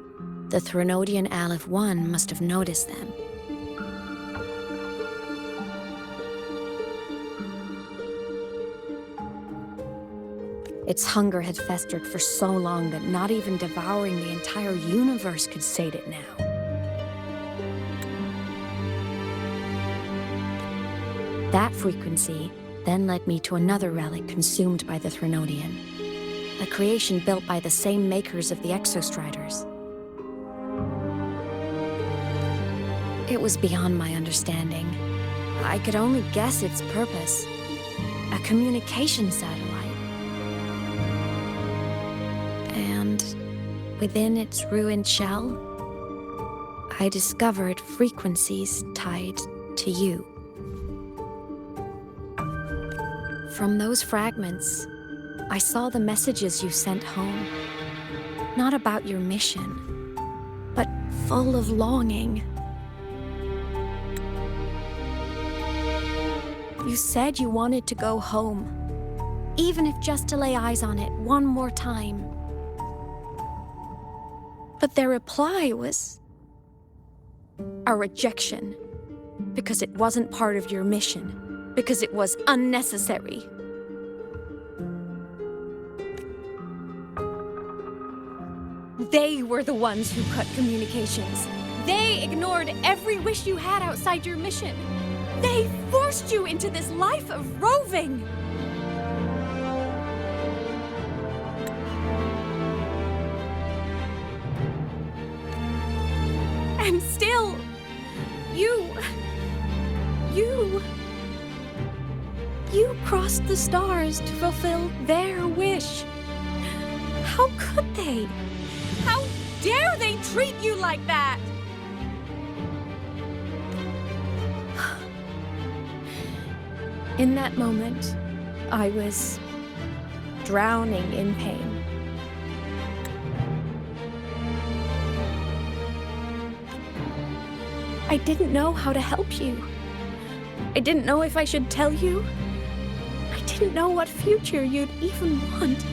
the Threnodian Aleph 1 must have noticed them. Its hunger had festered for so long that not even devouring the entire universe could sate it now. That frequency then led me to another relic consumed by the Threnodian, a creation built by the same makers of the exostriders. It was beyond my understanding. I could only guess its purpose. A communication satellite. And within its ruined shell, I discovered frequencies tied to you. From those fragments, I saw the messages you sent home. Not about your mission, but full of longing. You said you wanted to go home, even if just to lay eyes on it one more time. But their reply was a rejection. because it wasn't part of your mission, because it was unnecessary. They were the ones who cut communications. They ignored every wish you had outside your mission. They forced you into this life of roving. And still, you crossed the stars to fulfill their wish. How could they? How dare they treat you like that? In that moment, I was drowning in pain. I didn't know how to help you. I didn't know if I should tell you. I didn't know what future you'd even want.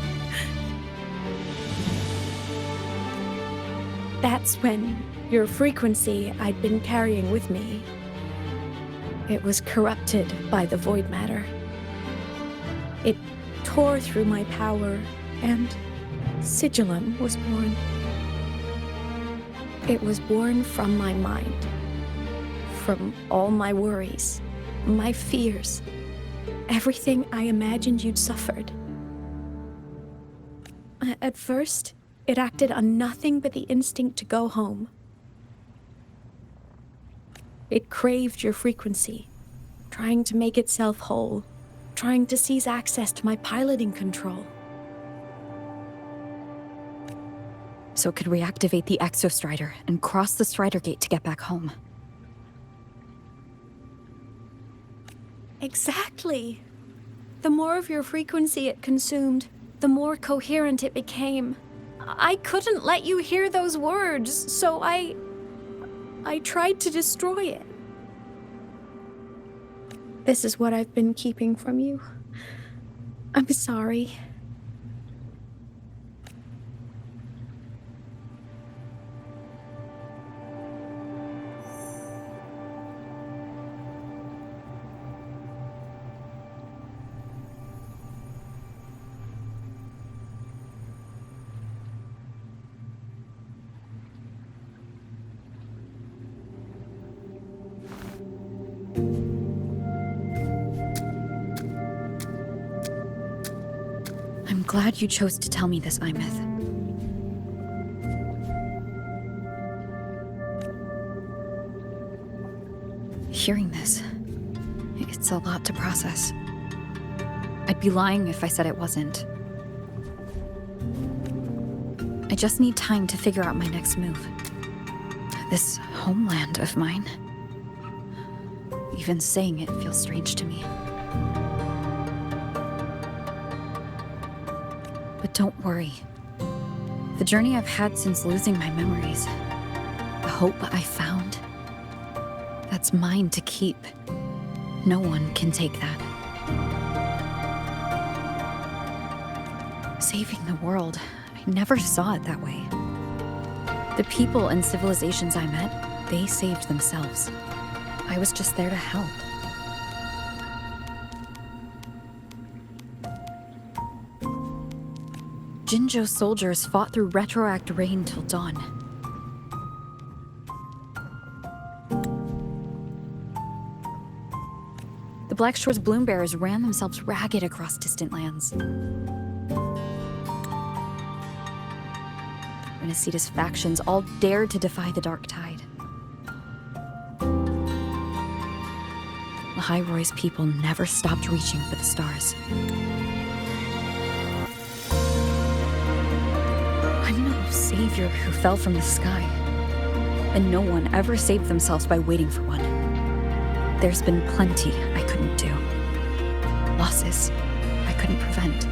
That's when your frequency I'd been carrying with me, it was corrupted by the void matter. It tore through my power, and Sigilum was born. It was born from my mind, from all my worries, my fears, everything I imagined you'd suffered. At first, it acted on nothing but the instinct to go home. It craved your frequency, trying to make itself whole, trying to seize access to my piloting control. So it could reactivate the exostrider and cross the strider gate to get back home. Exactly. The more of your frequency it consumed, the more coherent it became. I couldn't let you hear those words, so I tried to destroy it. This is what I've been keeping from you. I'm sorry. I'm glad you chose to tell me this, Aemeath. Hearing this, it's a lot to process. I'd be lying if I said it wasn't. I just need time to figure out my next move. This homeland of mine. Even saying it feels strange to me. But don't worry. The journey I've had since losing my memories, the hope I found, that's mine to keep. No one can take that. Saving the world, I never saw it that way. The people and civilizations I met, they saved themselves. I was just there to help. Jinzhou soldiers fought through retroact rain till dawn. The Black Shore's bloom bearers ran themselves ragged across distant lands. Renacita's factions all dared to defy the dark tide. Lahai-Roy's people never stopped reaching for the stars. I'm no savior who fell from the sky, and no one ever saved themselves by waiting for one. There's been plenty I couldn't do. Losses I couldn't prevent.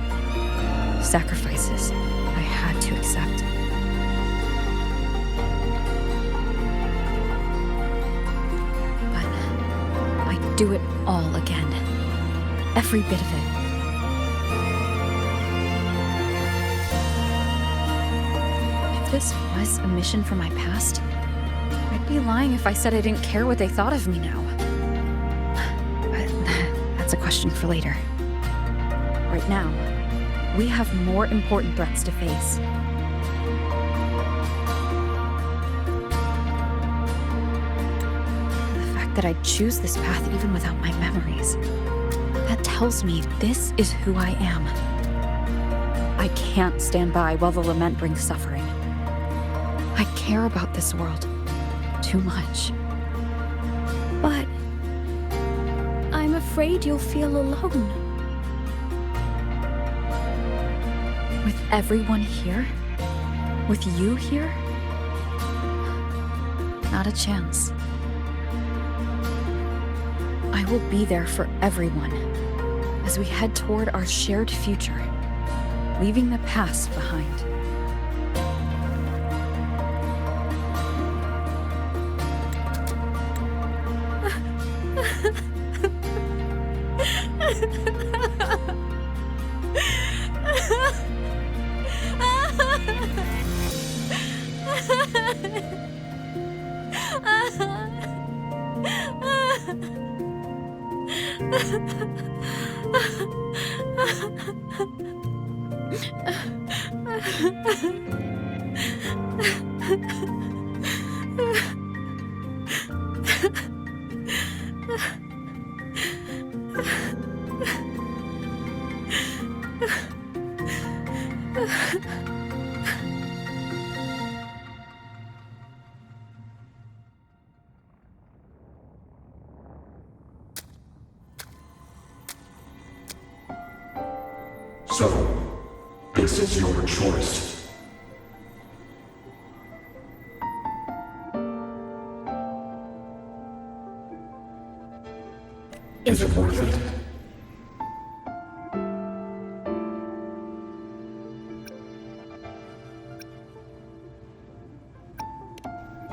Sacrifices I had to accept. But I'd do it all again. Every bit of it. If this was a mission from my past, I'd be lying if I said I didn't care what they thought of me now. That's a question for later. Right now, we have more important threats to face. The fact that I'd choose this path even without my memories, that tells me this is who I am. I can't stand by while the lament brings suffering. I care about this world too much. But I'm afraid you'll feel alone. With everyone here? With you here? Not a chance. I will be there for everyone as we head toward our shared future, leaving the past behind. So, this is your choice. Is it worth it?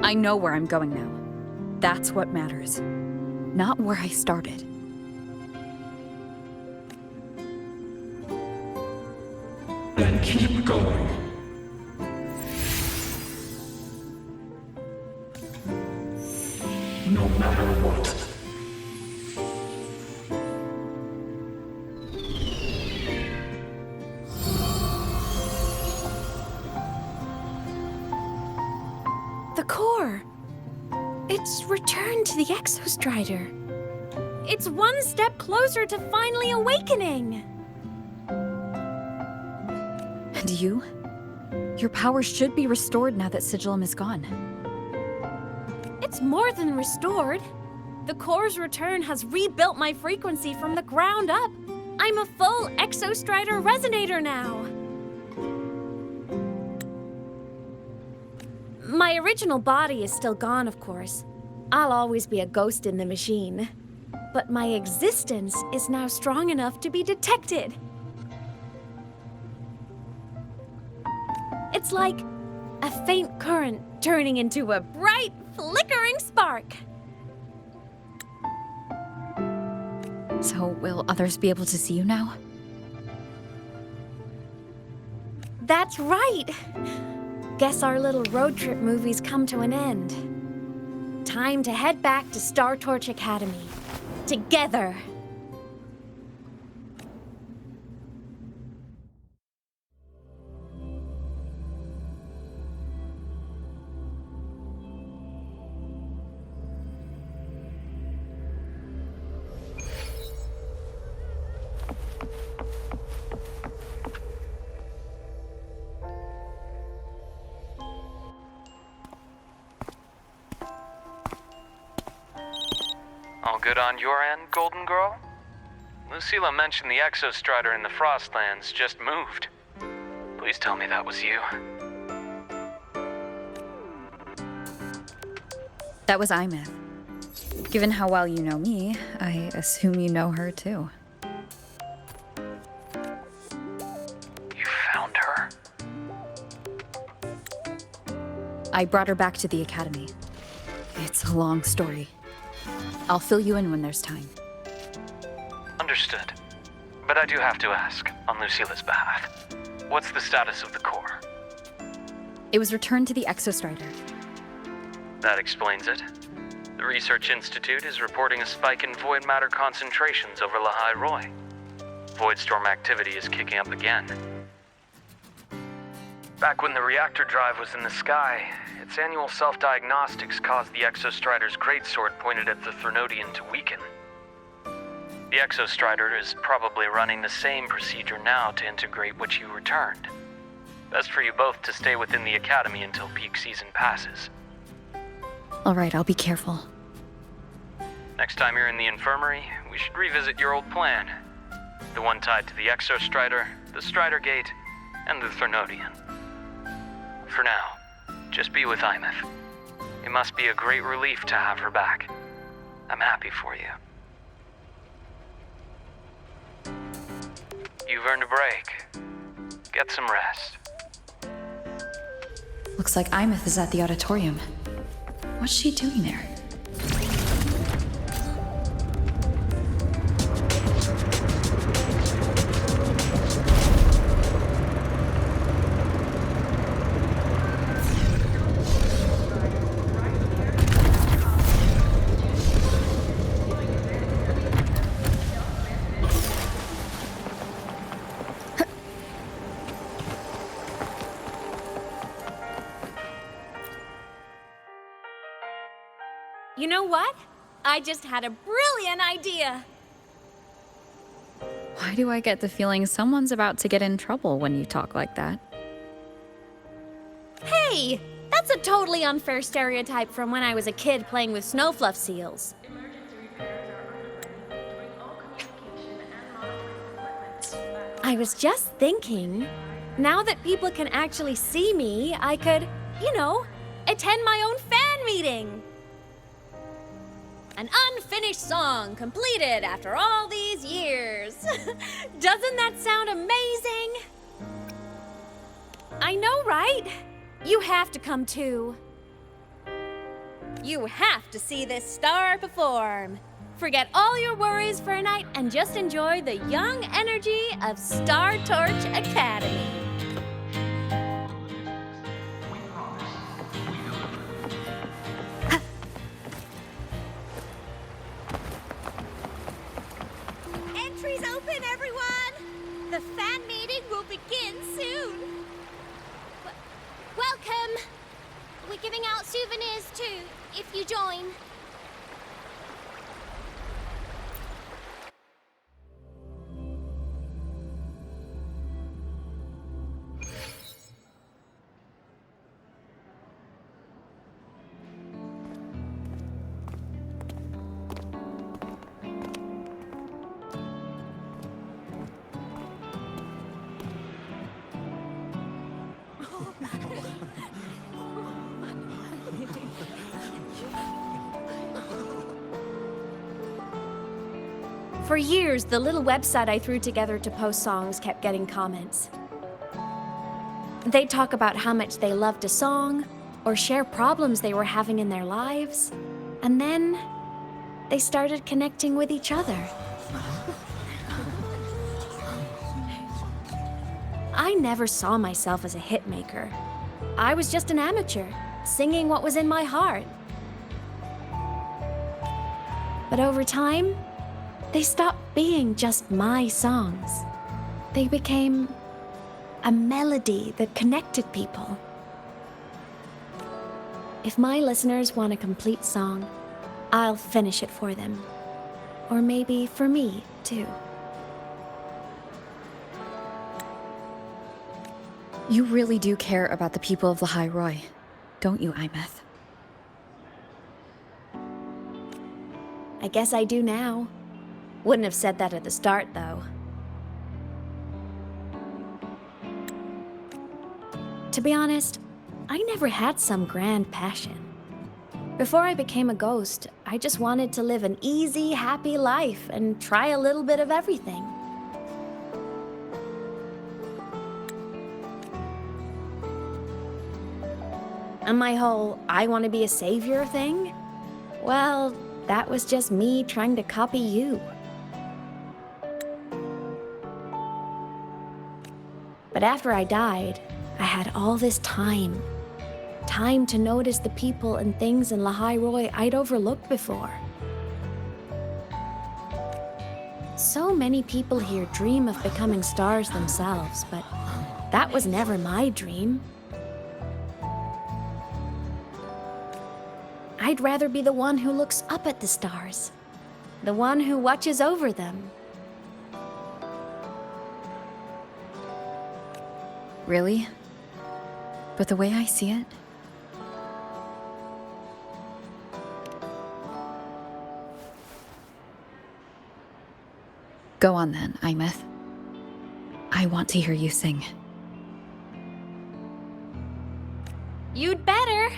I know where I'm going now. That's what matters. Not where I started. Then keep going. No matter what. The core! It's returned to the exostrider. It's one step closer to finally awakening! And you? Your powers should be restored now that Sigilum is gone. It's more than restored. The core's return has rebuilt my frequency from the ground up. I'm a full exostrider resonator now. My original body is still gone, of course. I'll always be a ghost in the machine. But my existence is now strong enough to be detected. It's like a faint current turning into a bright, flickering spark. So, will others be able to see you now? That's right! Guess our little road trip movie's come to an end. Time to head back to Star Torch Academy. Together! All good on your end, Golden Girl? Lucilla mentioned the exostrider in the frostlands just moved. Please tell me that was you. That was Aemeath. Given how well you know me, I assume you know her too. You found her? I brought her back to the academy. It's a long story. I'll fill you in when there's time. Understood. But I do have to ask, on Lucilla's behalf, what's the status of the core? It was returned to the exostrider. That explains it. The The Research Institute is reporting a spike in void matter concentrations over Lahai Roy. Voidstorm activity is kicking up again. Back when the reactor drive was in the sky, its annual self-diagnostics caused the exostrider's greatsword pointed at the Threnodian to weaken. The exostrider is probably running the same procedure now to integrate what you returned. Best for you both to stay within the academy until peak season passes. All right, I'll be careful. Next time you're in the infirmary, we should revisit your old plan. The one tied to the exostrider, the Strider Gate, and the Threnodian. For now, just be with Aemeath. It must be a great relief to have her back. I'm happy for you. You've earned a break. Get some rest. Looks like Aemeath is at the auditorium. What's she doing there? You know what? I just had a brilliant idea. Why do I get the feeling someone's about to get in trouble when you talk like that? Hey, that's a totally unfair stereotype from when I was a kid playing with snowfluff seals. I was just thinking, now that people can actually see me, I could, attend my own fan meeting. An unfinished song completed after all these years. Doesn't that sound amazing? I know, right? You have to come too. You have to see this star perform. Forget all your worries for a night and just enjoy the young energy of Star Torch Academy. Entries open, everyone! The fan meeting will begin soon. Welcome! We're giving out souvenirs too, if you join. For years, the little website I threw together to post songs kept getting comments. They'd talk about how much they loved a song, or share problems they were having in their lives, and then they started connecting with each other. I never saw myself as a hitmaker. I was just an amateur, singing what was in my heart. But over time, they stopped being just my songs. They became a melody that connected people. If my listeners want a complete song, I'll finish it for them. Or maybe for me, too. You really do care about the people of Lahai Roy, don't you, Aemeath? I guess I do now. Wouldn't have said that at the start, though. To be honest, I never had some grand passion. Before I became a ghost, I just wanted to live an easy, happy life and try a little bit of everything. And my whole I want to be a savior thing? Well, that was just me trying to copy you. But after I died, I had all this time. Time to notice the people and things in Lahairoi I'd overlooked before. So many people here dream of becoming stars themselves, but that was never my dream. I'd rather be the one who looks up at the stars, the one who watches over them. Really? But the way I see it, go on then, Aemeath. I want to hear you sing. You'd better,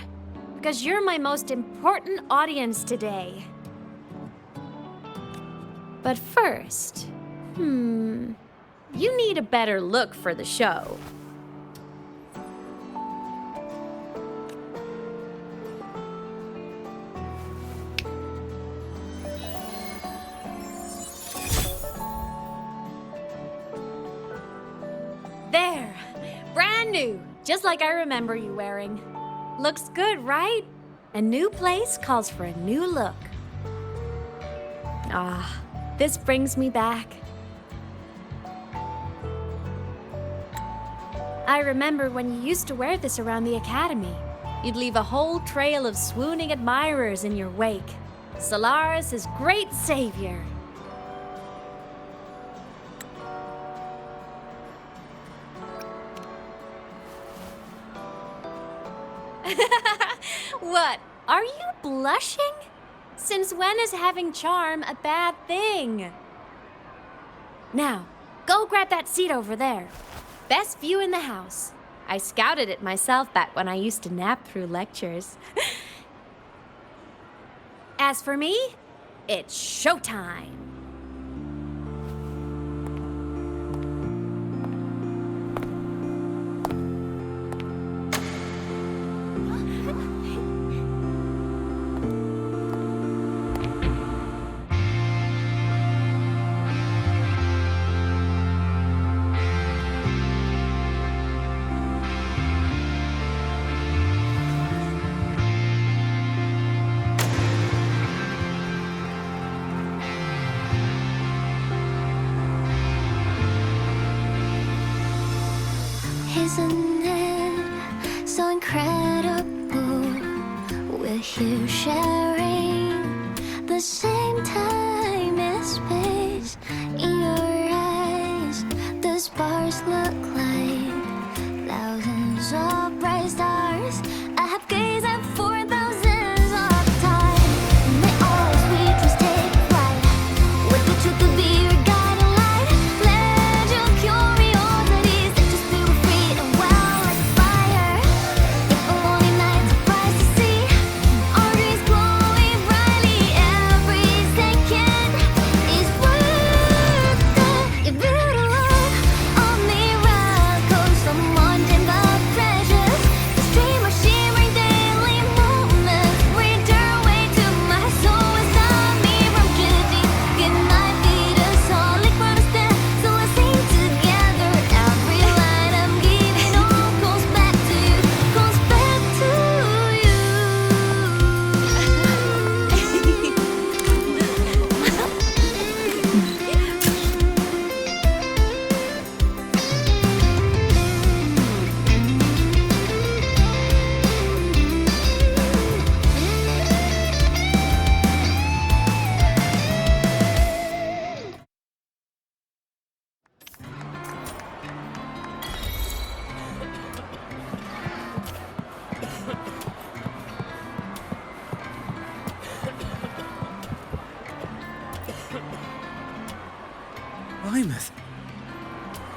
because you're my most important audience today. But first, you need a better look for the show. There, brand new, just like I remember you wearing. Looks good, right? A new place calls for a new look. Ah, this brings me back. I remember when you used to wear this around the academy. You'd leave a whole trail of swooning admirers in your wake. Solaris is great savior. What? Are you blushing? Since when is having charm a bad thing? Now, go grab that seat over there. Best view in the house. I scouted it myself back when I used to nap through lectures. As for me, it's showtime. Isn't it so incredible? We're here sharing the same time and space. In your eyes, the stars look like thousands of bright stars. I have gazed at for thousands of times, and they always reach us take flight. What the truth to be your guiding light. Let your curiosity set your spirit free and well like fire. If a lonely night surprised to see our dreams glowing brightly, every second is worth it. You're beautiful, all miracles, someone dreamed of treasures. This dream of shimmering daily moments return way to my soul and stop me from getting. Can I be the solid understand? So let's sing together. Every line I'm giving all goes back to you, goes back to you. Aemeath.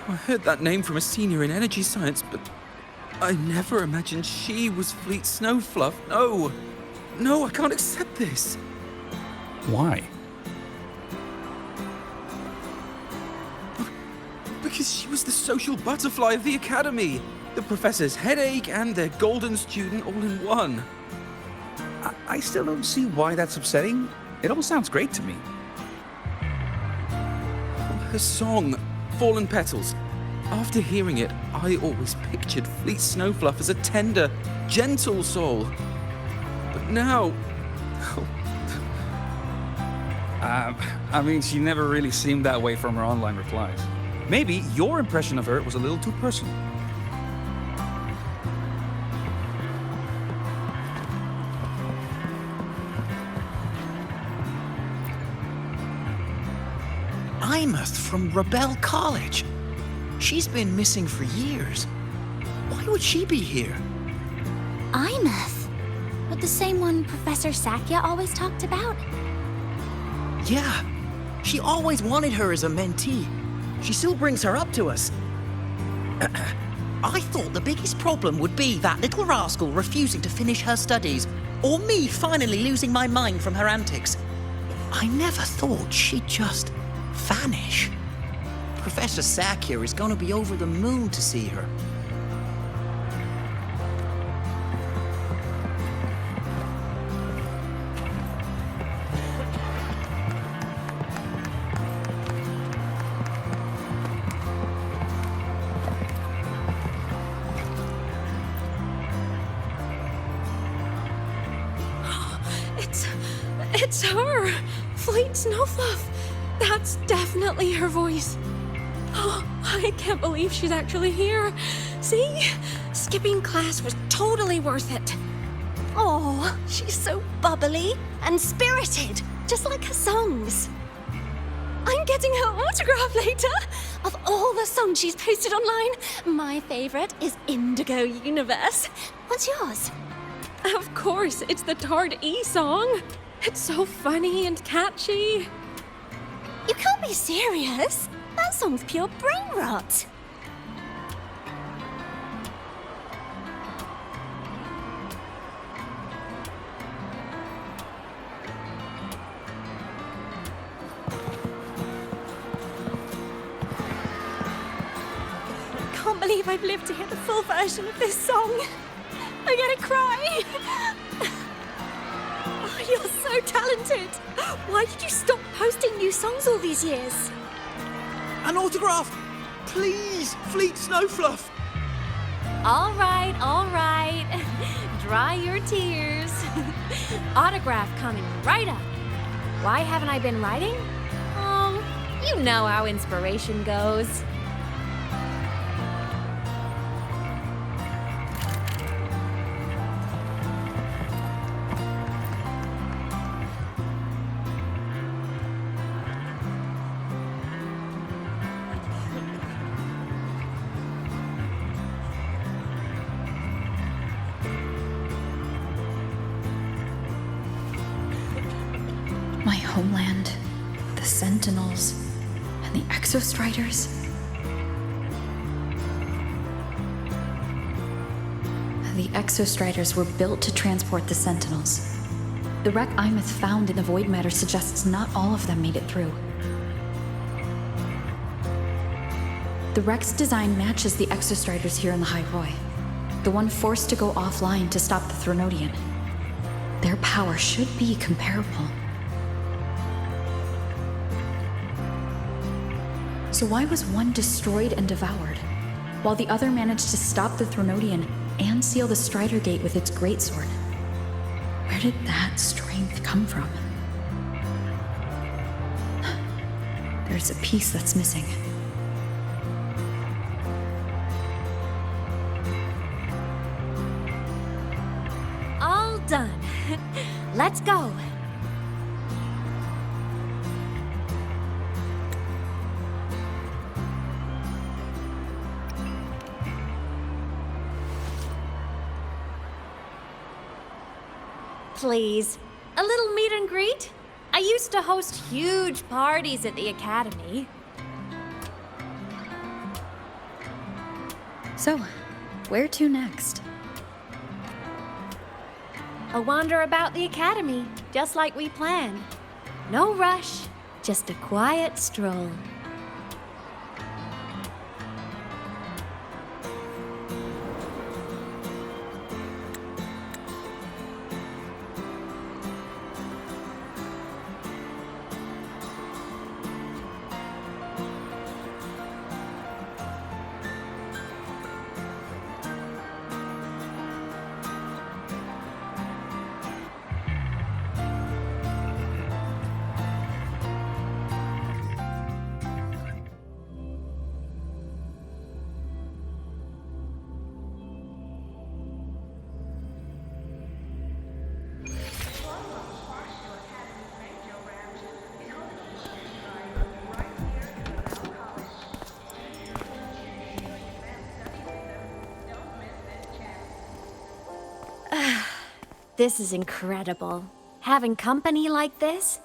I heard that name from a senior in energy science, but I never imagined she was Fleet Snowfluff. No! No, I can't accept this! Why? Because she was the social butterfly of the academy, the professor's headache and their golden student all in one. I still don't see why that's upsetting. It all sounds great to me. Her song, Fallen Petals. After hearing it, I always pictured Fleet Snowfluff as a tender, gentle soul. But now... I mean, she never really seemed that way from her online replies. Maybe your impression of her was a little too personal. Aemeath from Rebel College. She's been missing for years. Why would she be here? Aemeath? But the same one Professor Sakya always talked about? Yeah. She always wanted her as a mentee. She still brings her up to us. I thought the biggest problem would be that little rascal refusing to finish her studies, or me finally losing my mind from her antics. I never thought she'd just vanish. Professor Sakya is going to be over the moon to see her. It's her! Fleet Snowfluff! That's definitely her voice. Oh, I can't believe she's actually here. See? Skipping class was totally worth it. Oh, she's so bubbly and spirited, just like her songs. I'm getting her autograph later. Of all the songs she's posted online, my favorite is Indigo Universe. What's yours? Of course, it's the Tard E song. It's so funny and catchy. You can't be serious. That song's pure brain rot. Can't believe I've lived to hear the full version of this song. I'm gonna cry. Oh, you're so talented. Why did you stop posting new songs all these years? An autograph! Please, Fleet Snowfluff! All right. Dry your tears. Autograph coming right up. Why haven't I been writing? Oh, you know how inspiration goes. My homeland, the Sentinels, and the exostriders. The exostriders were built to transport the Sentinels. The wreck Aemeath found in the void matter suggests not all of them made it through. The wreck's design matches the exostriders here in the High Roy, the one forced to go offline to stop the Threnodian. Their power should be comparable. So why was one destroyed and devoured, while the other managed to stop the Threnodian and seal the Strider Gate with its greatsword? Where did that strength come from? There's a piece that's missing. All done. Let's go. Please, a little meet and greet? I used to host huge parties at the academy. So, where to next? A wander about the academy, just like we planned. No rush, just a quiet stroll. This is incredible. Having company like this?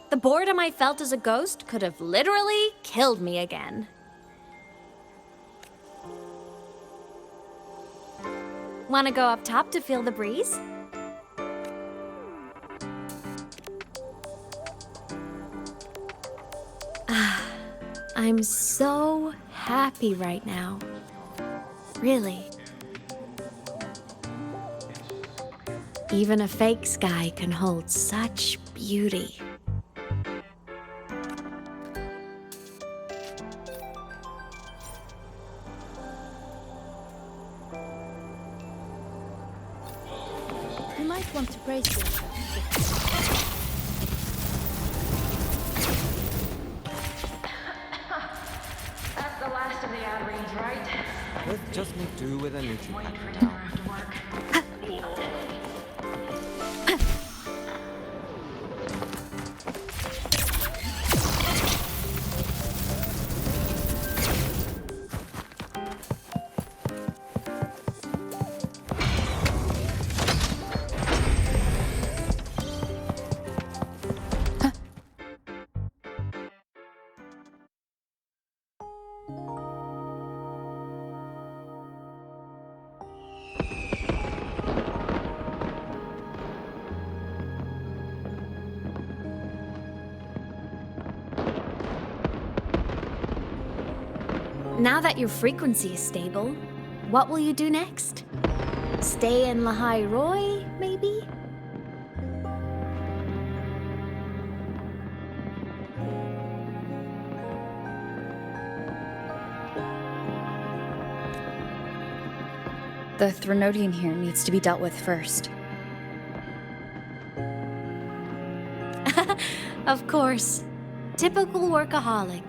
The boredom I felt as a ghost could have literally killed me again. Want to go up top to feel the breeze? I'm so happy right now. Really. Even a fake sky can hold such beauty. You might want to brace yourself. That's the last of the ad reads, right? Let's just make do with a nutrient. Waiting for dinner after work. Now that your frequency is stable, what will you do next? Stay in lynae, maybe? The Threnodian here needs to be dealt with first. Of course. Typical workaholic.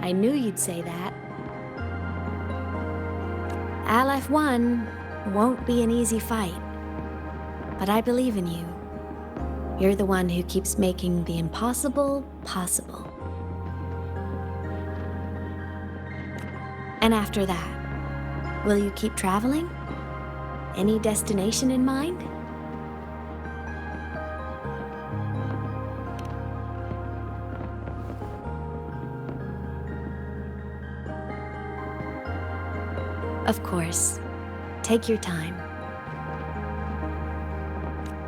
I knew you'd say that. LF1 won't be an easy fight, but I believe in you. You're the one who keeps making the impossible possible. And after that, will you keep traveling? Any destination in mind? Of course. Take your time.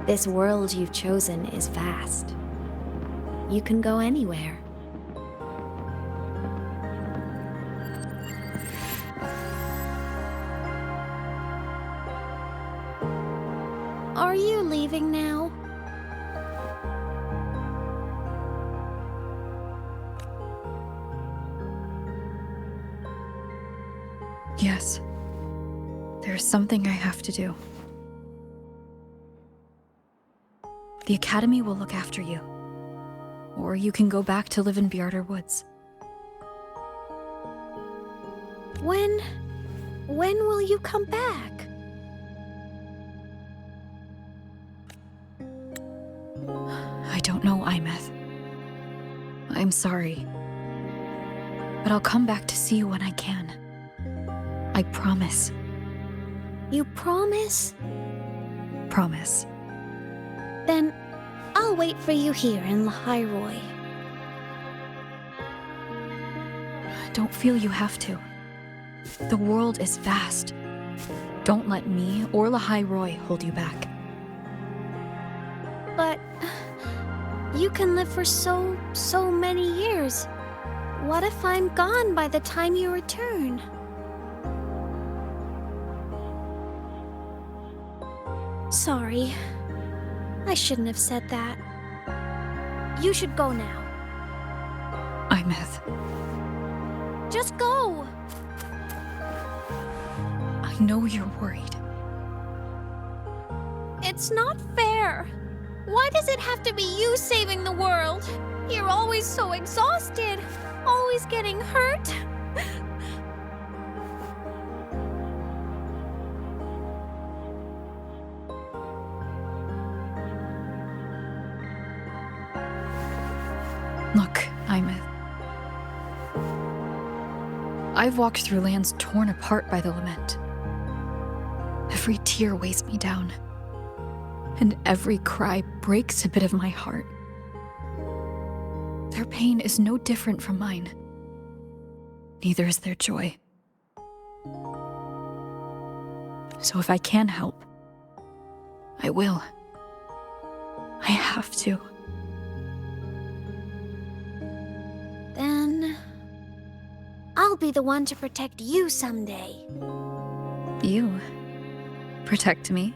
This world you've chosen is vast. You can go anywhere. Are you leaving now? Yes. There's something I have to do. The Academy will look after you. Or you can go back to live in Bjarter Woods. When will you come back? I don't know, Aemeath. I'm sorry. But I'll come back to see you when I can. I promise. You promise? Promise. Then I'll wait for you here in lynae. Don't feel you have to. The world is vast. Don't let me or lynae hold you back. But you can live for so many years. What if I'm gone by the time you return? Sorry. I shouldn't have said that. You should go now. Aemeath. Just go! I know you're worried. It's not fair. Why does it have to be you saving the world? You're always so exhausted. Always getting hurt. Look, Aemeath. I've walked through lands torn apart by the lament. Every tear weighs me down. and every cry breaks a bit of my heart. Their pain is no different from mine. Neither is their joy. So if I can help, I will. I have to. Then I'll be the one to protect you someday. You protect me?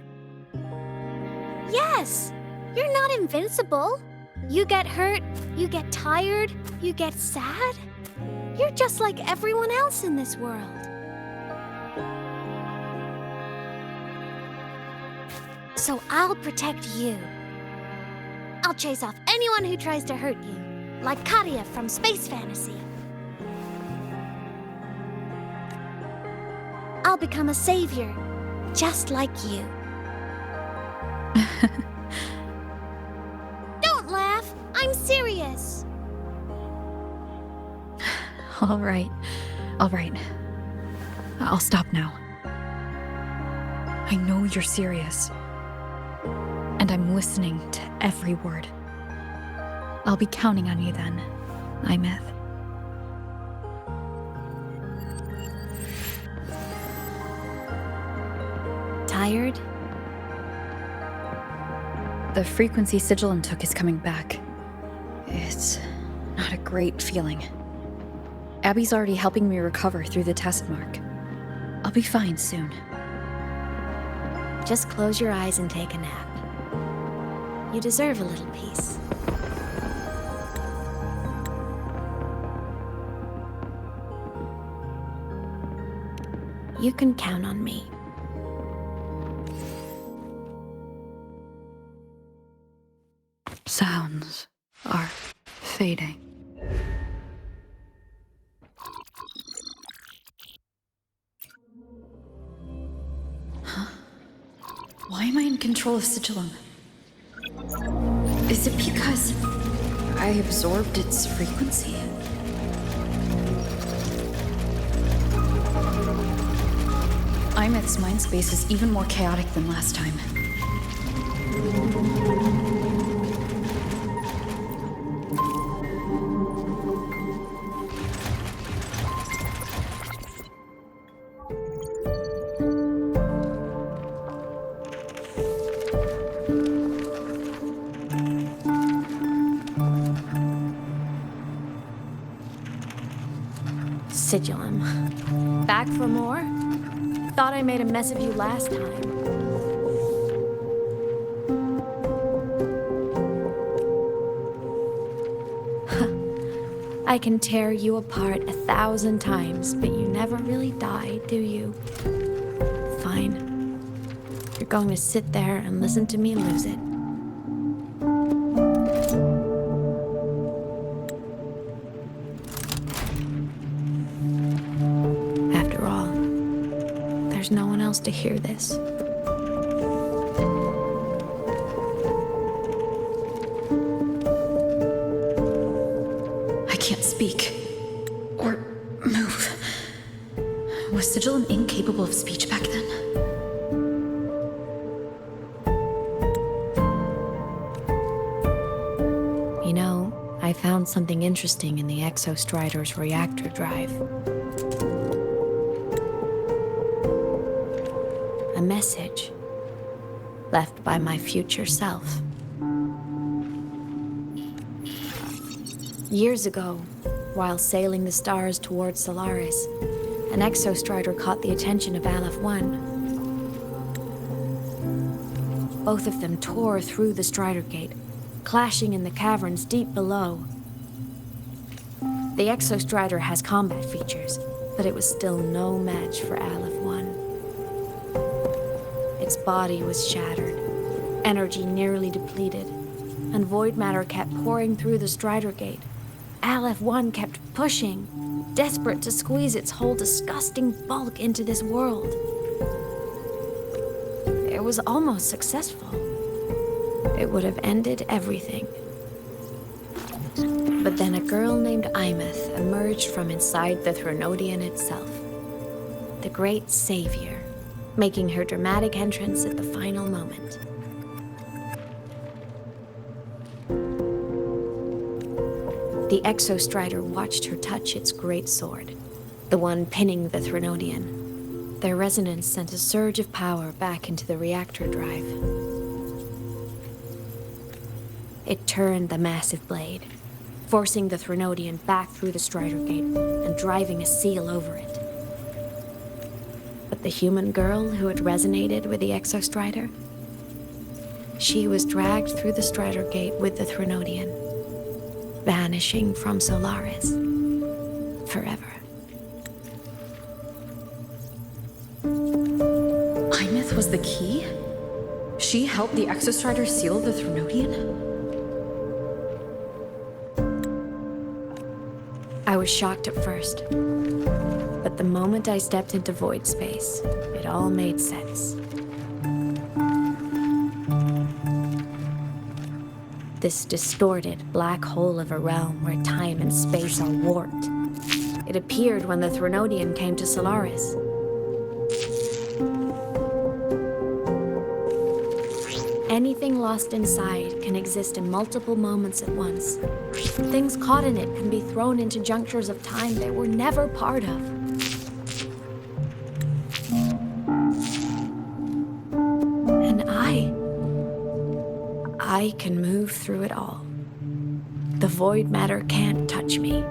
Yes! You're not invincible. You get hurt, you get tired, you get sad. You're just like everyone else in this world. So I'll protect you. I'll chase off anyone who tries to hurt you, like Katia from Space Fantasy. I'll become a savior, just like you. Don't laugh! I'm serious! All right. I'll stop now. I know you're serious. And I'm listening to every word. I'll be counting on you then, Aemeath. Tired? The frequency Sigilum took is coming back. It's not a great feeling. Abby's already helping me recover through the test mark. I'll be fine soon. Just close your eyes and take a nap. You deserve a little peace. You can count on me. Sounds are fading. Huh? Why am I in control of Sigilum? Is it because I absorbed its frequency? Aemeath's mind space is even more chaotic than last time. Sigilum. Back for more? Thought I made a mess of you last time. I can tear you apart 1,000 times, but you never really die, do you? Fine. You're going to sit there and listen to me lose it. After all, there's no one else to hear this. Speak. Or move. Was Sigilum incapable of speech back then? You know, I found something interesting in the exostrider's reactor drive. A message left by my future self. Years ago, while sailing the stars towards Solaris, an exostrider caught the attention of Aleph 1. Both of them tore through the strider gate, clashing in the caverns deep below. The exostrider has combat features, but it was still no match for Aleph 1. Its body was shattered, energy nearly depleted, and void matter kept pouring through the strider gate. Aleph 1 kept pushing, desperate to squeeze its whole disgusting bulk into this world. It was almost successful. It would have ended everything. But then a girl named Aemeath emerged from inside the Threnodian itself. The great savior, making her dramatic entrance at the final moment. The exostrider watched her touch its great sword, the one pinning the Threnodian. Their resonance sent a surge of power back into the reactor drive. It turned the massive blade, forcing the Threnodian back through the Strider Gate and driving a seal over it. But the human girl who had resonated with the exostrider, she was dragged through the Strider Gate with the Threnodian, vanishing from Solaris forever. Aemeath was the key? She helped the exostrider seal the Threnodian? I was shocked at first, but the moment I stepped into void space, it all made sense. This distorted black hole of a realm where time and space are warped. It appeared when the Threnodian came to Solaris. Anything lost inside can exist in multiple moments at once. Things caught in it can be thrown into junctures of time they were never part of. And I can move through it all. The void matter can't touch me.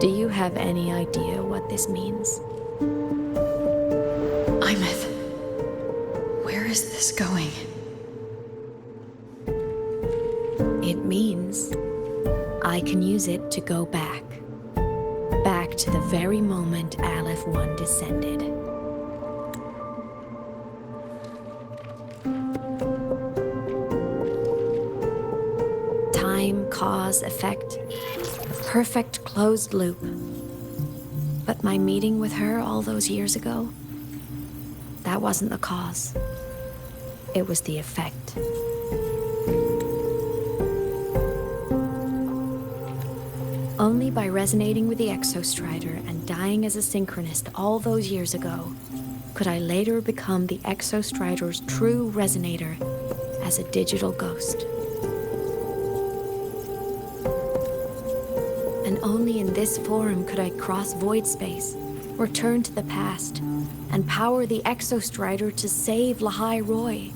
Do you have any idea what this means? Aemeath, where is this going? It means I can use it to go back. Back to the very moment Aleph 1 descended. Time, cause, effect. Perfect closed loop. But my meeting with her all those years ago, that wasn't the cause. It was the effect. Only by resonating with the exostrider and dying as a synchronist all those years ago could I later become the exostrider's true resonator as a digital ghost. And only in this form could I cross void space, return to the past, and power the exostrider to save Lahai Roy.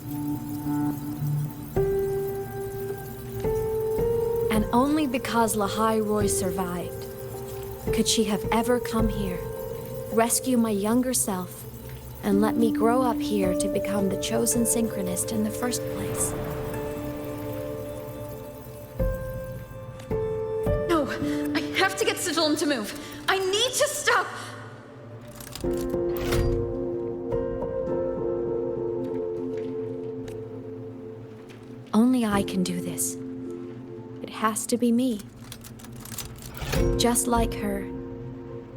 And only because Lahai Roy survived could she have ever come here, rescue my younger self, and let me grow up here to become the chosen synchronist in the first place. No, I have to get Sigilum to move. I need to stop. Only I can do this. It has to be me. Just like her,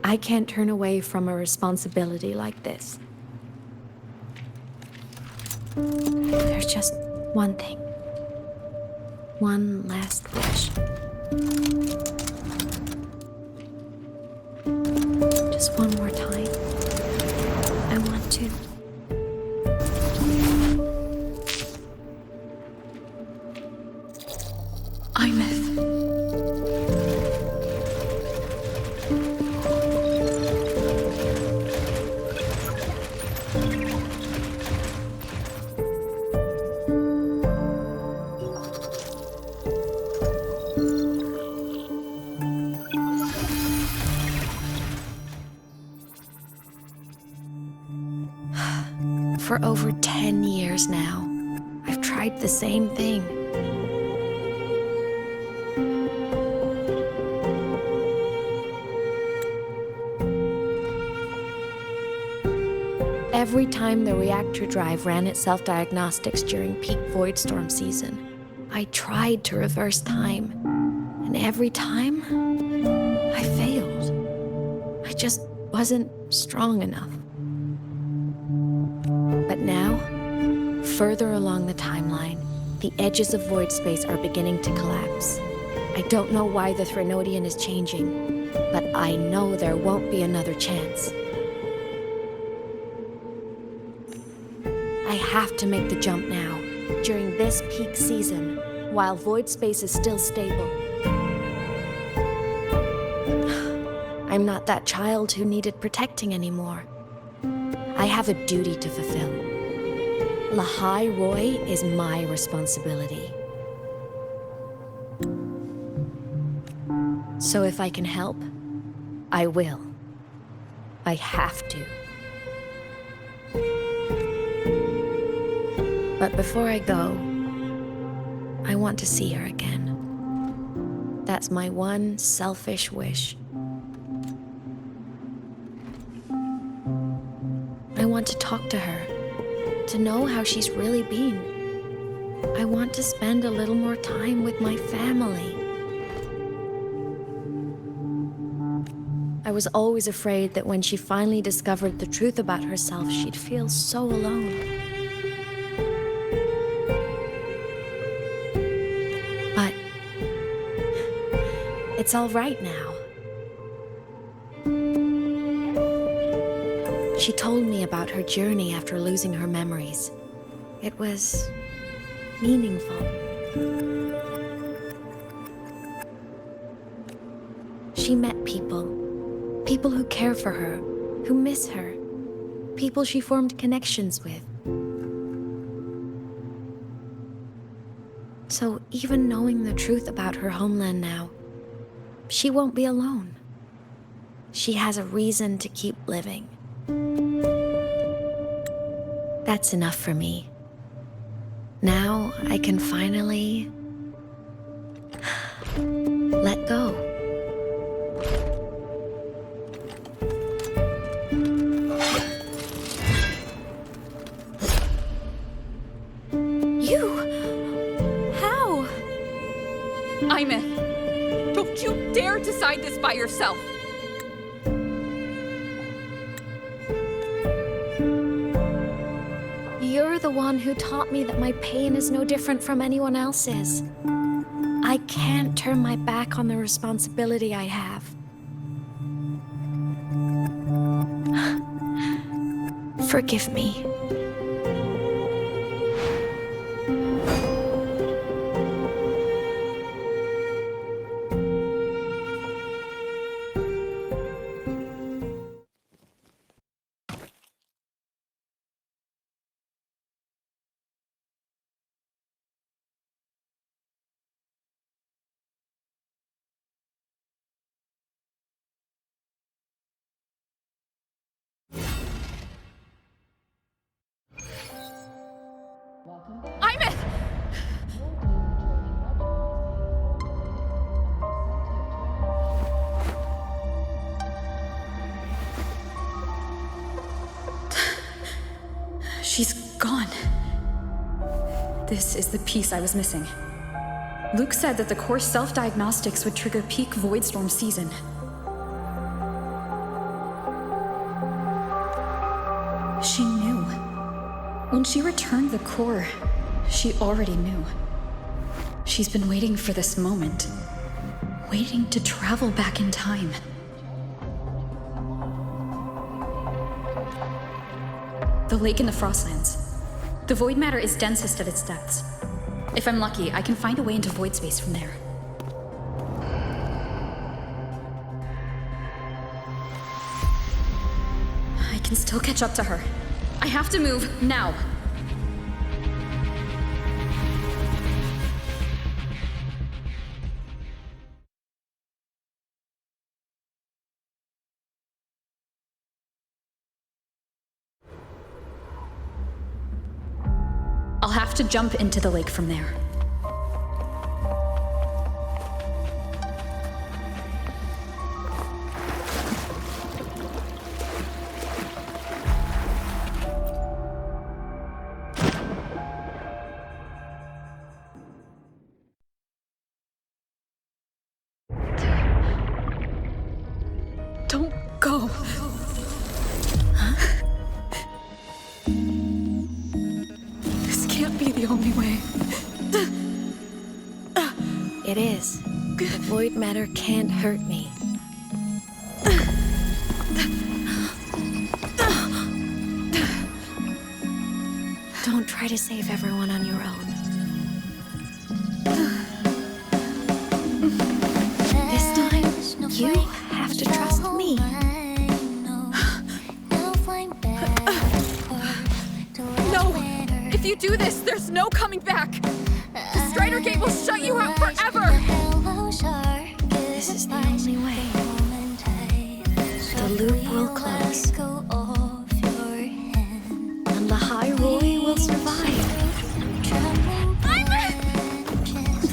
I can't turn away from a responsibility like this. There's just one thing. One last wish. Just one more time. I want to. Aemeath. For over 10 years now, I've tried the same thing. Every time the reactor drive ran its self-diagnostics during peak void storm season, I tried to reverse time. And every time, I failed. I just wasn't strong enough. But now, further along the timeline, the edges of void space are beginning to collapse. I don't know why the Threnodian is changing, but I know there won't be another chance. I have to make the jump now, during this peak season, while void space is still stable. I'm not that child who needed protecting anymore. I have a duty to fulfill. Lahai Roy is my responsibility. So if I can help, I will. I have to. But before I go, I want to see her again. That's my one selfish wish. I want to talk to her, to know how she's really been. I want to spend a little more time with my family. I was always afraid that when she finally discovered the truth about herself, she'd feel so alone. But it's all right now. She told me about her journey after losing her memories. It was meaningful. She met people who care for her, who miss her, people she formed connections with. So even knowing the truth about her homeland now, she won't be alone. She has a reason to keep living. That's enough for me. Now I can finally let go. You? How? Aemeath, don't you dare decide this by yourself. You're the one who taught me that my pain is no different from anyone else's. I can't turn my back on the responsibility I have. Forgive me. Aemeath! She's gone. This is the piece I was missing. Luuk said that the core self-diagnostics would trigger peak Voidstorm season. She knew. When she returned the core, she already knew. She's been waiting for this moment. Waiting to travel back in time. The lake in the frostlands. The void matter is densest at its depths. If I'm lucky, I can find a way into void space from there. I can still catch up to her. I have to move, now. I'll have to jump into the lake from there. Don't go. This can't be the only way. It is. The void matter can't hurt me. Don't try try to save everyone on your own. This time, you have to trust me. No! If you do this, there's no coming back! The Strider Gate will shut you out forever! This is the only way. The loop will close. And the High Roy will survive.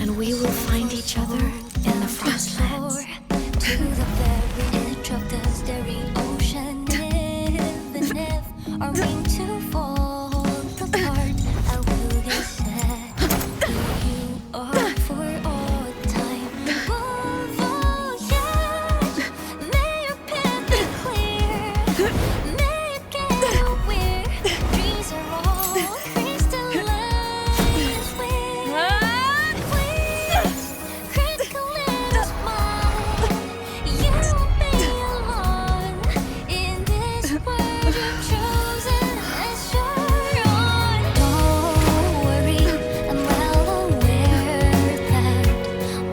And we will find each other in the frostlands. To the very edge of the starry ocean, even if our wing to fall apart, I will get sad. You are for all time. Voyage, may your path be clear. May you get aware. Dreams are all crystallized. Please, critical little smile. You won't be alone in this world you've chosen as your own. Don't worry, I'm well aware that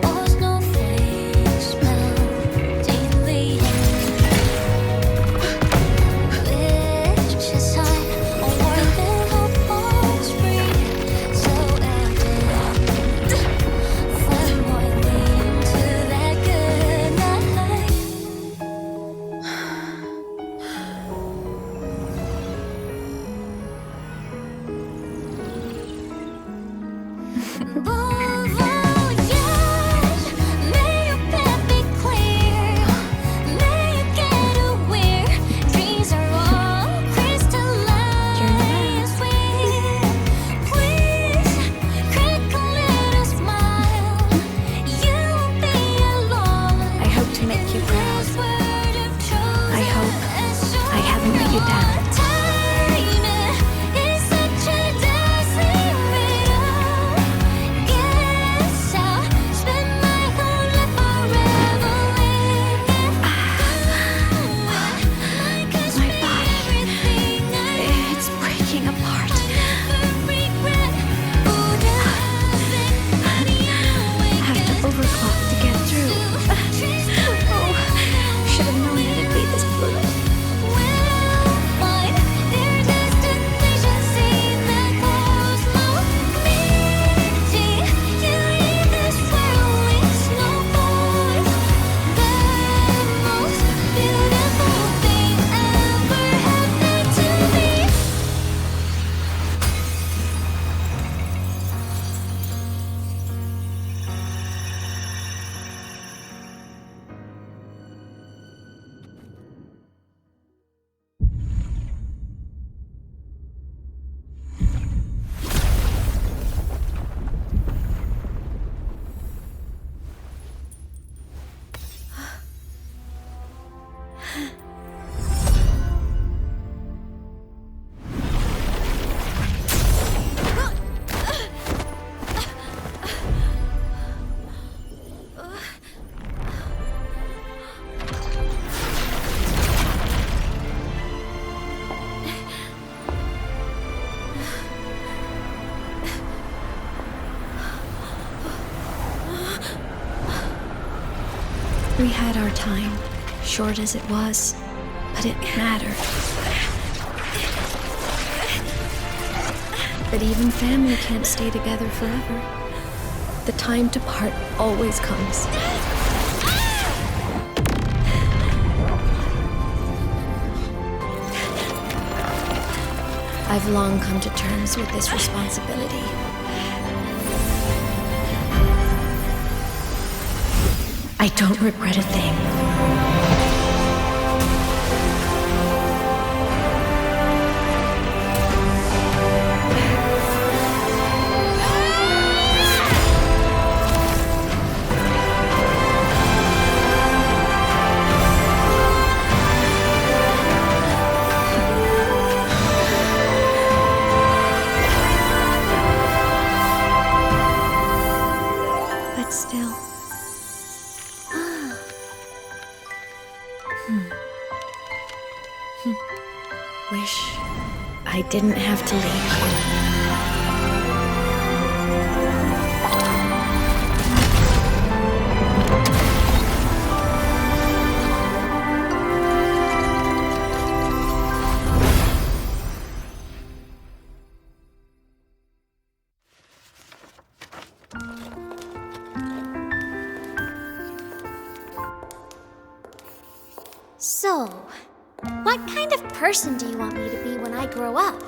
all snowflakes melt daily. Which is high, a warmth and hope all spring, so evident. One more lean to that good night. Voyage, may your path be clear. May you get aware. Dreams are all crystallized. Please, critical little smile. You won't be alone. I hope to make you proud. I hope I haven't let you down. Time is such a dazzling riddle. Guess I'll spend my whole life forever My body, it's breaking apart. Have to overclock to get through. Oh, should have known it'd be this brutal. Find their destination, see the cosmos meeting. You leave this world with snowfalls. The most beautiful thing ever happened to me. We had our time, short as it was, but it mattered. But even family can't stay together forever. The time to part always comes. I've long come to terms with this responsibility. I don't regret a thing. But still. Wish I didn't have to leave you. So, what kind of person do you want me to be when I grow up?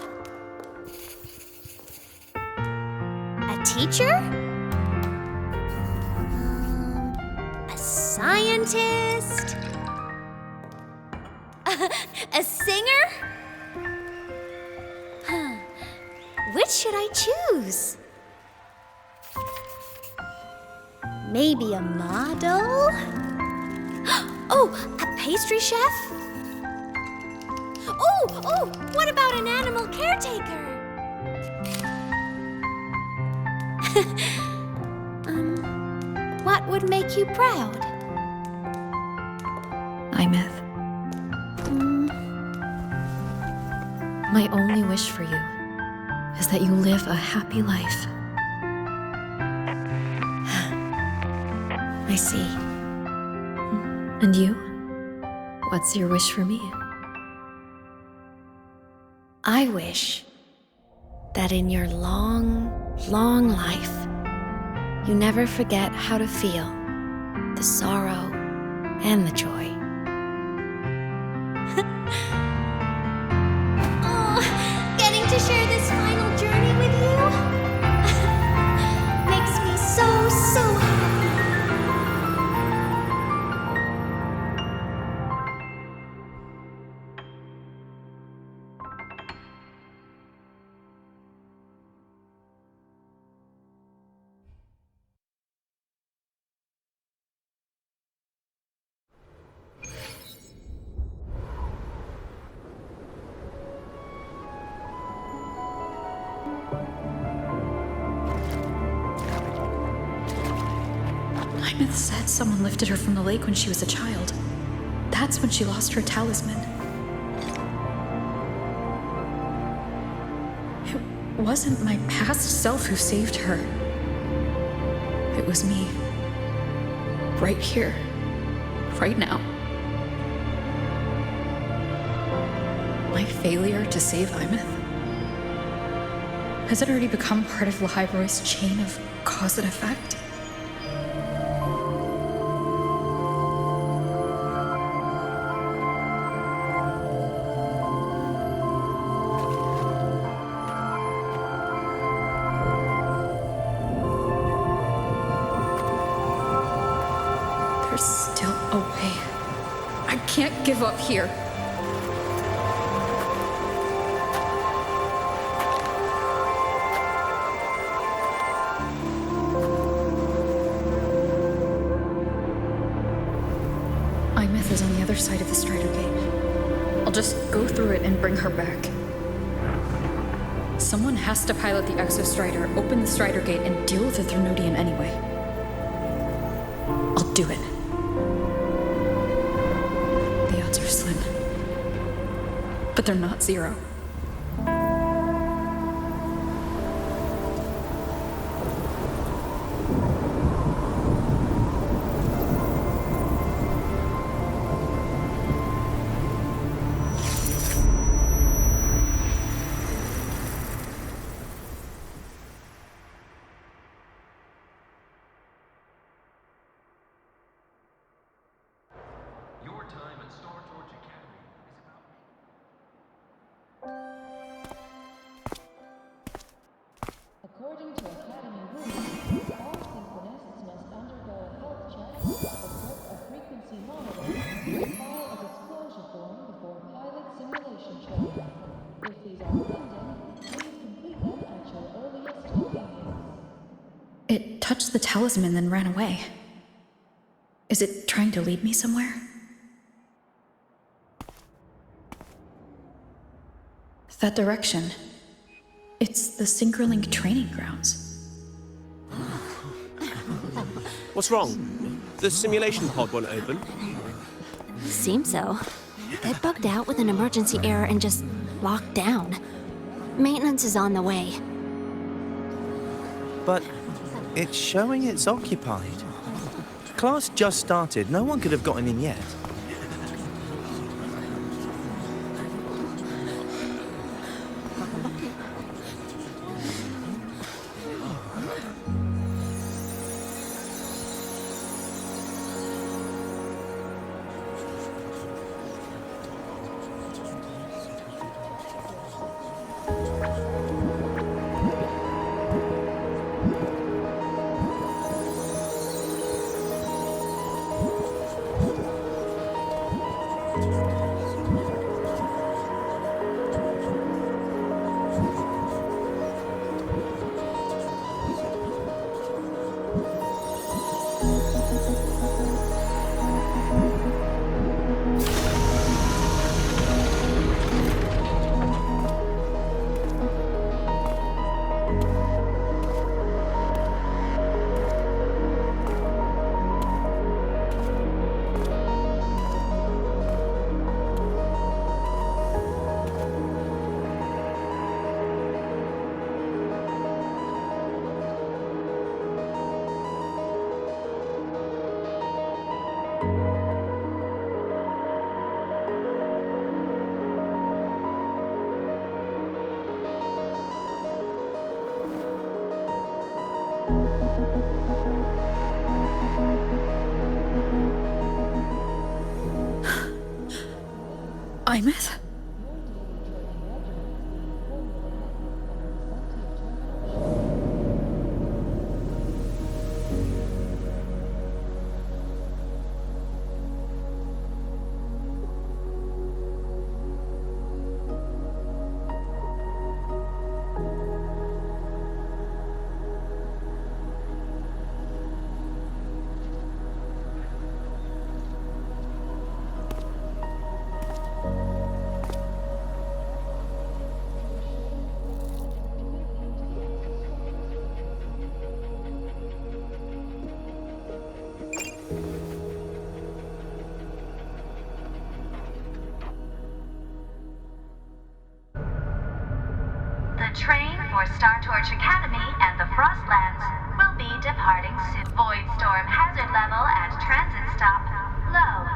A teacher? A scientist? A singer? Which should I choose? Maybe a model? Oh, a pastry chef? Oh, what about an animal caretaker? What would make you proud? Aemeath. My only wish for you is that you live a happy life. I see. And you? What's your wish for me? I wish that in your long, long life, you never forget how to feel the sorrow and the joy. Oh, getting to share this final journey with you makes me so happy. Aemeath said someone lifted her from the lake when she was a child. That's when she lost her talisman. It wasn't my past self who saved her. It was me. Right here. Right now. My failure to save Aemeath? Has it already become part of Lynae's chain of cause and effect? There's still a way. I can't give up here. Aemeath is on the other side of the Strider Gate. I'll just go through it and bring her back. Someone has to pilot the exostrider, open the Strider Gate, and deal with the Threnodian anyway. I'll do it. The odds are slim. But they're not zero. According to Academy rules, all synchronicists must undergo a health check, report a frequency monitor, and file a disclosure form before pilot simulation training. If these are pending, please complete them at your earliest convenience. It touched the talisman, then ran away. Is it trying to lead me somewhere? That direction. It's the Synchronlink training grounds. What's wrong? The simulation pod won't open? Seems so. It bugged out with an emergency error and just locked down. Maintenance is on the way. But it's showing it's occupied. Class just started. No one could have gotten in yet. Aemeath? The train for Star Torch Academy and the Frostlands will be departing soon. Void storm hazard level at transit stop low.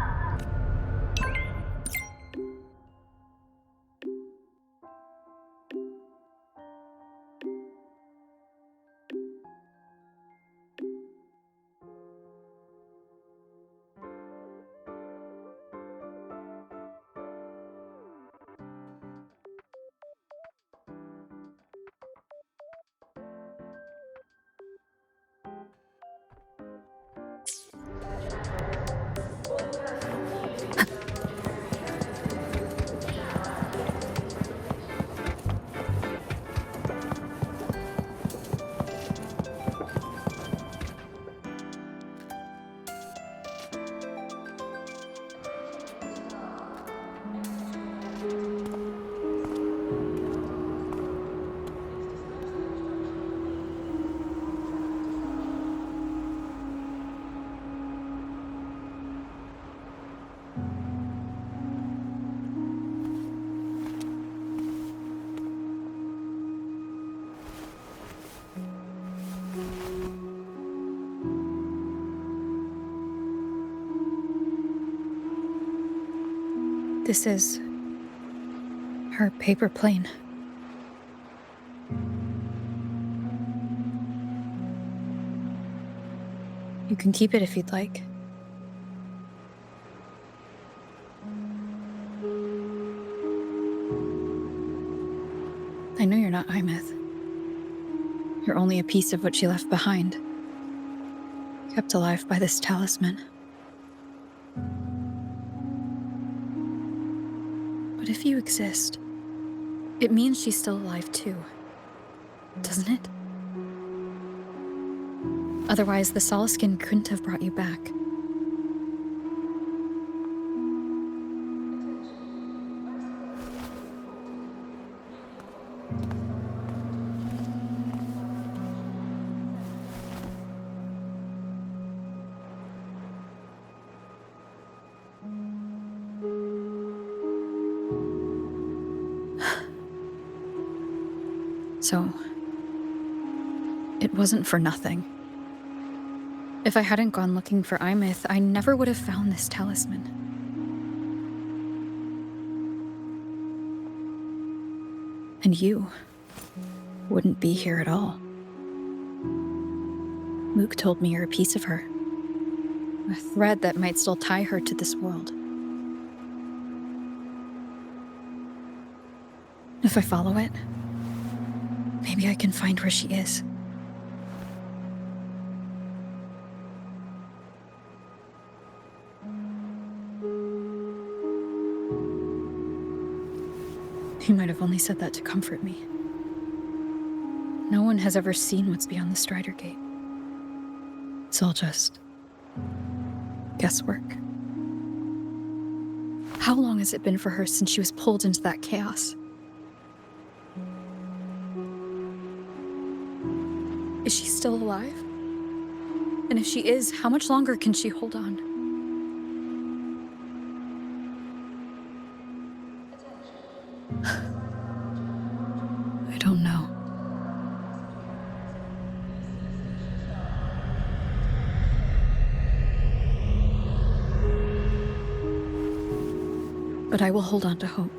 This is her paper plane. You can keep it if you'd like. I know you're not Aemeath. You're only a piece of what she left behind, kept alive by this talisman. But if you exist, it means she's still alive too, doesn't it? Otherwise, the Solaskin couldn't have brought you back. So, it wasn't for nothing. If I hadn't gone looking for Aemeath, I never would have found this talisman. And you wouldn't be here at all. Luuk told me you're a piece of her. A thread that might still tie her to this world. If I follow it, maybe I can find where she is. You might have only said that to comfort me. No one has ever seen what's beyond the Strider Gate. It's all just guesswork. How long has it been for her since she was pulled into that chaos? Is she still alive? And if she is, how much longer can she hold on? I don't know. But I will hold on to hope.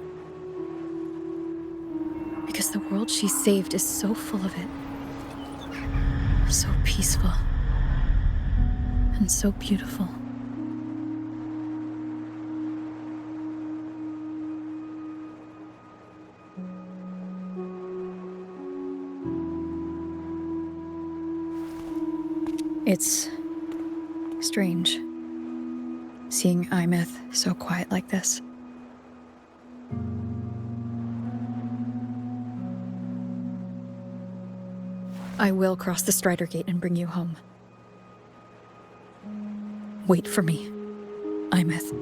Because the world she saved is so full of it. So peaceful. And so beautiful. It's strange, seeing Aemeath so quiet like this. I will cross the Strider Gate and bring you home. Wait for me, Aemeath.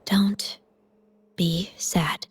Don't be sad.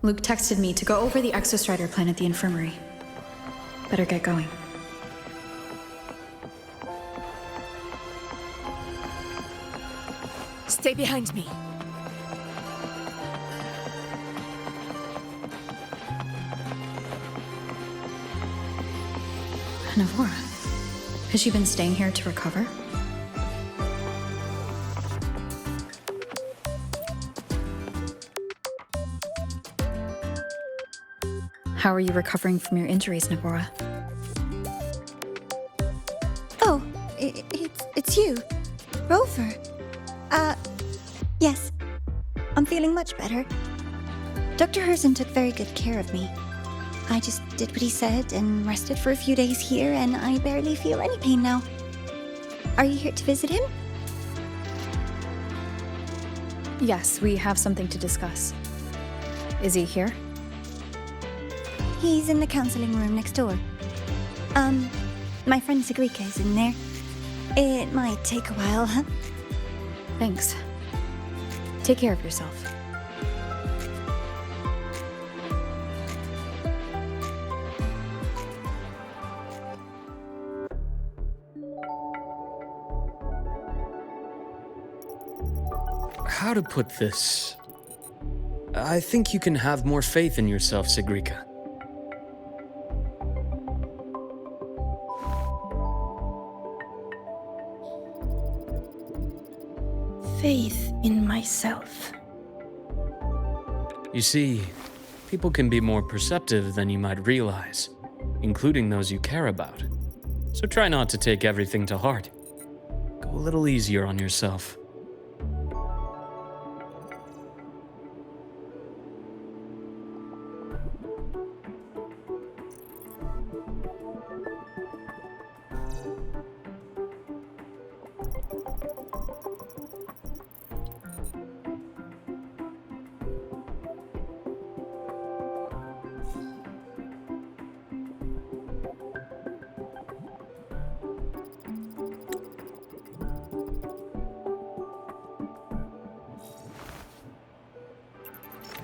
Luuk texted me to go over the exostrider plan at the infirmary. Better get going. Stay behind me. Navora. Has she been staying here to recover? How are you recovering from your injuries, Navora? Oh, it's you, Rover. Yes. I'm feeling much better. Dr. Herssen took very good care of me. I just did what he said and rested for a few days here, and I barely feel any pain now. Are you here to visit him? Yes, we have something to discuss. Is he here? He's in the counseling room next door. My friend Sigrika is in there. It might take a while, huh? Thanks. Take care of yourself. How to put this? I think you can have more faith in yourself, Sigrika. Faith in myself. You see, people can be more perceptive than you might realize, including those you care about. So try not to take everything to heart. Go a little easier on yourself.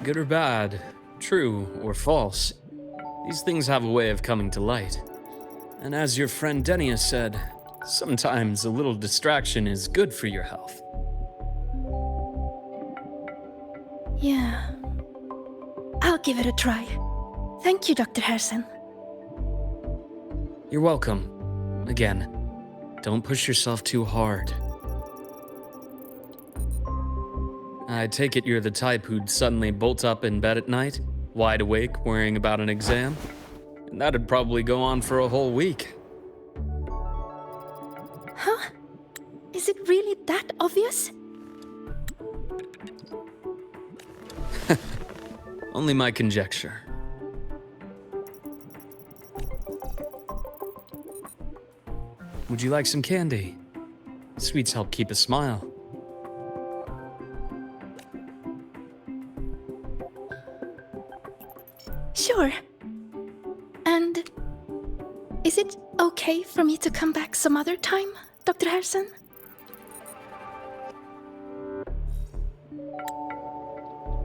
Good or bad, true or false, these things have a way of coming to light. And as your friend Denia said, sometimes a little distraction is good for your health. Yeah. I'll give it a try. Thank you, Dr. Herssen. You're welcome. Again, don't push yourself too hard. I take it you're the type who'd suddenly bolt up in bed at night, wide awake, worrying about an exam? And that'd probably go on for a whole week. Huh? Is it really that obvious? Only my conjecture. Would you like some candy? Sweets help keep a smile. Sure. And is it okay for me to come back some other time, Dr. Herssen?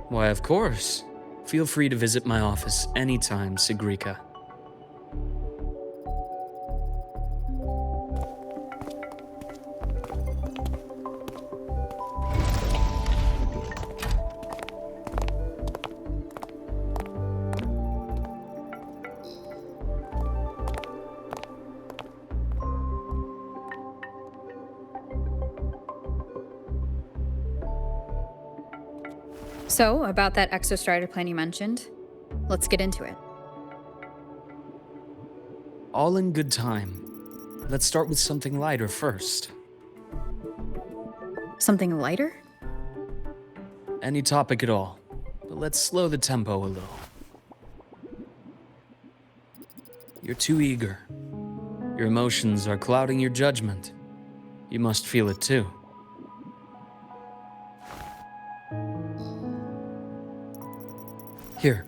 Why, of course. Feel free to visit my office anytime, Sigrika. So, about that exostrider plan you mentioned, let's get into it. All in good time. Let's start with something lighter first. Something lighter? Any topic at all, but let's slow the tempo a little. You're too eager. Your emotions are clouding your judgment. You must feel it too. Here,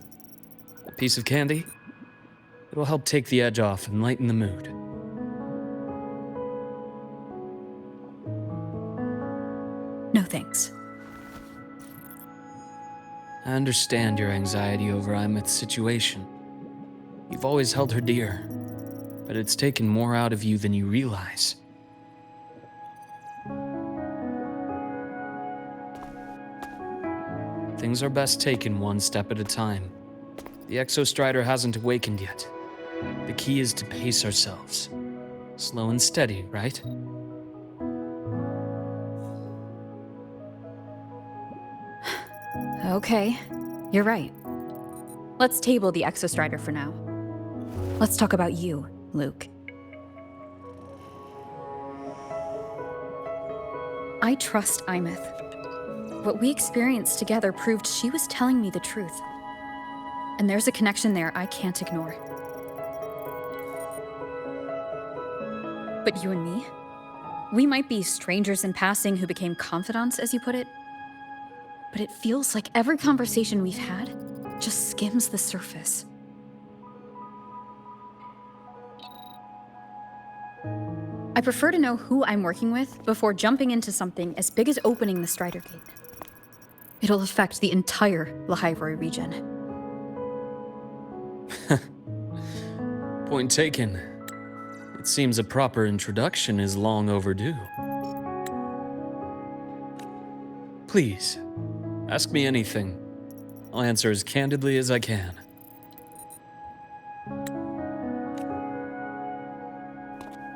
a piece of candy. It'll help take the edge off and lighten the mood. No thanks. I understand your anxiety over Aemeath's situation. You've always held her dear, but it's taken more out of you than you realize. Things are best taken one step at a time. The exostrider hasn't awakened yet. The key is to pace ourselves. Slow and steady, right? Okay, you're right. Let's table the exostrider for now. Let's talk about you, Luuk. I trust Aemeath. What we experienced together proved she was telling me the truth. And there's a connection there I can't ignore. But you and me? We might be strangers in passing who became confidants, as you put it. But it feels like every conversation we've had just skims the surface. I prefer to know who I'm working with before jumping into something as big as opening the Strider Gate. It'll affect the entire Lahairoi region. Point taken. It seems a proper introduction is long overdue. Please, ask me anything. I'll answer as candidly as I can.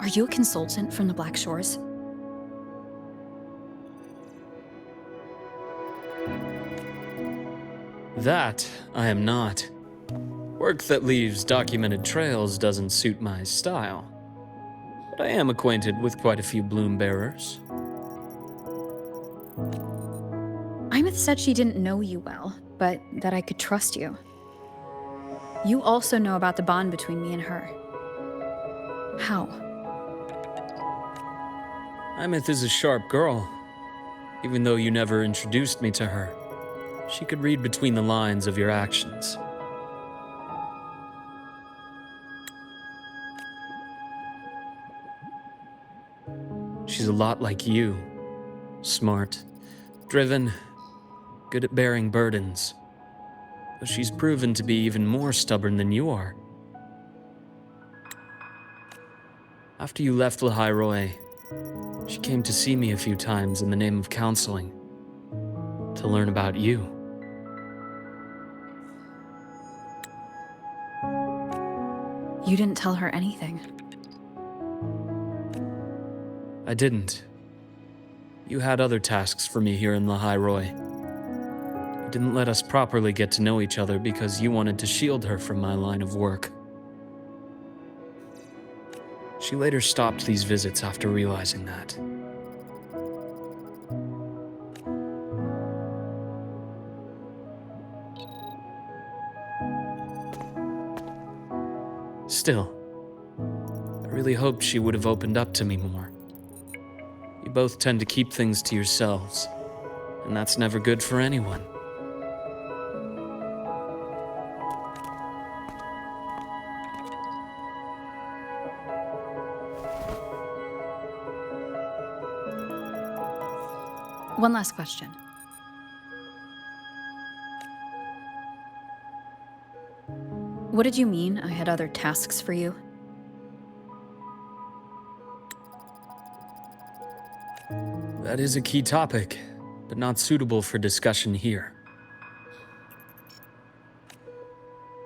Are you a consultant from the Black Shores? That I am not. Work that leaves documented trails doesn't suit my style. But I am acquainted with quite a few bloom bearers. Aemeath said she didn't know you well, but that I could trust you. You also know about the bond between me and her. How? Aemeath is a sharp girl. Even though you never introduced me to her, she could read between the lines of your actions. She's a lot like you. Smart, driven, good at bearing burdens. But she's proven to be even more stubborn than you are. After you left Lahairoi, she came to see me a few times in the name of counseling, to learn about you. You didn't tell her anything. I didn't. You had other tasks for me here in Lahairoi. You didn't let us properly get to know each other because you wanted to shield her from my line of work. She later stopped these visits after realizing that. Still, I really hoped she would have opened up to me more. You both tend to keep things to yourselves, and that's never good for anyone. One last question. What did you mean I had other tasks for you? That is a key topic, but not suitable for discussion here.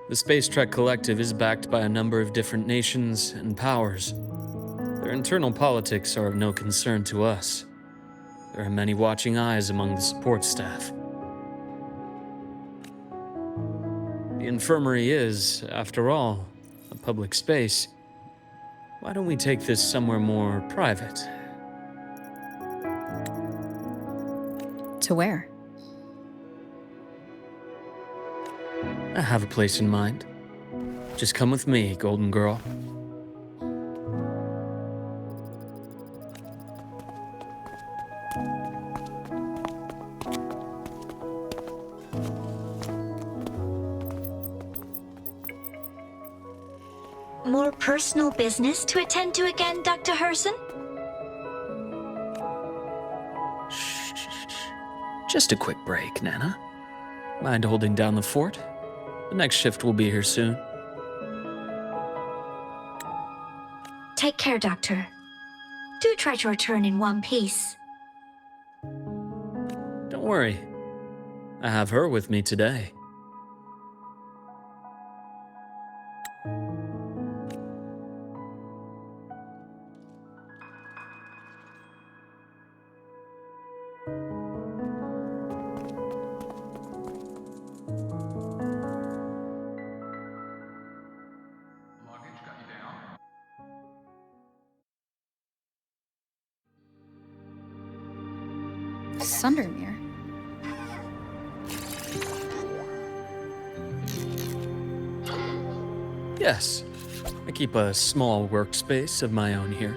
The Space Trek Collective is backed by a number of different nations and powers. Their internal politics are of no concern to us. There are many watching eyes among the support staff. The infirmary is, after all, a public space. Why don't we take this somewhere more private? To where? I have a place in mind. Just come with me, Golden Girl. More personal business to attend to again, Dr. Herssen? Just a quick break, Nana. Mind holding down the fort? The next shift will be here soon. Take care, Doctor. Do try to return in one piece. Don't worry. I have her with me today. Sundermere. Yes, I keep a small workspace of my own here.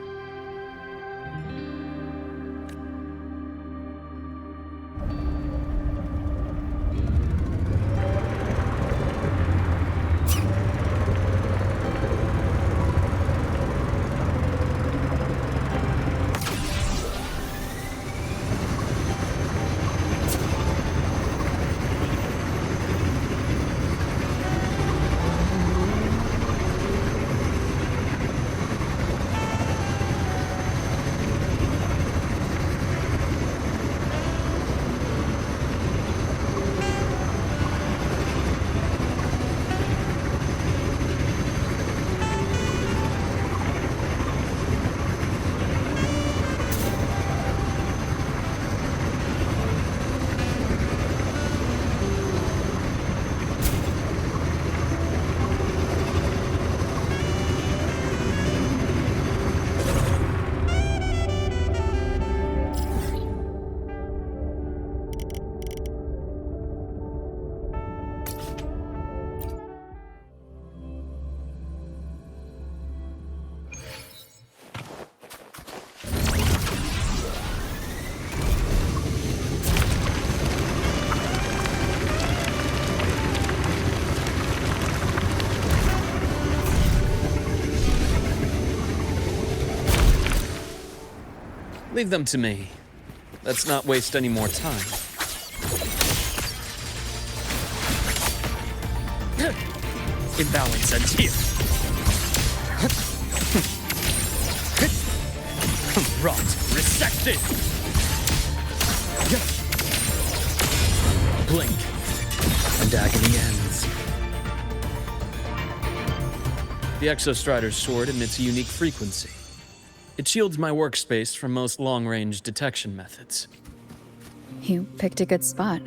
Leave them to me. Let's not waste any more time. Imbalance ends here. Rot, resected! Blink, and agony ends. The exostrider's sword emits a unique frequency. It shields my workspace from most long-range detection methods. You picked a good spot.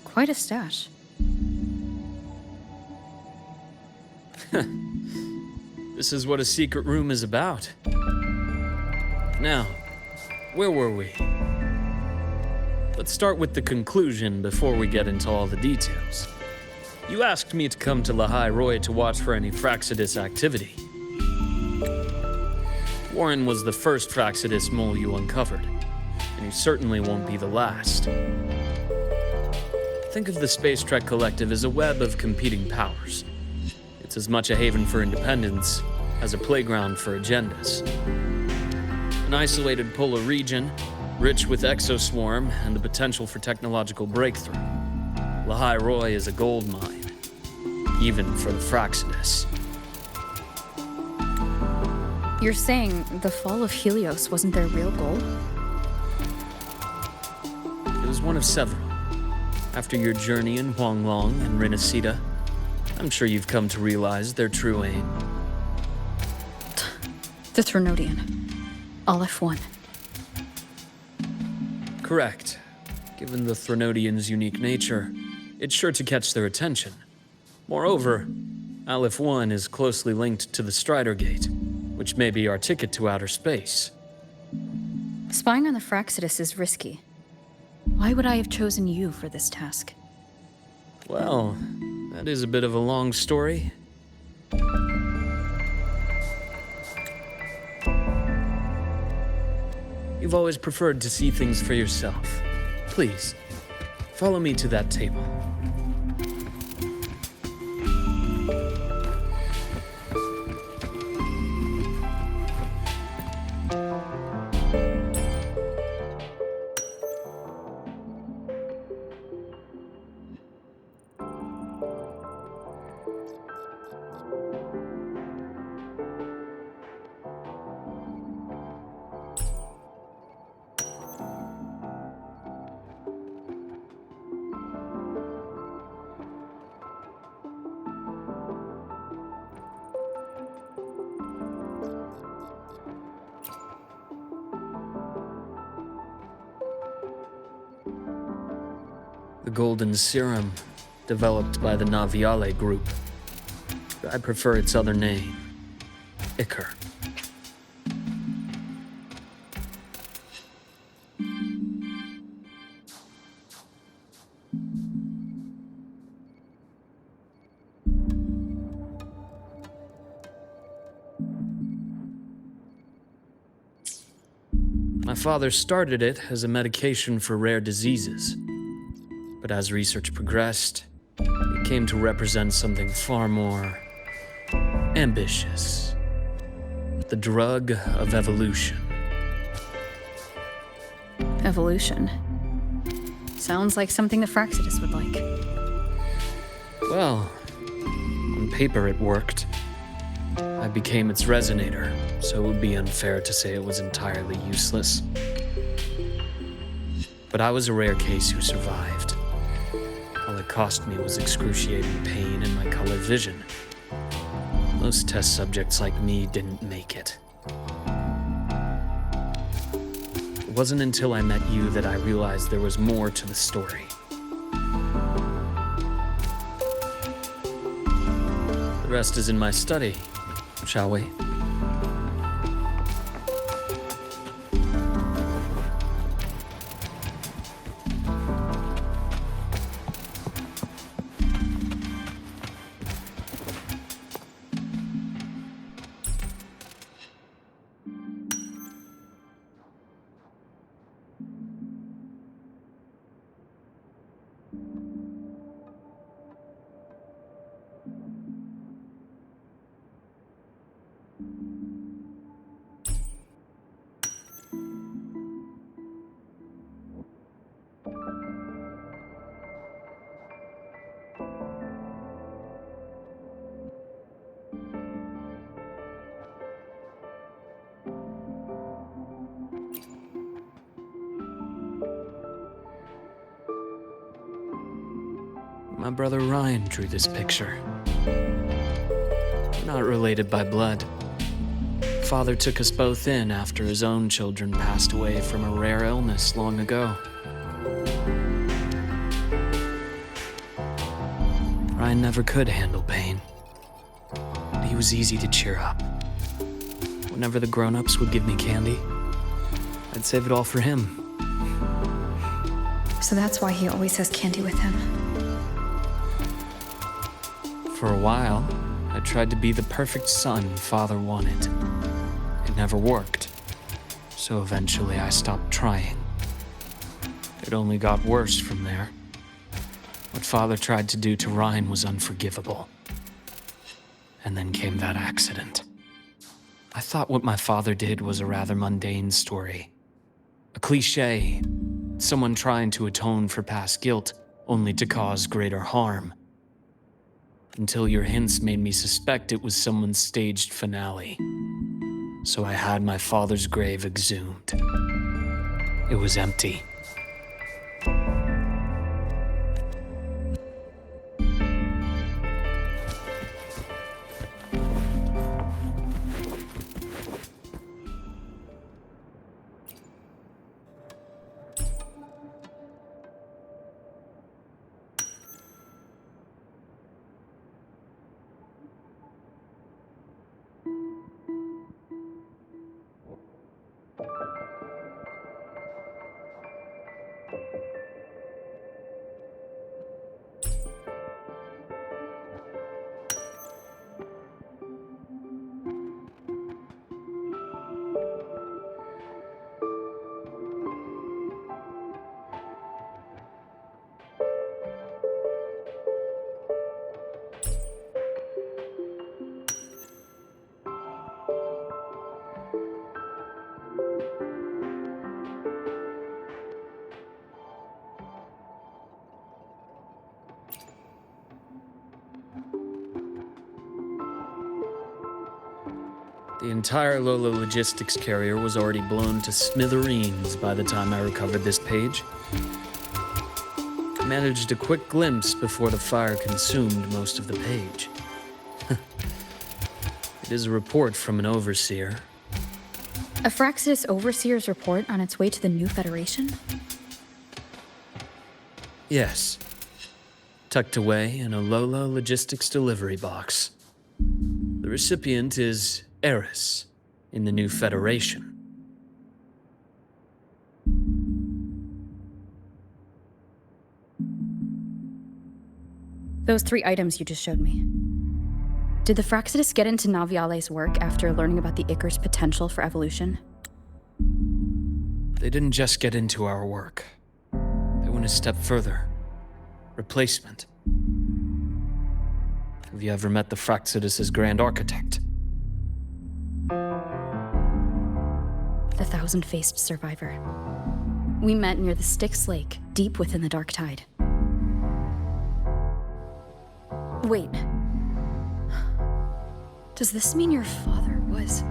Quite a stash. This is what a secret room is about. Now, where were we? Let's start with the conclusion before we get into all the details. You asked me to come to Lahai Roy to watch for any Fraxidus activity. Warren was the first Fraxidus mole you uncovered, and he certainly won't be the last. Think of the Space Trek Collective as a web of competing powers. It's as much a haven for independence as a playground for agendas. An isolated polar region, rich with exoswarm and the potential for technological breakthrough. Lahai Roy is a gold mine, even for the Fraxidus. You're saying the fall of Helios wasn't their real goal? It was one of several. After your journey in Huanglong and Renacida, I'm sure you've come to realize their true aim. The Trinodian. Aleph 1. Correct. Given the Trinodian's unique nature, it's sure to catch their attention. Moreover, Aleph 1 is closely linked to the Strider Gate, which may be our ticket to outer space. Spying on the Fraxidus is risky. Why would I have chosen you for this task? Well, that is a bit of a long story. You've always preferred to see things for yourself. Please, follow me to that table. The golden serum, developed by the Naviale group. I prefer its other name, Ichor. My father started it as a medication for rare diseases. But as research progressed, it came to represent something far more ambitious. The drug of evolution. Evolution. Sounds like something the Fraxidus would like. Well, on paper it worked. I became its resonator, so it would be unfair to say it was entirely useless. But I was a rare case who survived. All it cost me was excruciating pain and my color vision. Most test subjects like me didn't make it. It wasn't until I met you that I realized there was more to the story. The rest is in my study, shall we? My brother Ryan drew this picture. We're not related by blood. Father took us both in after his own children passed away from a rare illness long ago. Ryan never could handle pain. But he was easy to cheer up. Whenever the grown-ups would give me candy, I'd save it all for him. So that's why he always has candy with him. For a while, I tried to be the perfect son Father wanted. It never worked, so eventually I stopped trying. It only got worse from there. What Father tried to do to Ryan was unforgivable. And then came that accident. I thought what my father did was a rather mundane story. A cliché, someone trying to atone for past guilt, only to cause greater harm. Until your hints made me suspect it was someone's staged finale. So I had my father's grave exhumed. It was empty. The entire Lola logistics carrier was already blown to smithereens by the time I recovered this page. I managed a quick glimpse before the fire consumed most of the page. It is a report from an overseer. A Fraxidus Overseer's report on its way to the new Federation? Yes. Tucked away in a Lola logistics delivery box. The recipient is Eris in the new Federation. Those 3 items you just showed me. Did the Fraxidus get into Naviale's work after learning about the Icar's potential for evolution? They didn't just get into our work. They went a step further. Replacement. Have you ever met the Fraxidus' Grand Architect? The thousand-faced survivor. We met near the Styx Lake, deep within the Dark Tide. Wait. Does this mean your father was...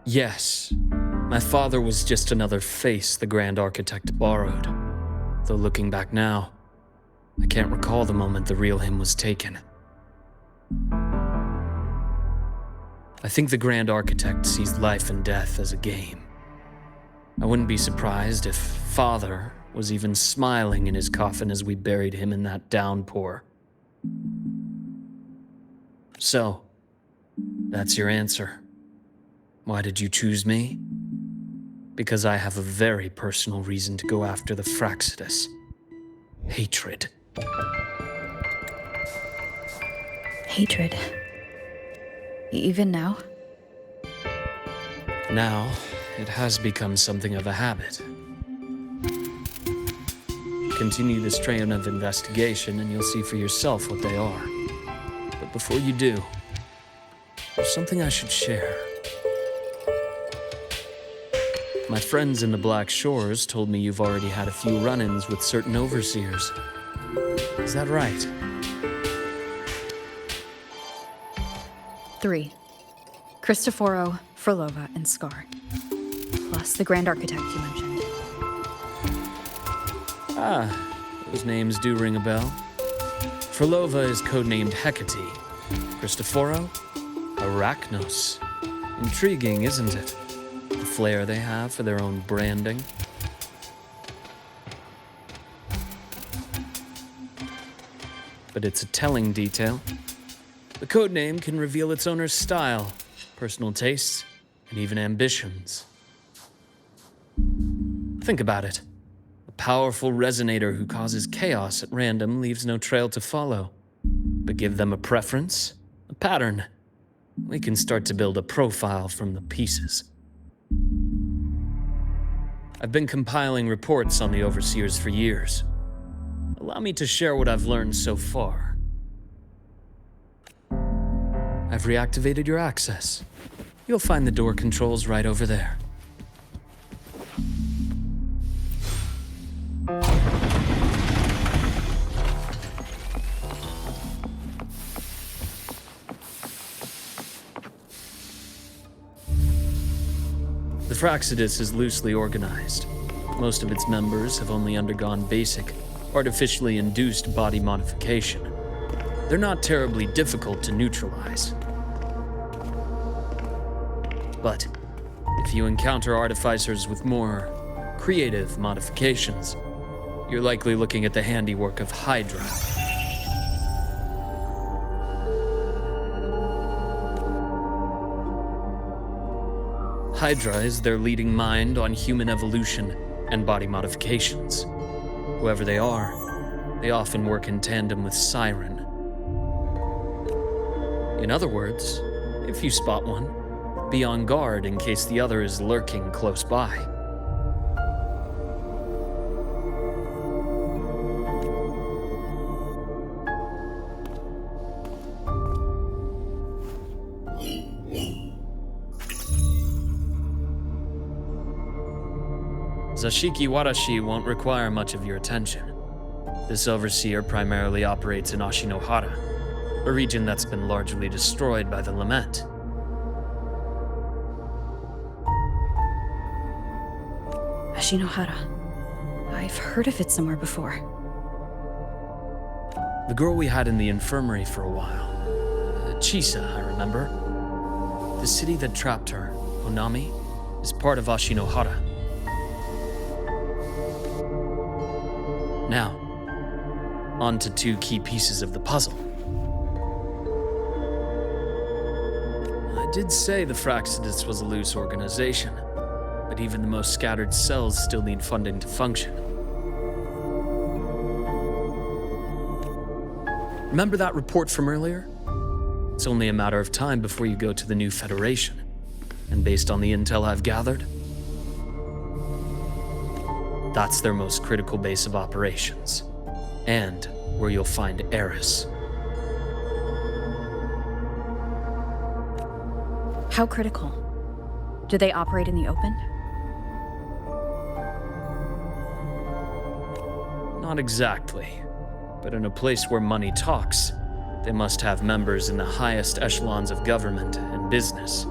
Yes. My father was just another face the Grand Architect borrowed. Though looking back now, I can't recall the moment the real him was taken. I think the Grand Architect sees life and death as a game. I wouldn't be surprised if Father was even smiling in his coffin as we buried him in that downpour. So, that's your answer. Why did you choose me? Because I have a very personal reason to go after the Fraxidus. Hatred. Hatred. Even now? Now, it has become something of a habit. Continue this train of investigation and you'll see for yourself what they are. But before you do, there's something I should share. My friends in the Black Shores told me you've already had a few run-ins with certain overseers. Is that right? 3. Cristoforo, Frolova, and Scar. Plus the Grand Architect you mentioned. Ah, those names do ring a bell. Frolova is codenamed Hecate. Cristoforo? Arachnos. Intriguing, isn't it? The flair they have for their own branding. But it's a telling detail. The codename can reveal its owner's style, personal tastes, and even ambitions. Think about it. A powerful resonator who causes chaos at random leaves no trail to follow. But give them a preference, a pattern. We can start to build a profile from the pieces. I've been compiling reports on the Overseers for years. Allow me to share what I've learned so far. I've reactivated your access. You'll find the door controls right over there. The Fraxidus is loosely organized. Most of its members have only undergone basic, artificially induced body modification. They're not terribly difficult to neutralize. But if you encounter artificers with more creative modifications, you're likely looking at the handiwork of Hydra. Hydra is their leading mind on human evolution and body modifications. Whoever they are, they often work in tandem with Siren. In other words, if you spot one, be on guard in case the other is lurking close by. Zashiki Warashi won't require much of your attention. This overseer primarily operates in Ashinohara, a region that's been largely destroyed by the Lament. Ashinohara. I've heard of it somewhere before. The girl we had in the infirmary for a while. Chisa, I remember. The city that trapped her, Onami, is part of Ashinohara. Now, on to 2 key pieces of the puzzle. I did say the Fractsidus was a loose organization, but even the most scattered cells still need funding to function. Remember that report from earlier? It's only a matter of time before you go to the new Federation. And based on the intel I've gathered, that's their most critical base of operations. And where you'll find Eris. How critical? Do they operate in the open? Not exactly. But in a place where money talks, they must have members in the highest echelons of government and business.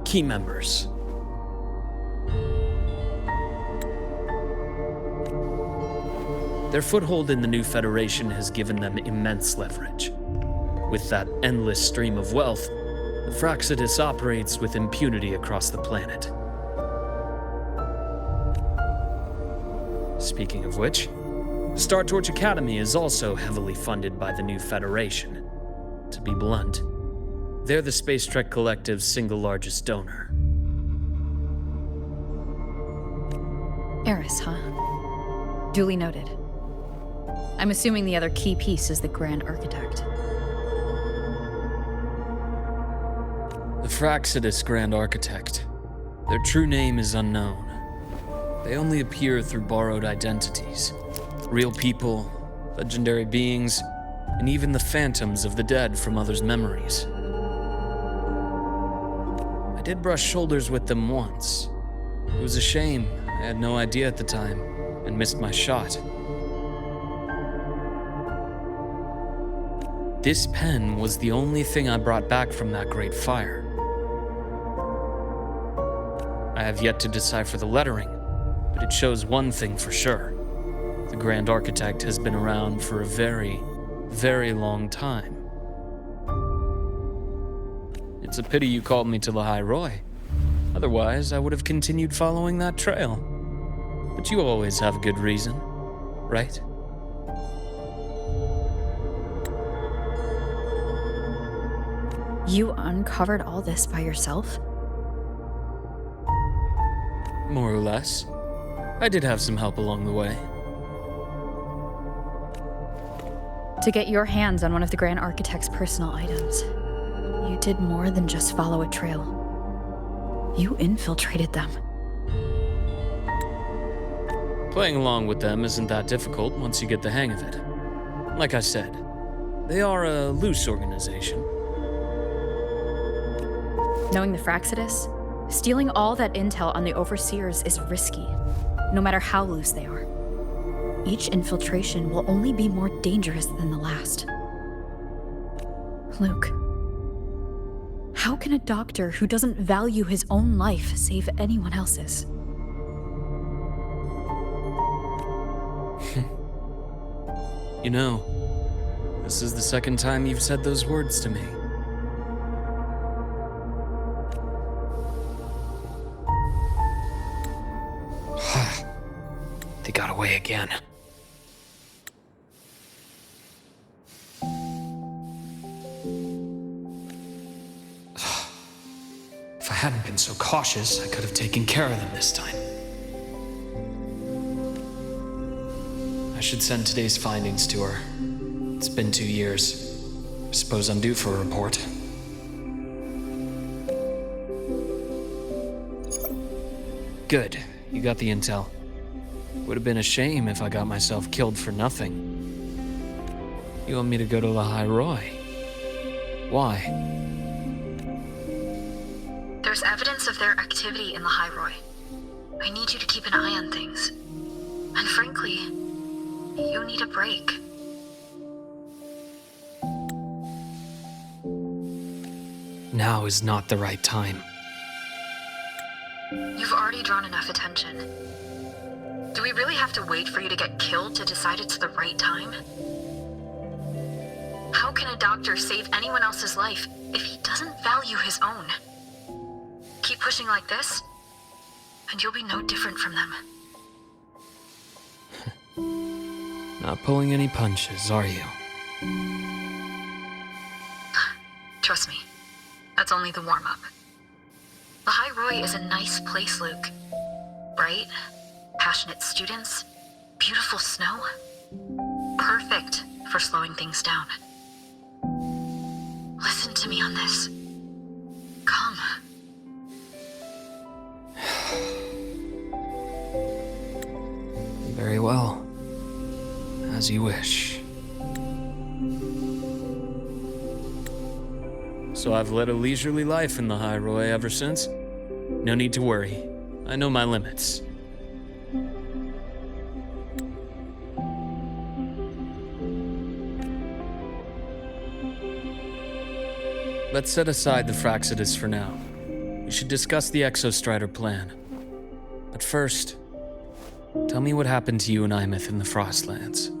Key members. Their foothold in the new Federation has given them immense leverage. With that endless stream of wealth, the Fractsidus operates with impunity across the planet. Speaking of which, Star Torch Academy is also heavily funded by the new Federation. To be blunt, they're the Space Trek Collective's single largest donor. Eris, huh? Duly noted. I'm assuming the other key piece is the Grand Architect. The Fractsidus Grand Architect. Their true name is unknown. They only appear through borrowed identities. Real people, legendary beings, and even the phantoms of the dead from others' memories. I did brush shoulders with them once. It was a shame. I had no idea at the time, and missed my shot. This pen was the only thing I brought back from that great fire. I have yet to decipher the lettering, but it shows one thing for sure. The Grand Architect has been around for a very, very long time. It's a pity you called me to the High Roy. Otherwise, I would have continued following that trail. But you always have a good reason, right? You uncovered all this by yourself? More or less. I did have some help along the way. To get your hands on one of the Grand Architect's personal items, you did more than just follow a trail. You infiltrated them. Playing along with them isn't that difficult once you get the hang of it. Like I said, they are a loose organization. Knowing the Fractsidus, stealing all that intel on the Overseers is risky, no matter how loose they are. Each infiltration will only be more dangerous than the last. Luuk, how can a doctor who doesn't value his own life save anyone else's? You know, this is the second time you've said those words to me. They got away again. If I hadn't been so cautious, I could have taken care of them this time. I should send today's findings to her. It's been 2 years. I suppose I'm due for a report. Good. You got the intel. Would have been a shame if I got myself killed for nothing. You want me to go to the High Roy? Why? There's evidence of their activity in the High Roy. I need you to keep an eye on things. And frankly, you need a break. now is not the right time. You've already drawn enough attention. Do we really have to wait for you to get killed to decide it's the right time? How can a doctor save anyone else's life if he doesn't value his own? Keep pushing like this, and you'll be no different from them. Not pulling any punches, are you? Trust me, that's only the warm-up. The High Roy is a nice place, Luuk. Bright, passionate students, beautiful snow. Perfect for slowing things down. Listen to me on this. Come. Very well. As you wish. So I've led a leisurely life in the High Roy ever since. No need to worry. I know my limits. Let's set aside the Fractsidus for now. We should discuss the exostrider plan. But first, tell me what happened to you and Aemeath in the Frostlands.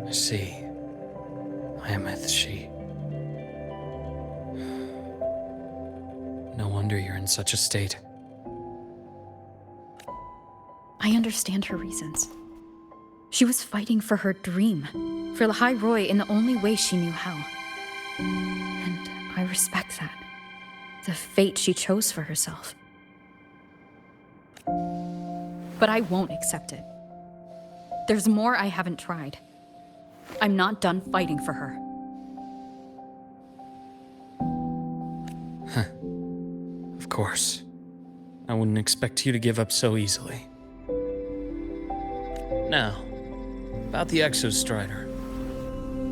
I see. Aemeath, she... No wonder you're in such a state. I understand her reasons. She was fighting for her dream, for the High Roy in the only way she knew how. And I respect that. The fate she chose for herself. But I won't accept it. There's more I haven't tried. I'm not done fighting for her. Of course. I wouldn't expect you to give up so easily. Now, about the exostrider.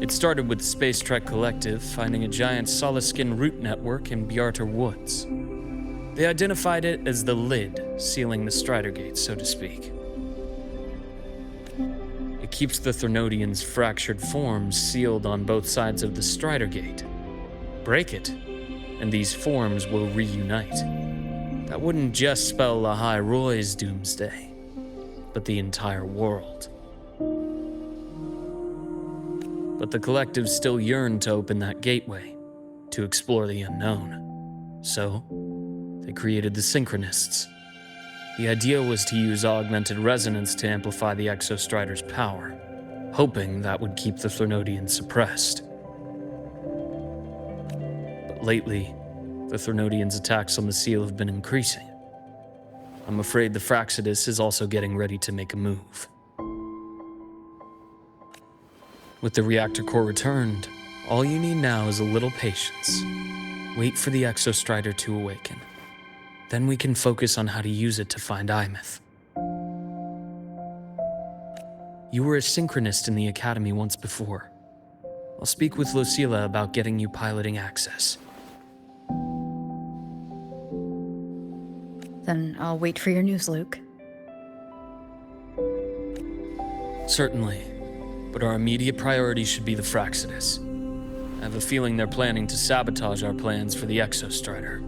It started with the Space Trek Collective finding a giant solid-skin root network in Bjarter Woods. They identified it as the lid sealing the Strider Gate, so to speak. It keeps the Threnodians' fractured forms sealed on both sides of the Strider Gate. Break it, and these forms will reunite. That wouldn't just spell the High Roy's doomsday, but the entire world. But the Collective still yearned to open that gateway, to explore the unknown. So, they created the Synchronists. The idea was to use augmented resonance to amplify the exostrider's power, hoping that would keep the Threnodians suppressed. But lately, the Threnodians' attacks on the seal have been increasing. I'm afraid the Fractsidus is also getting ready to make a move. With the reactor core returned, all you need now is a little patience. Wait for the exostrider to awaken. Then we can focus on how to use it to find Aemeath. You were a synchronist in the Academy once before. I'll speak with Lucilla about getting you piloting access. Then I'll wait for your news, Luuk. Certainly, but our immediate priority should be the Fractsidus. I have a feeling they're planning to sabotage our plans for the exostrider.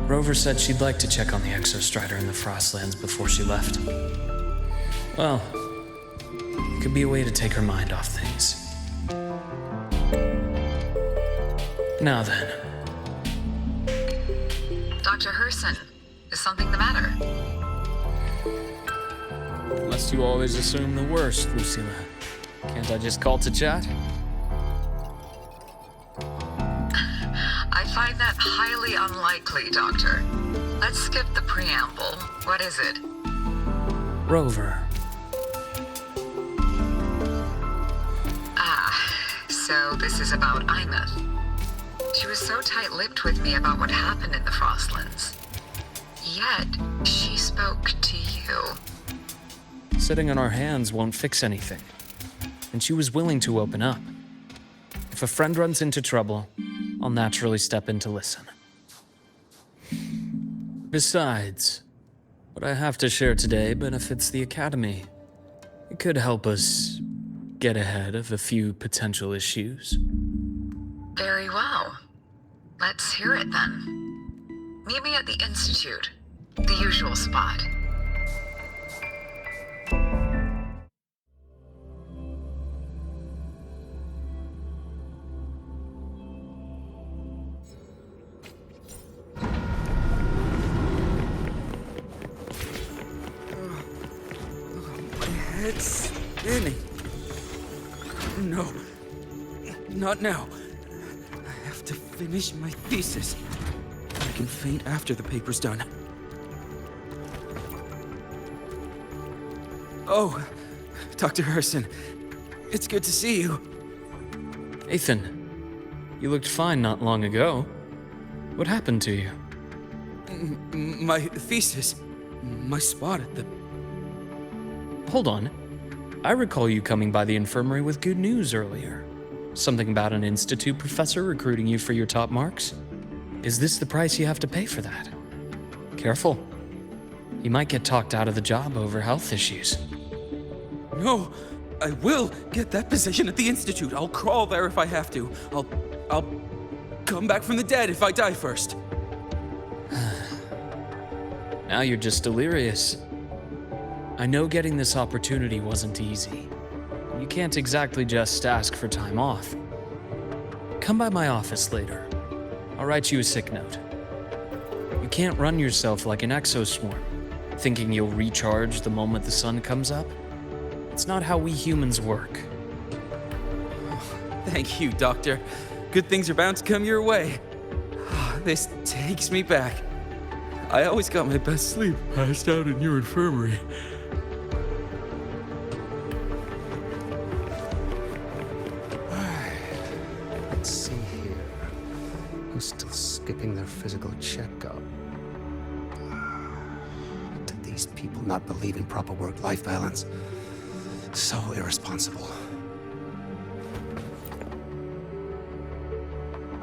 Rover said she'd like to check on the exostrider in the Frostlands before she left. Well, it could be a way to take her mind off things. Now then. Dr. Herssen, is something the matter? Must you always assume the worst, Lucilla? Can't I just call to chat? I find that highly unlikely, Doctor. Let's skip the preamble. What is it? Rover. Ah, so this is about Aemeath. She was was so tight-lipped with me about what happened in the Frostlands. Yet, she spoke to you. Sitting on our hands won't fix anything. And she was willing to open up. If a friend runs into trouble, I'll naturally step in to listen. Besides, what I have to share today benefits the Academy. It could help us get ahead of a few potential issues. Very well. Let's hear it then. Meet me at the Institute, the usual spot. It's spinning. No, not now. I have to finish my thesis. I can faint after the paper's done. Oh, Dr. Herssen. It's good to see you. Ethan, you looked fine not long ago. What happened to you? My thesis. My spot at the... Hold on. I recall you coming by the infirmary with good news earlier. Something about an institute professor recruiting you for your top marks? Is this the price you have to pay for that? Careful. You might get talked out of the job over health issues. No, I will get that position at the Institute. I'll crawl there if I have to. I'll come back from the dead if I die first. Now you're just delirious. I know getting this opportunity wasn't easy. You can't exactly just ask for time off. Come by my office later. I'll write you a sick note. You can't run yourself like an exoswarm, thinking you'll recharge the moment the sun comes up. It's not how we humans work. Thank you, Doctor. Good things are bound to come your way. This takes me back. I always got my best sleep passed out in your infirmary. Let's see here. Who's still skipping their physical checkup? Do these people not believe in proper work-life balance? So irresponsible.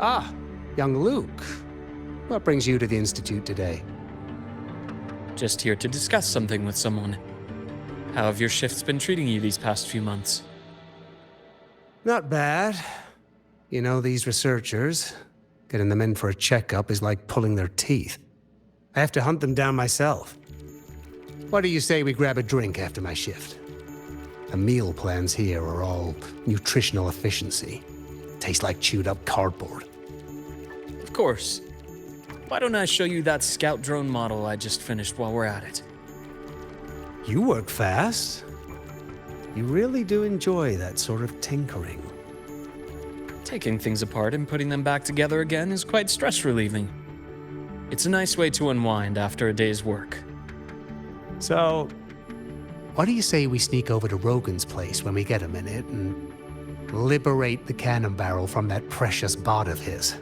Ah, young Luuk. What brings you to the Institute today? Just here to discuss something with someone. How have your shifts been treating you these past few months? Not bad. You know, these researchers, getting them in for a checkup is like pulling their teeth. I have to hunt them down myself. What do you say we grab a drink after my shift? The meal plans here are all nutritional efficiency. Taste like chewed up cardboard. Of course. Why don't I show you that scout drone model I just finished while we're at it? You work fast. You really do enjoy that sort of tinkering. Taking things apart and putting them back together again is quite stress-relieving. It's a nice way to unwind after a day's work. So, what do you say we sneak over to Rogan's place when we get a minute and liberate the cannon barrel from that precious bot of his?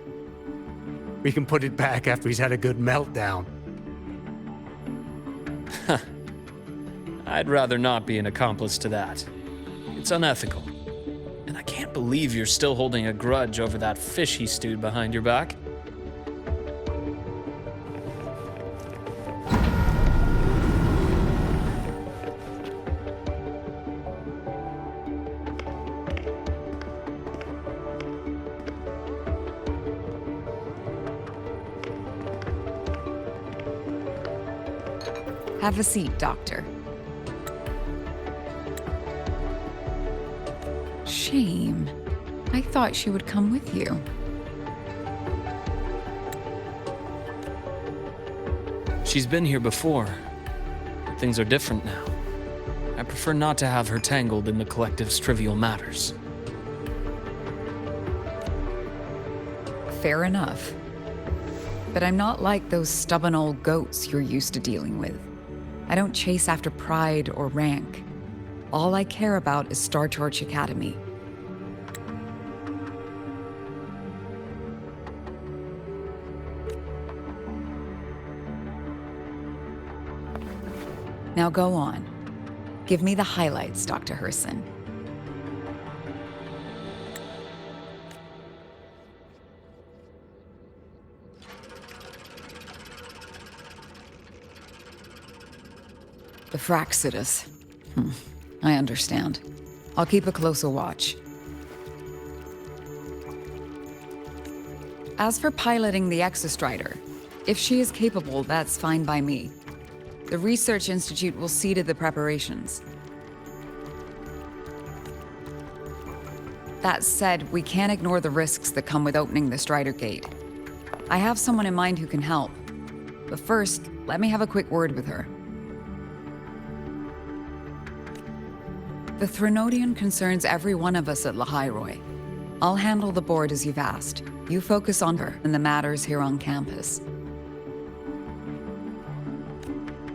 We can put it back after he's had a good meltdown. I'd rather not be an accomplice to that. It's unethical. And I can't believe you're still holding a grudge over that fish he stewed behind your back. Have a seat, Doctor. Shame. I thought she would come with you. She's been here before, but things are different now. I prefer not to have her tangled in the collective's trivial matters. Fair enough. But I'm not like those stubborn old goats you're used to dealing with. I don't chase after pride or rank. All I care about is Star Torch Academy. Now go on. Give me the highlights, Dr. Herssen. The Fraxidus. I understand. I'll keep a closer watch. As for piloting the exostrider, if she is capable, that's fine by me. The Research Institute will see to the preparations. That said, we can't ignore the risks that come with opening the Strider Gate. I have someone in mind who can help. But first, let me have a quick word with her. The Threnodian concerns every one of us at Lahairoi. I'll handle the board as you've asked. You focus on her and the matters here on campus.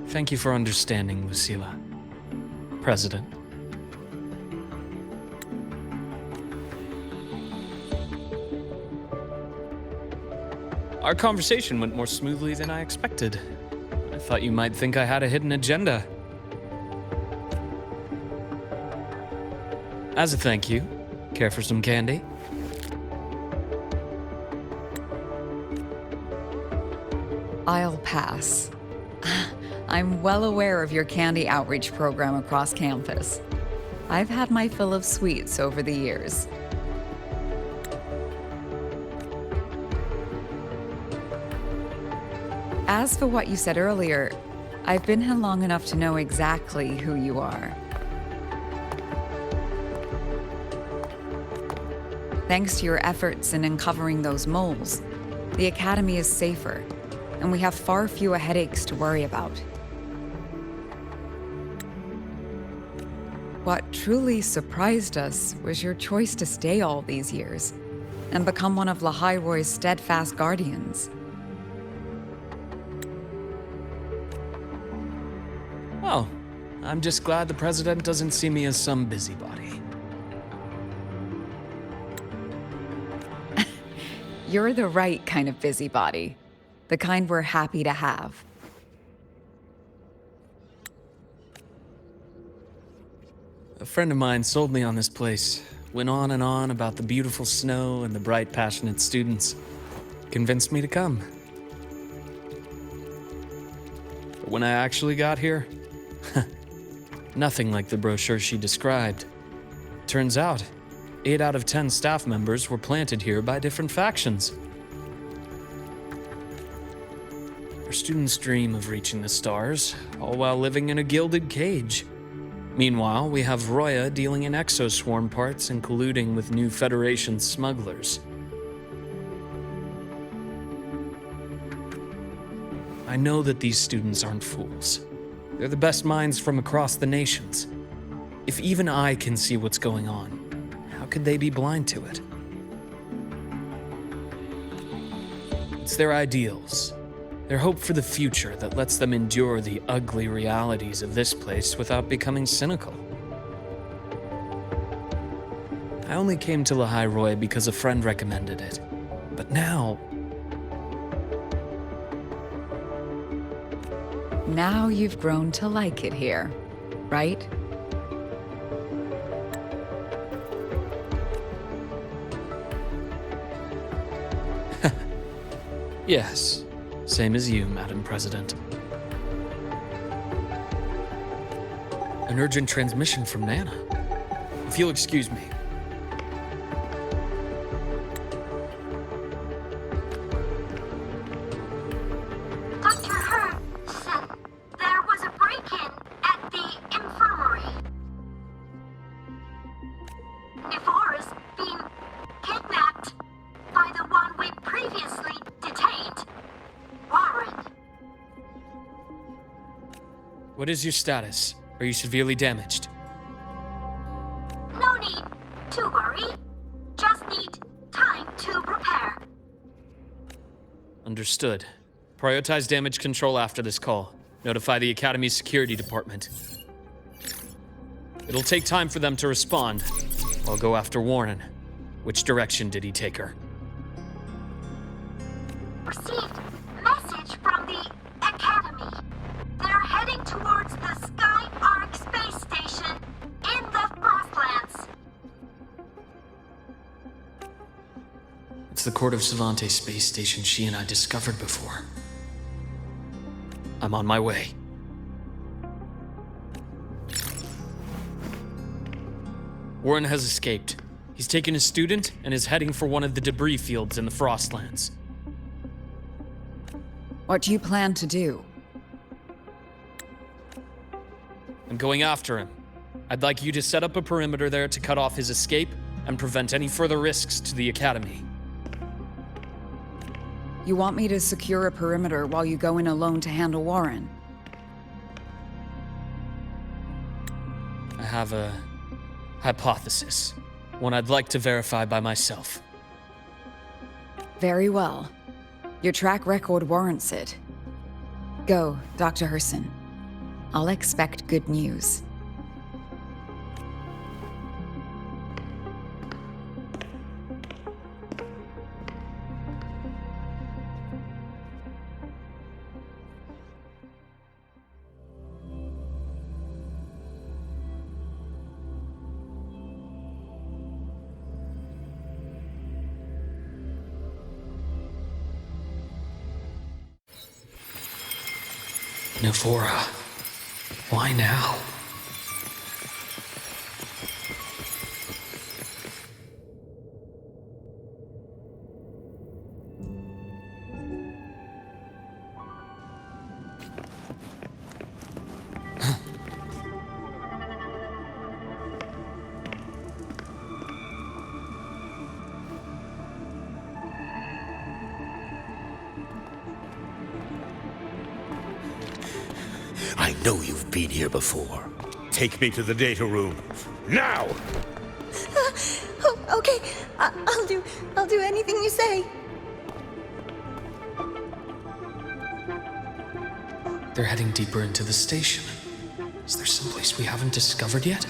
Thank you for understanding, Lucilla. President. Our conversation went more smoothly than I expected. I thought you might think I had a hidden agenda. As a thank you, care for some candy? I'll pass. I'm well aware of your candy outreach program across campus. I've had my fill of sweets over the years. As for what you said earlier, I've been here long enough to know exactly who you are. Thanks to your efforts in uncovering those moles, the Academy is safer, and we have far fewer headaches to worry about. What truly surprised us was your choice to stay all these years and become one of Lahairoi's steadfast guardians. Well, I'm just glad the President doesn't see me as some busybody. You're the right kind of busybody. The kind we're happy to have. A friend of mine sold me on this place. Went on and on about the beautiful snow and the bright, passionate students. Convinced me to come. But when I actually got here, nothing like the brochure she described. Turns out, 8 out of 10 staff members were planted here by different factions. Our students dream of reaching the stars, all while living in a gilded cage. Meanwhile, we have Roya dealing in exoswarm parts and colluding with new Federation smugglers. I know that these students aren't fools. They're the best minds from across the nations. If even I can see what's going on, how could they be blind to it? It's their ideals, their hope for the future that lets them endure the ugly realities of this place without becoming cynical. I only came to Lahairoi because a friend recommended it. But now... Now you've grown to like it here, right? Yes, same as you, Madam President. An urgent transmission from Nana. If you'll excuse me. Dr. Herssen, there was a break-in at the infirmary. Nivora's been kidnapped by the one we previously detained, Warren. What is your status? Are you severely damaged? No need to worry. Just need time to repair. Understood. Prioritize damage control after this call. Notify the Academy's security department. It'll take time for them to respond. I'll go after Warren. Which direction did he take her? Received message from the Academy. They're heading towards the the Court of Savante space station she and I discovered before. I'm on my way. Warren has escaped. He's taken a student and is heading for one of the debris fields in the Frostlands. What do you plan to do? I'm going after him. I'd like you to set up a perimeter there to cut off his escape and prevent any further risks to the Academy. You want me to secure a perimeter while you go in alone to handle Warren? I have a hypothesis, one I'd like to verify by myself. Very well. Your track record warrants it. Go, Dr. Herssen. I'll expect good news. Navora. Why now? I know you've been here before. Take me to the data room. Now! Okay, I'll do anything you say. They're heading deeper into the station. Is there someplace we haven't discovered yet?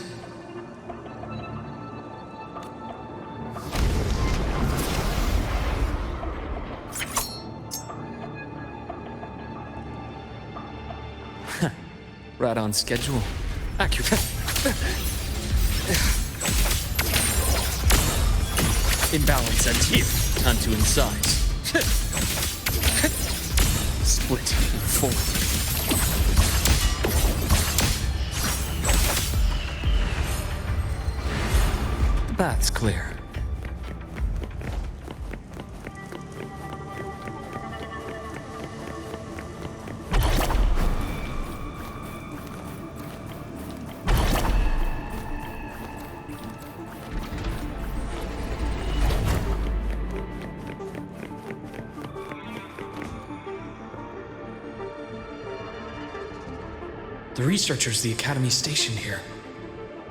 Right on schedule. Accurate. Imbalance ends here. Time to incise. Split and fold. The bath's clear. The researchers the Academy stationed here.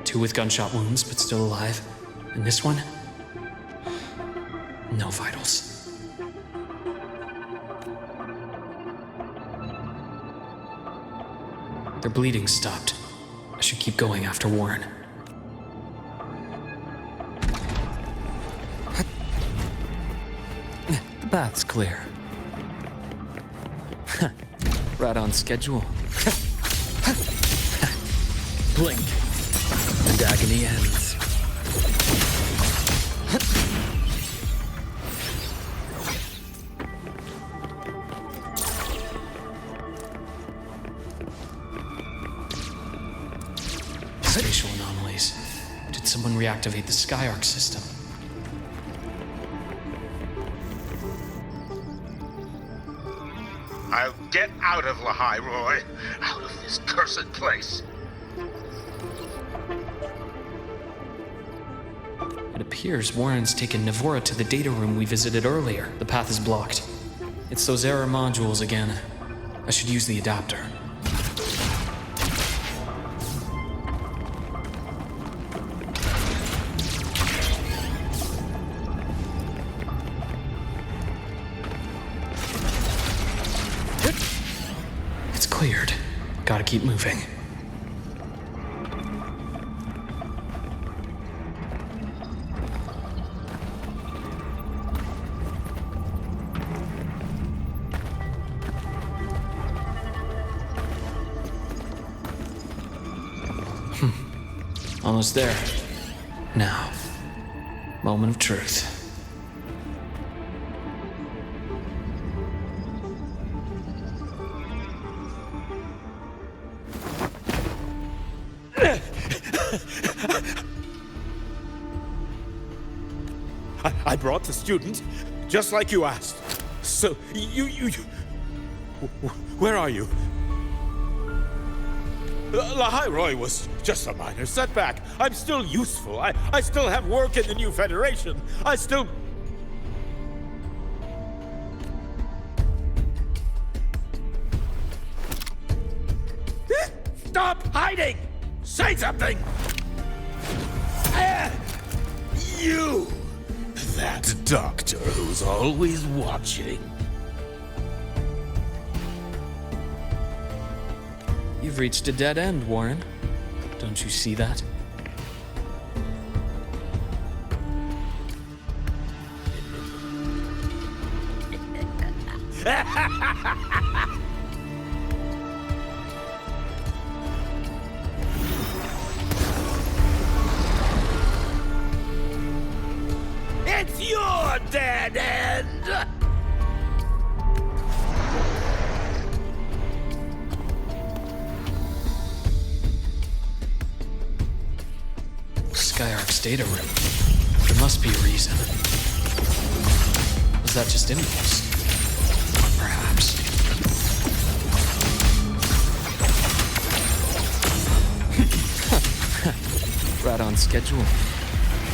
2 with gunshot wounds, but still alive. And this one? No vitals. Their bleeding stopped. I should keep going after Warren. The bath's clear. Right on schedule. Blink, and agony ends. Spatial anomalies. Did someone reactivate the Sky Ark system? I'll get out of Roy. Out of this cursed place. It appears Warren's taken Navora to the data room we visited earlier. The path is blocked. It's those error modules again. I should use the adapter. It's cleared. Gotta keep moving. Almost there. Now, moment of truth. I brought the student, just like you asked. So, you... Where are you? Lahairoi was just a minor setback. I'm still useful. I still have work in the new Federation. I still... Stop hiding! Say something! You! That doctor who's always watching. You've reached a dead end, Warren. Don't you see that? It's your dead end! Sky Ark's data room. There must be a reason. Was that just impulse? Or perhaps... right on schedule.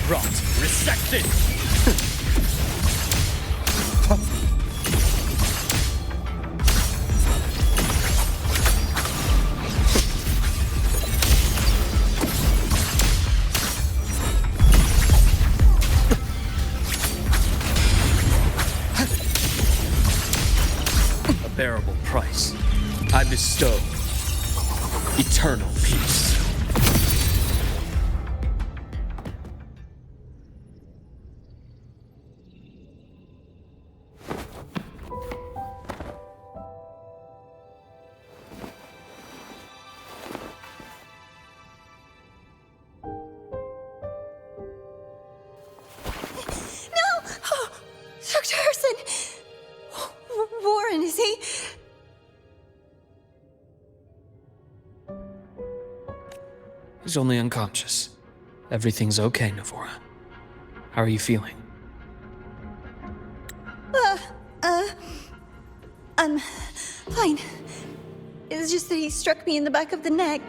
Rot, resected! A bearable price. I bestow eternal peace. Dr. Herssen! Warren, is he? He's only unconscious. Everything's okay, Navora. How are you feeling? I'm fine. It's just that he struck me in the back of the neck.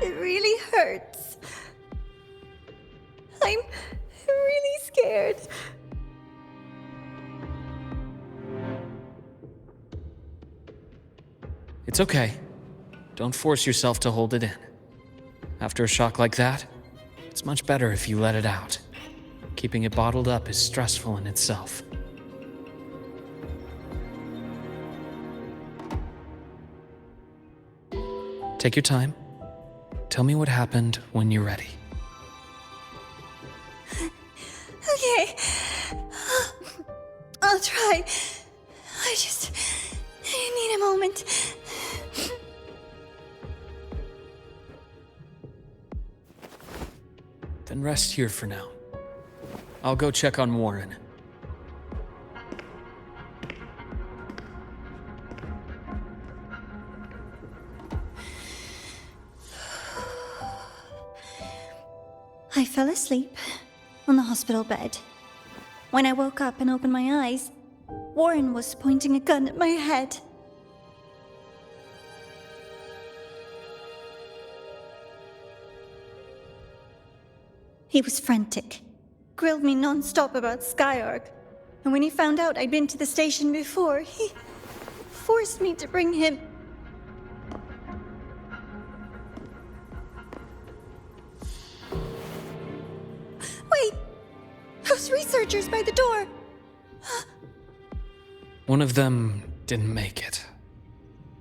It really hurts. I'm really scared. It's okay. Don't force yourself to hold it in. After a shock like that, it's much better if you let it out. Keeping it bottled up is stressful in itself. Take your time. Tell me what happened when you're ready. Okay. I'll try. I need a moment. Then rest here for now. I'll go check on Warren. I fell asleep on the hospital bed. When I woke up and opened my eyes, Warren was pointing a gun at my head. He was frantic, grilled me non-stop about Sky Ark, and when he found out I'd been to the station before, he forced me to bring him. Wait! Those researchers by the door! One of them didn't make it.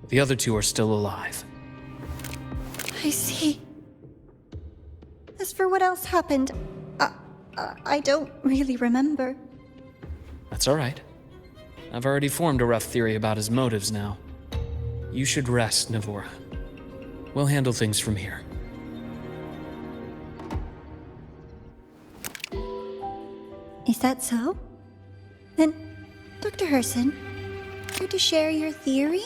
The other two are still alive. I see. As for what else happened, I don't really remember. That's all right. I've already formed a rough theory about his motives now. You should rest, Navora. We'll handle things from here. Is that so? Then, Dr. Herssen, care to share your theory?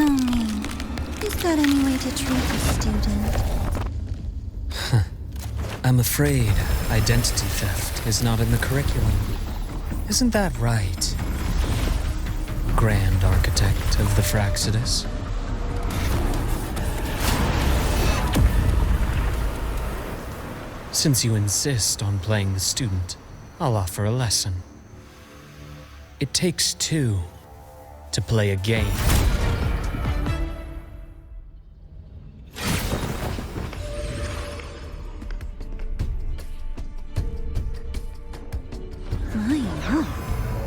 So mean. Is that any way to treat a student? I'm afraid identity theft is not in the curriculum. Isn't that right, Grand Architect of the Fraxidus? Since you insist on playing the student, I'll offer a lesson. It takes two to play a game.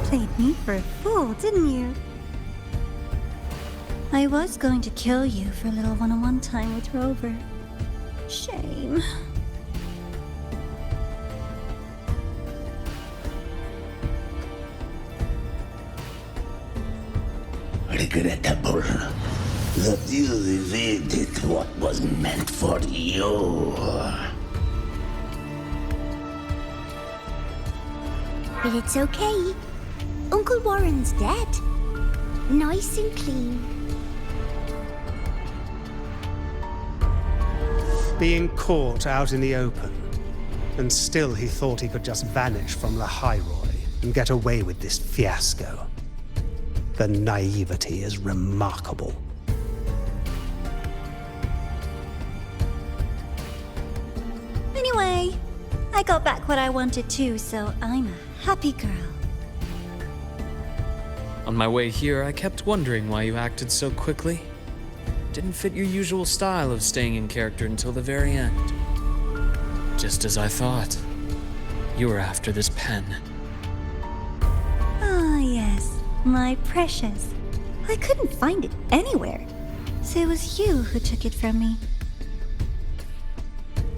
Played me for a fool, didn't you? I was going to kill you for a little one-on-one time with Rover. Shame. Regrettable that you evaded what was meant for you. But it's okay. Uncle Warren's dead. Nice and clean. Being caught out in the open, and still he thought he could just vanish from lynae and get away with this fiasco. The naivety is remarkable. Anyway, I got back what I wanted too, so I'm a happy girl. On my way here, I kept wondering why you acted so quickly. Didn't fit your usual style of staying in character until the very end. Just as I thought. You were after this pen. Ah, yes, my precious. I couldn't find it anywhere, so it was you who took it from me.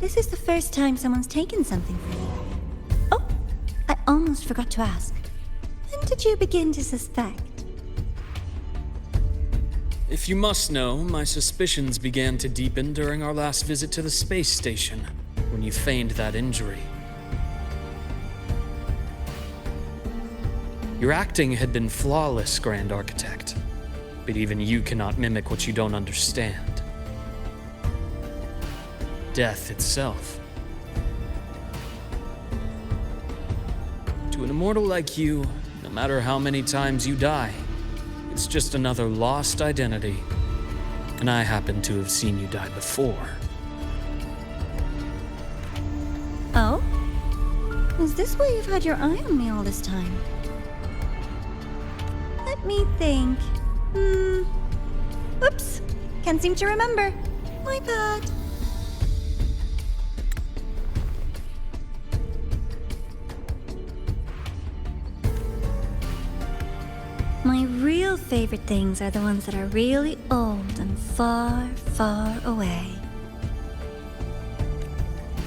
This is the first time someone's taken something from me. Oh, I almost forgot to ask. When did you begin to suspect? If you must know, my suspicions began to deepen during our last visit to the space station, when you feigned that injury. Your acting had been flawless, Grand Architect, but even you cannot mimic what you don't understand. Death itself. To an immortal like you, no matter how many times you die, it's just another lost identity. And I happen to have seen you die before. Oh? Is this why you've had your eye on me all this time? Let me think. Whoops. Can't seem to remember. My bad. My real favorite things are the ones that are really old and far, far away.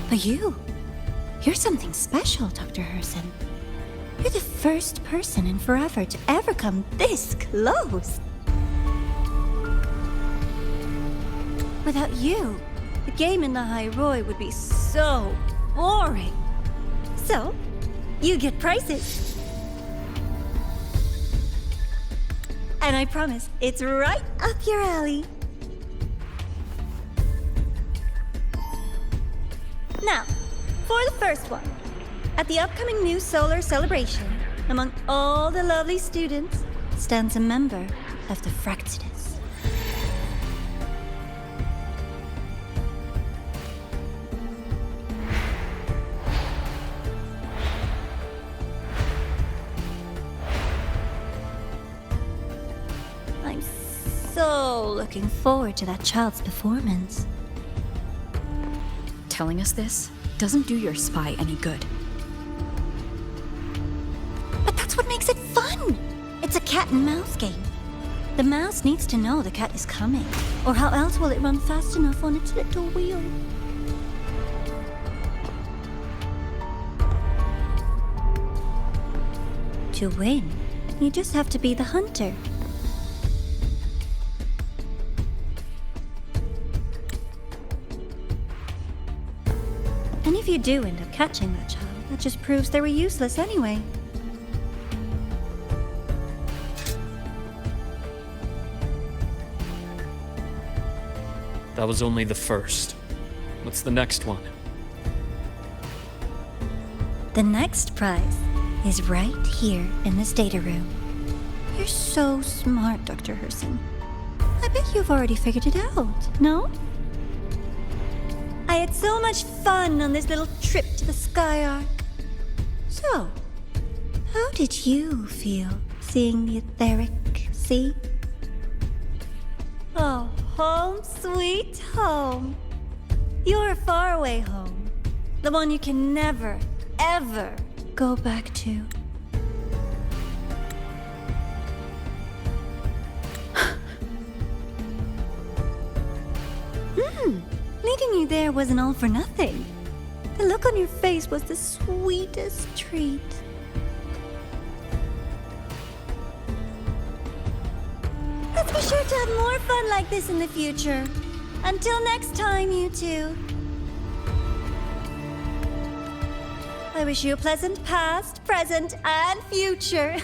But you're something special, Dr. Herssen. You're the first person in forever to ever come this close. Without you, the game in the lynae would be so boring. So, you get prizes. And I promise, it's right up your alley. Now, for the first one. At the upcoming new solar celebration, among all the lovely students, stands a member of the Fraxidus. I'm so looking forward to that child's performance. Telling us this doesn't do your spy any good. But that's what makes it fun! It's a cat and mouse game. The mouse needs to know the cat is coming, or how else will it run fast enough on its little wheel? To win, you just have to be the hunter. And if you do end up catching that child, that just proves they were useless anyway. That was only the first. What's the next one? The next prize is right here in this data room. You're so smart, Dr. Herssen. I bet you've already figured it out, no? I had so much fun on this little trip to the Sky Ark. So, how did you feel seeing the etheric sea? Oh, home sweet home. Your faraway home. The one you can never, ever go back to. Meeting you there wasn't all for nothing. The look on your face was the sweetest treat. Let's be sure to have more fun like this in the future. Until next time, you two. I wish you a pleasant past, present, and future.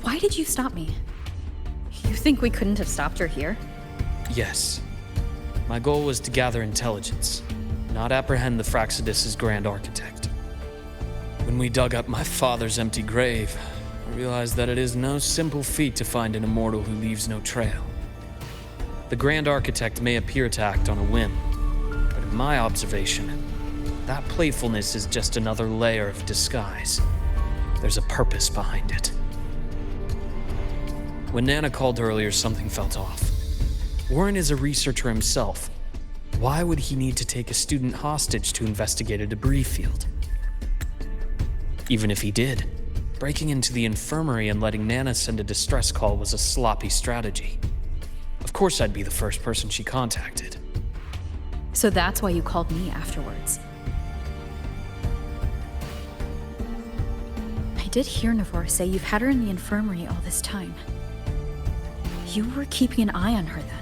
Why did you stop me? You think we couldn't have stopped her here? Yes. My goal was to gather intelligence, not apprehend the Fraxidus' grand architect. When we dug up my father's empty grave, I realized that it is no simple feat to find an immortal who leaves no trail. The grand architect may appear to act on a whim, but in my observation, that playfulness is just another layer of disguise. There's a purpose behind it. When Nana called earlier, something felt off. Warren is a researcher himself. Why would he need to take a student hostage to investigate a debris field? Even if he did, breaking into the infirmary and letting Nana send a distress call was a sloppy strategy. Of course I'd be the first person she contacted. So that's why you called me afterwards. I did hear Navor say you've had her in the infirmary all this time. You were keeping an eye on her then.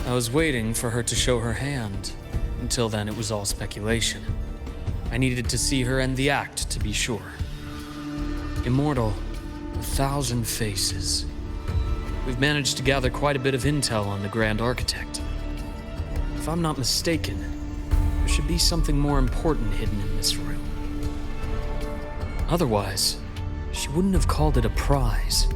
I was waiting for her to show her hand. Until then, it was all speculation. I needed to see her end the act to be sure. Immortal, 1,000 faces. We've managed to gather quite a bit of intel on the Grand Architect. If I'm not mistaken, there should be something more important hidden in this room. Otherwise, she wouldn't have called it a prize.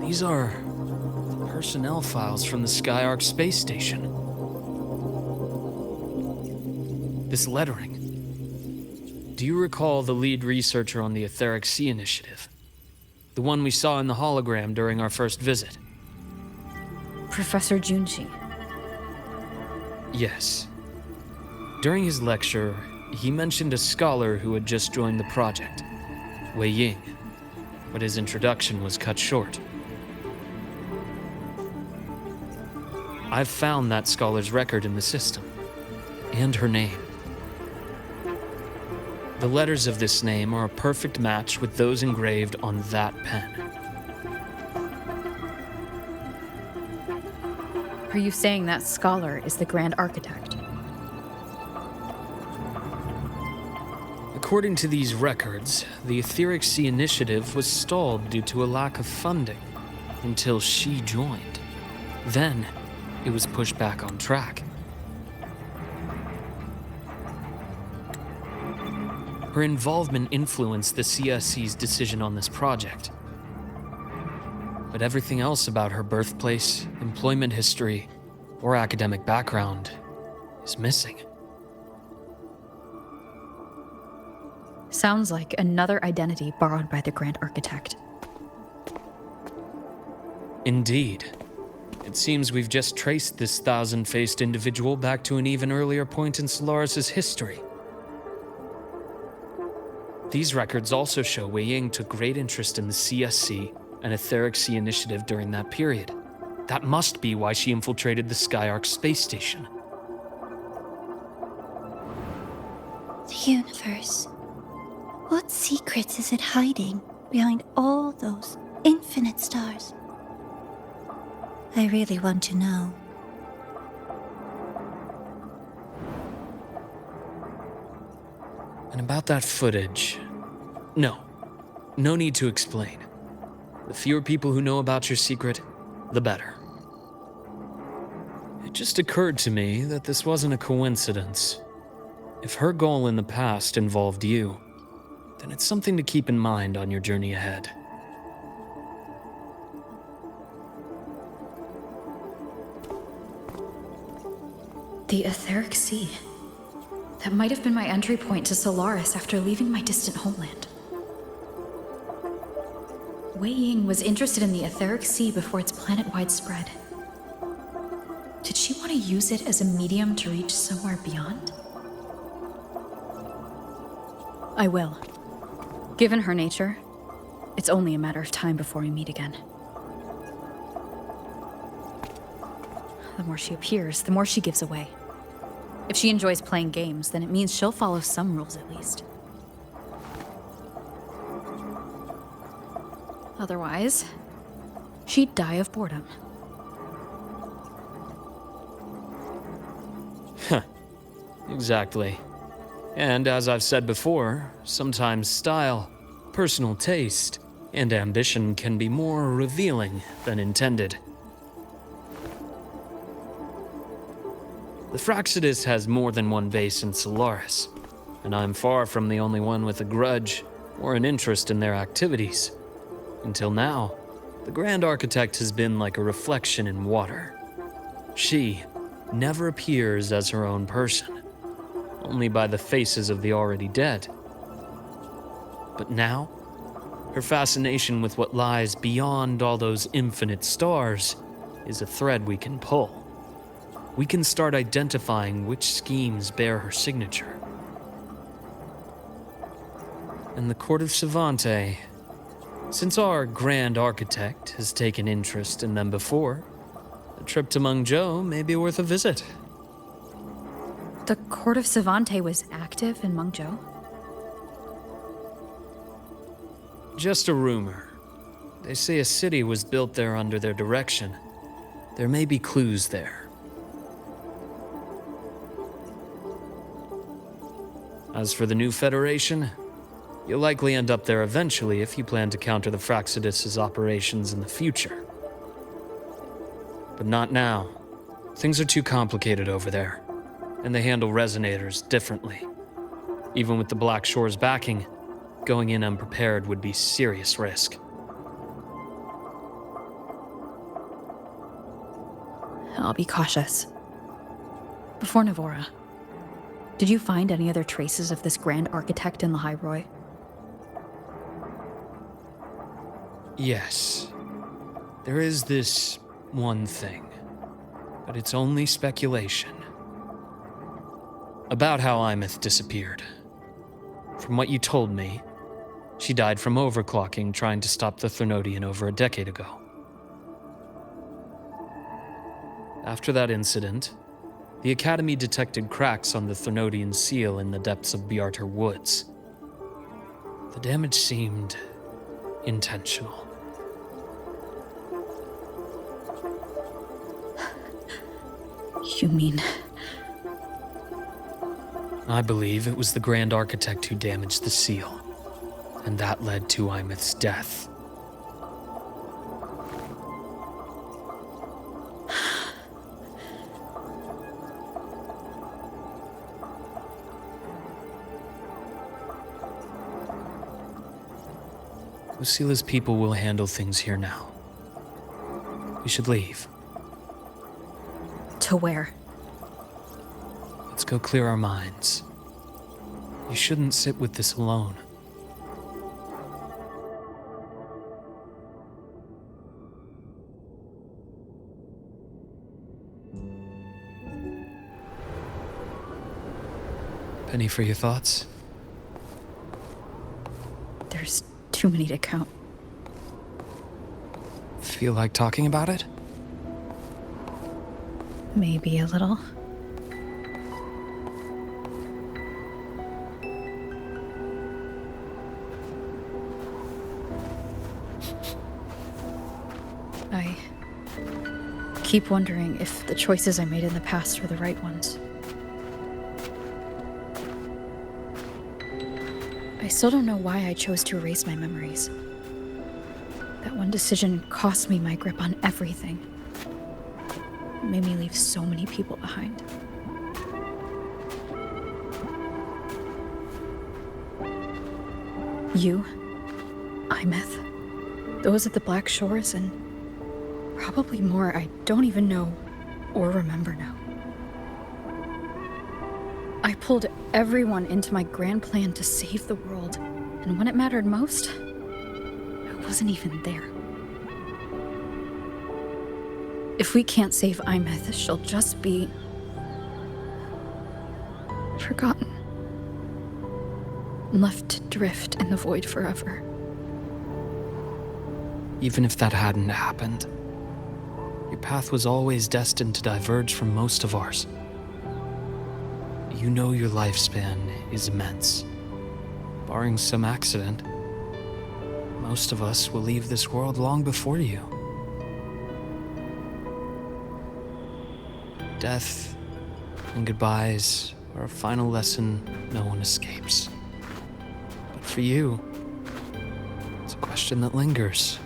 These are personnel files from the Sky Ark space station. This lettering. Do you recall the lead researcher on the Etheric Sea Initiative? The one we saw in the hologram during our first visit? Professor Junshi. Yes. During his lecture, he mentioned a scholar who had just joined the project, Wei Ying, but his introduction was cut short. I've found that scholar's record in the system, and her name. The letters of this name are a perfect match with those engraved on that pen. Are you saying that scholar is the Grand Architect? According to these records, the Etheric Sea Initiative was stalled due to a lack of funding until she joined. Then, it was pushed back on track. Her involvement influenced the CSC's decision on this project. But everything else about her birthplace, employment history, or academic background is missing. Sounds like another identity borrowed by the Grand Architect. Indeed. It seems we've just traced this thousand-faced individual back to an even earlier point in Solaris' history. These records also show Wei Ying took great interest in the CSC and Etheric Sea Initiative during that period. That must be why she infiltrated the Sky Ark space station. The universe. What secrets is it hiding behind all those infinite stars? I really want to know. And about that footage... No need to explain. The fewer people who know about your secret, the better. It just occurred to me that this wasn't a coincidence. If her goal in the past involved you, then it's something to keep in mind on your journey ahead. The Etheric Sea. That might have been my entry point to Solaris after leaving my distant homeland. Wei Ying was interested in the Etheric Sea before its planet-wide spread. Did she want to use it as a medium to reach somewhere beyond? I will. Given her nature, it's only a matter of time before we meet again. The more she appears, the more she gives away. If she enjoys playing games, then it means she'll follow some rules at least. Otherwise, she'd die of boredom. Exactly. And as I've said before, sometimes style, personal taste, and ambition can be more revealing than intended. The Frostlands has more than one base in Solaris, and I'm far from the only one with a grudge or an interest in their activities. Until now, the Grand Architect has been like a reflection in water. She never appears as her own person, only by the faces of the already dead. But now, her fascination with what lies beyond all those infinite stars is a thread we can pull. We can start identifying which schemes bear her signature. And the Court of Savante, since our Grand Architect has taken interest in them before, a trip to Mengzhou may be worth a visit. The Court of Savante was active in Mengzhou? Just a rumor. They say a city was built there under their direction. There may be clues there. As for the new Federation, you'll likely end up there eventually if you plan to counter the Frostlands' operations in the future. But not now. Things are too complicated over there, and they handle resonators differently. Even with the Black Shore's backing, going in unprepared would be serious risk. I'll be cautious. Before Navora, did you find any other traces of this Grand Architect in the High Roy? Yes. There is this one thing, but it's only speculation. About how Aemeath disappeared. From what you told me, she died from overclocking trying to stop the Threnodian over a decade ago. After that incident, the Academy detected cracks on the Threnodian seal in the depths of Biarter Woods. The damage seemed intentional. You mean... I believe it was the Grand Architect who damaged the seal, and that led to Aemeath's death. Lucilla's people will handle things here now. We should leave. To where? Let's go clear our minds. You shouldn't sit with this alone. Any for your thoughts? There's too many to count. Feel like talking about it? Maybe a little. I keep wondering if the choices I made in the past were the right ones. I still don't know why I chose to erase my memories. That one decision cost me my grip on everything. It made me leave so many people behind. You, Aemeath, those at the Black Shores, and probably more I don't even know or remember now. I pulled everyone into my grand plan to save the world, and when it mattered most, I wasn't even there. If we can't save Aemeath, she'll just be forgotten. Left to drift in the void forever. Even if that hadn't happened, your path was always destined to diverge from most of ours. You know your lifespan is immense. Barring some accident, most of us will leave this world long before you. Death and goodbyes are a final lesson no one escapes. But for you, it's a question that lingers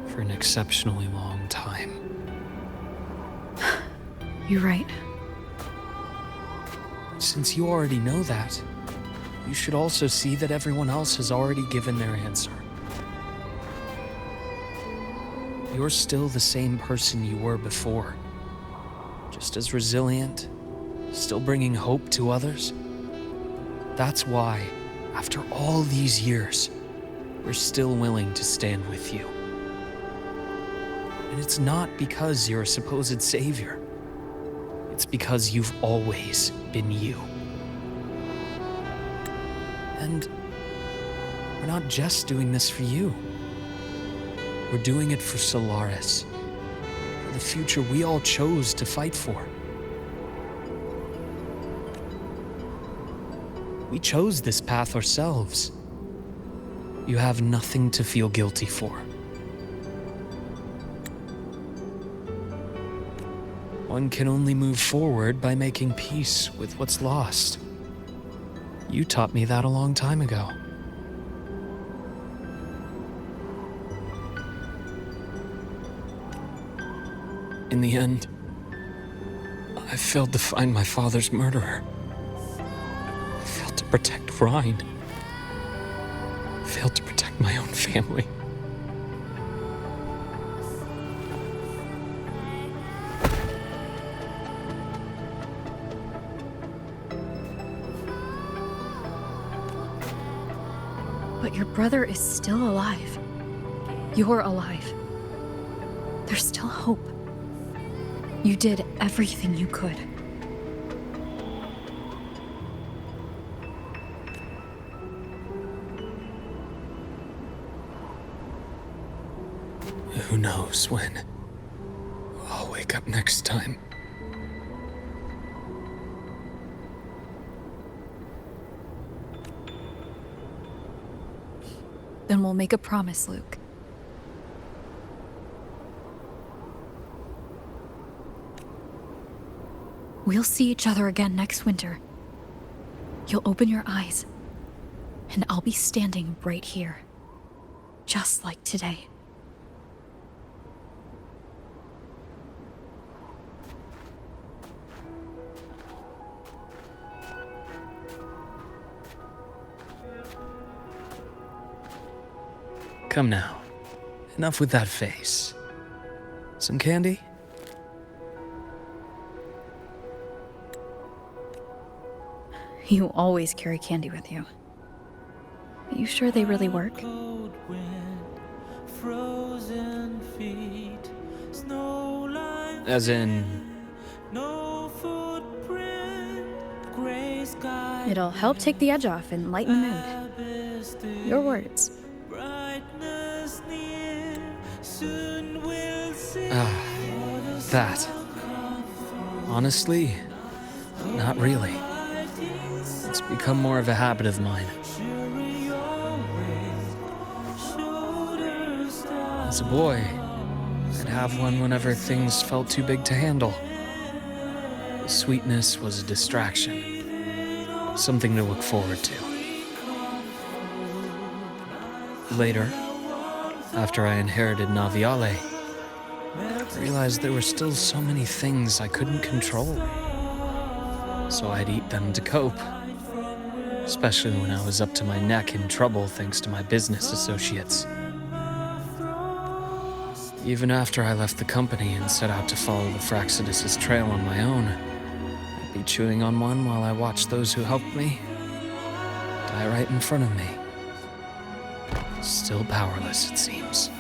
for an exceptionally long time. You're right. Since you already know that, you should also see that everyone else has already given their answer. You're still the same person you were before. Just as resilient, still bringing hope to others. That's why, after all these years, we're still willing to stand with you. And it's not because you're a supposed savior. It's because you've always been you. And we're not just doing this for you. We're doing it for Solaris. For the future we all chose to fight for. We chose this path ourselves. You have nothing to feel guilty for. One can only move forward by making peace with what's lost. You taught me that a long time ago. In the end, I failed to find my father's murderer. I failed to protect Ryan. I failed to protect my own family. But your brother is still alive. You're alive. There's still hope. You did everything you could. Who knows when I'll wake up next time. Then we'll make a promise, Luuk. We'll see each other again next winter. You'll open your eyes, and I'll be standing right here. Just like today. Come now. Enough with that face. Some candy? You always carry candy with you. Are you sure they really work? As in... It'll help take the edge off and lighten the mood. Your words. That. Honestly, not really. It's become more of a habit of mine. As a boy, I'd have one whenever things felt too big to handle. The sweetness was a distraction, something to look forward to. Later, after I inherited Naviale, I realized there were still so many things I couldn't control. So I'd eat them to cope, especially when I was up to my neck in trouble thanks to my business associates. Even after I left the company and set out to follow the Fraxidus' trail on my own, I'd be chewing on one while I watched those who helped me die right in front of me. Still powerless, it seems.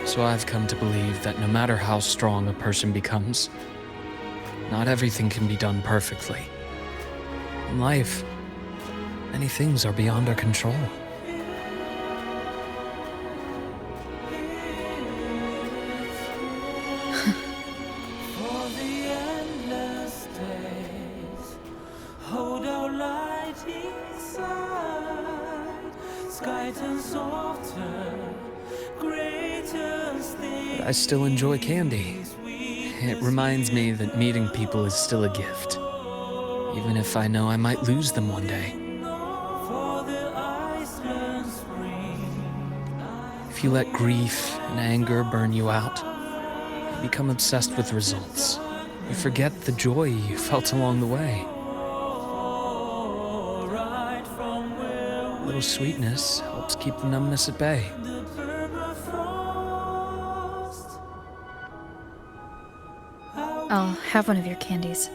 So I've come to believe that no matter how strong a person becomes, not everything can be done perfectly. In life, many things are beyond our control. I still enjoy candy. It reminds me that meeting people is still a gift, even if I know I might lose them one day. If you let grief and anger burn you out, you become obsessed with results. You forget the joy you felt along the way. A little sweetness helps keep the numbness at bay. I'll have one of your candies.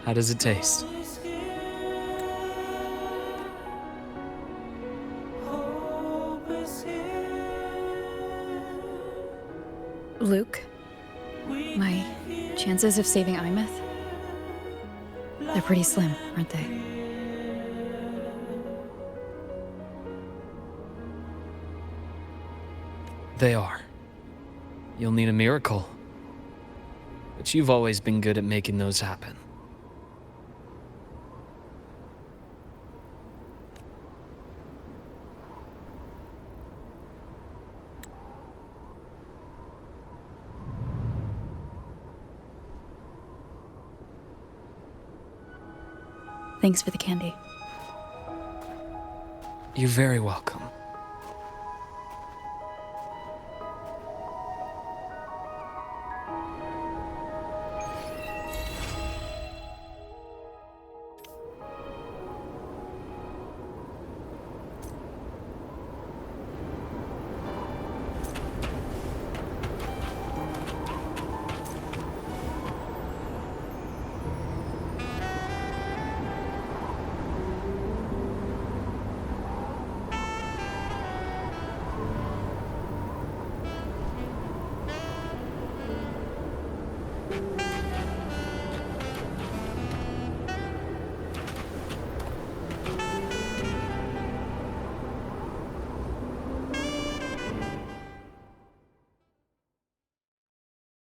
How does it taste? Luuk, my chances of saving Aemeath? They're pretty slim, aren't they? They are. You'll need a miracle. But you've always been good at making those happen. Thanks for the candy. You're very welcome.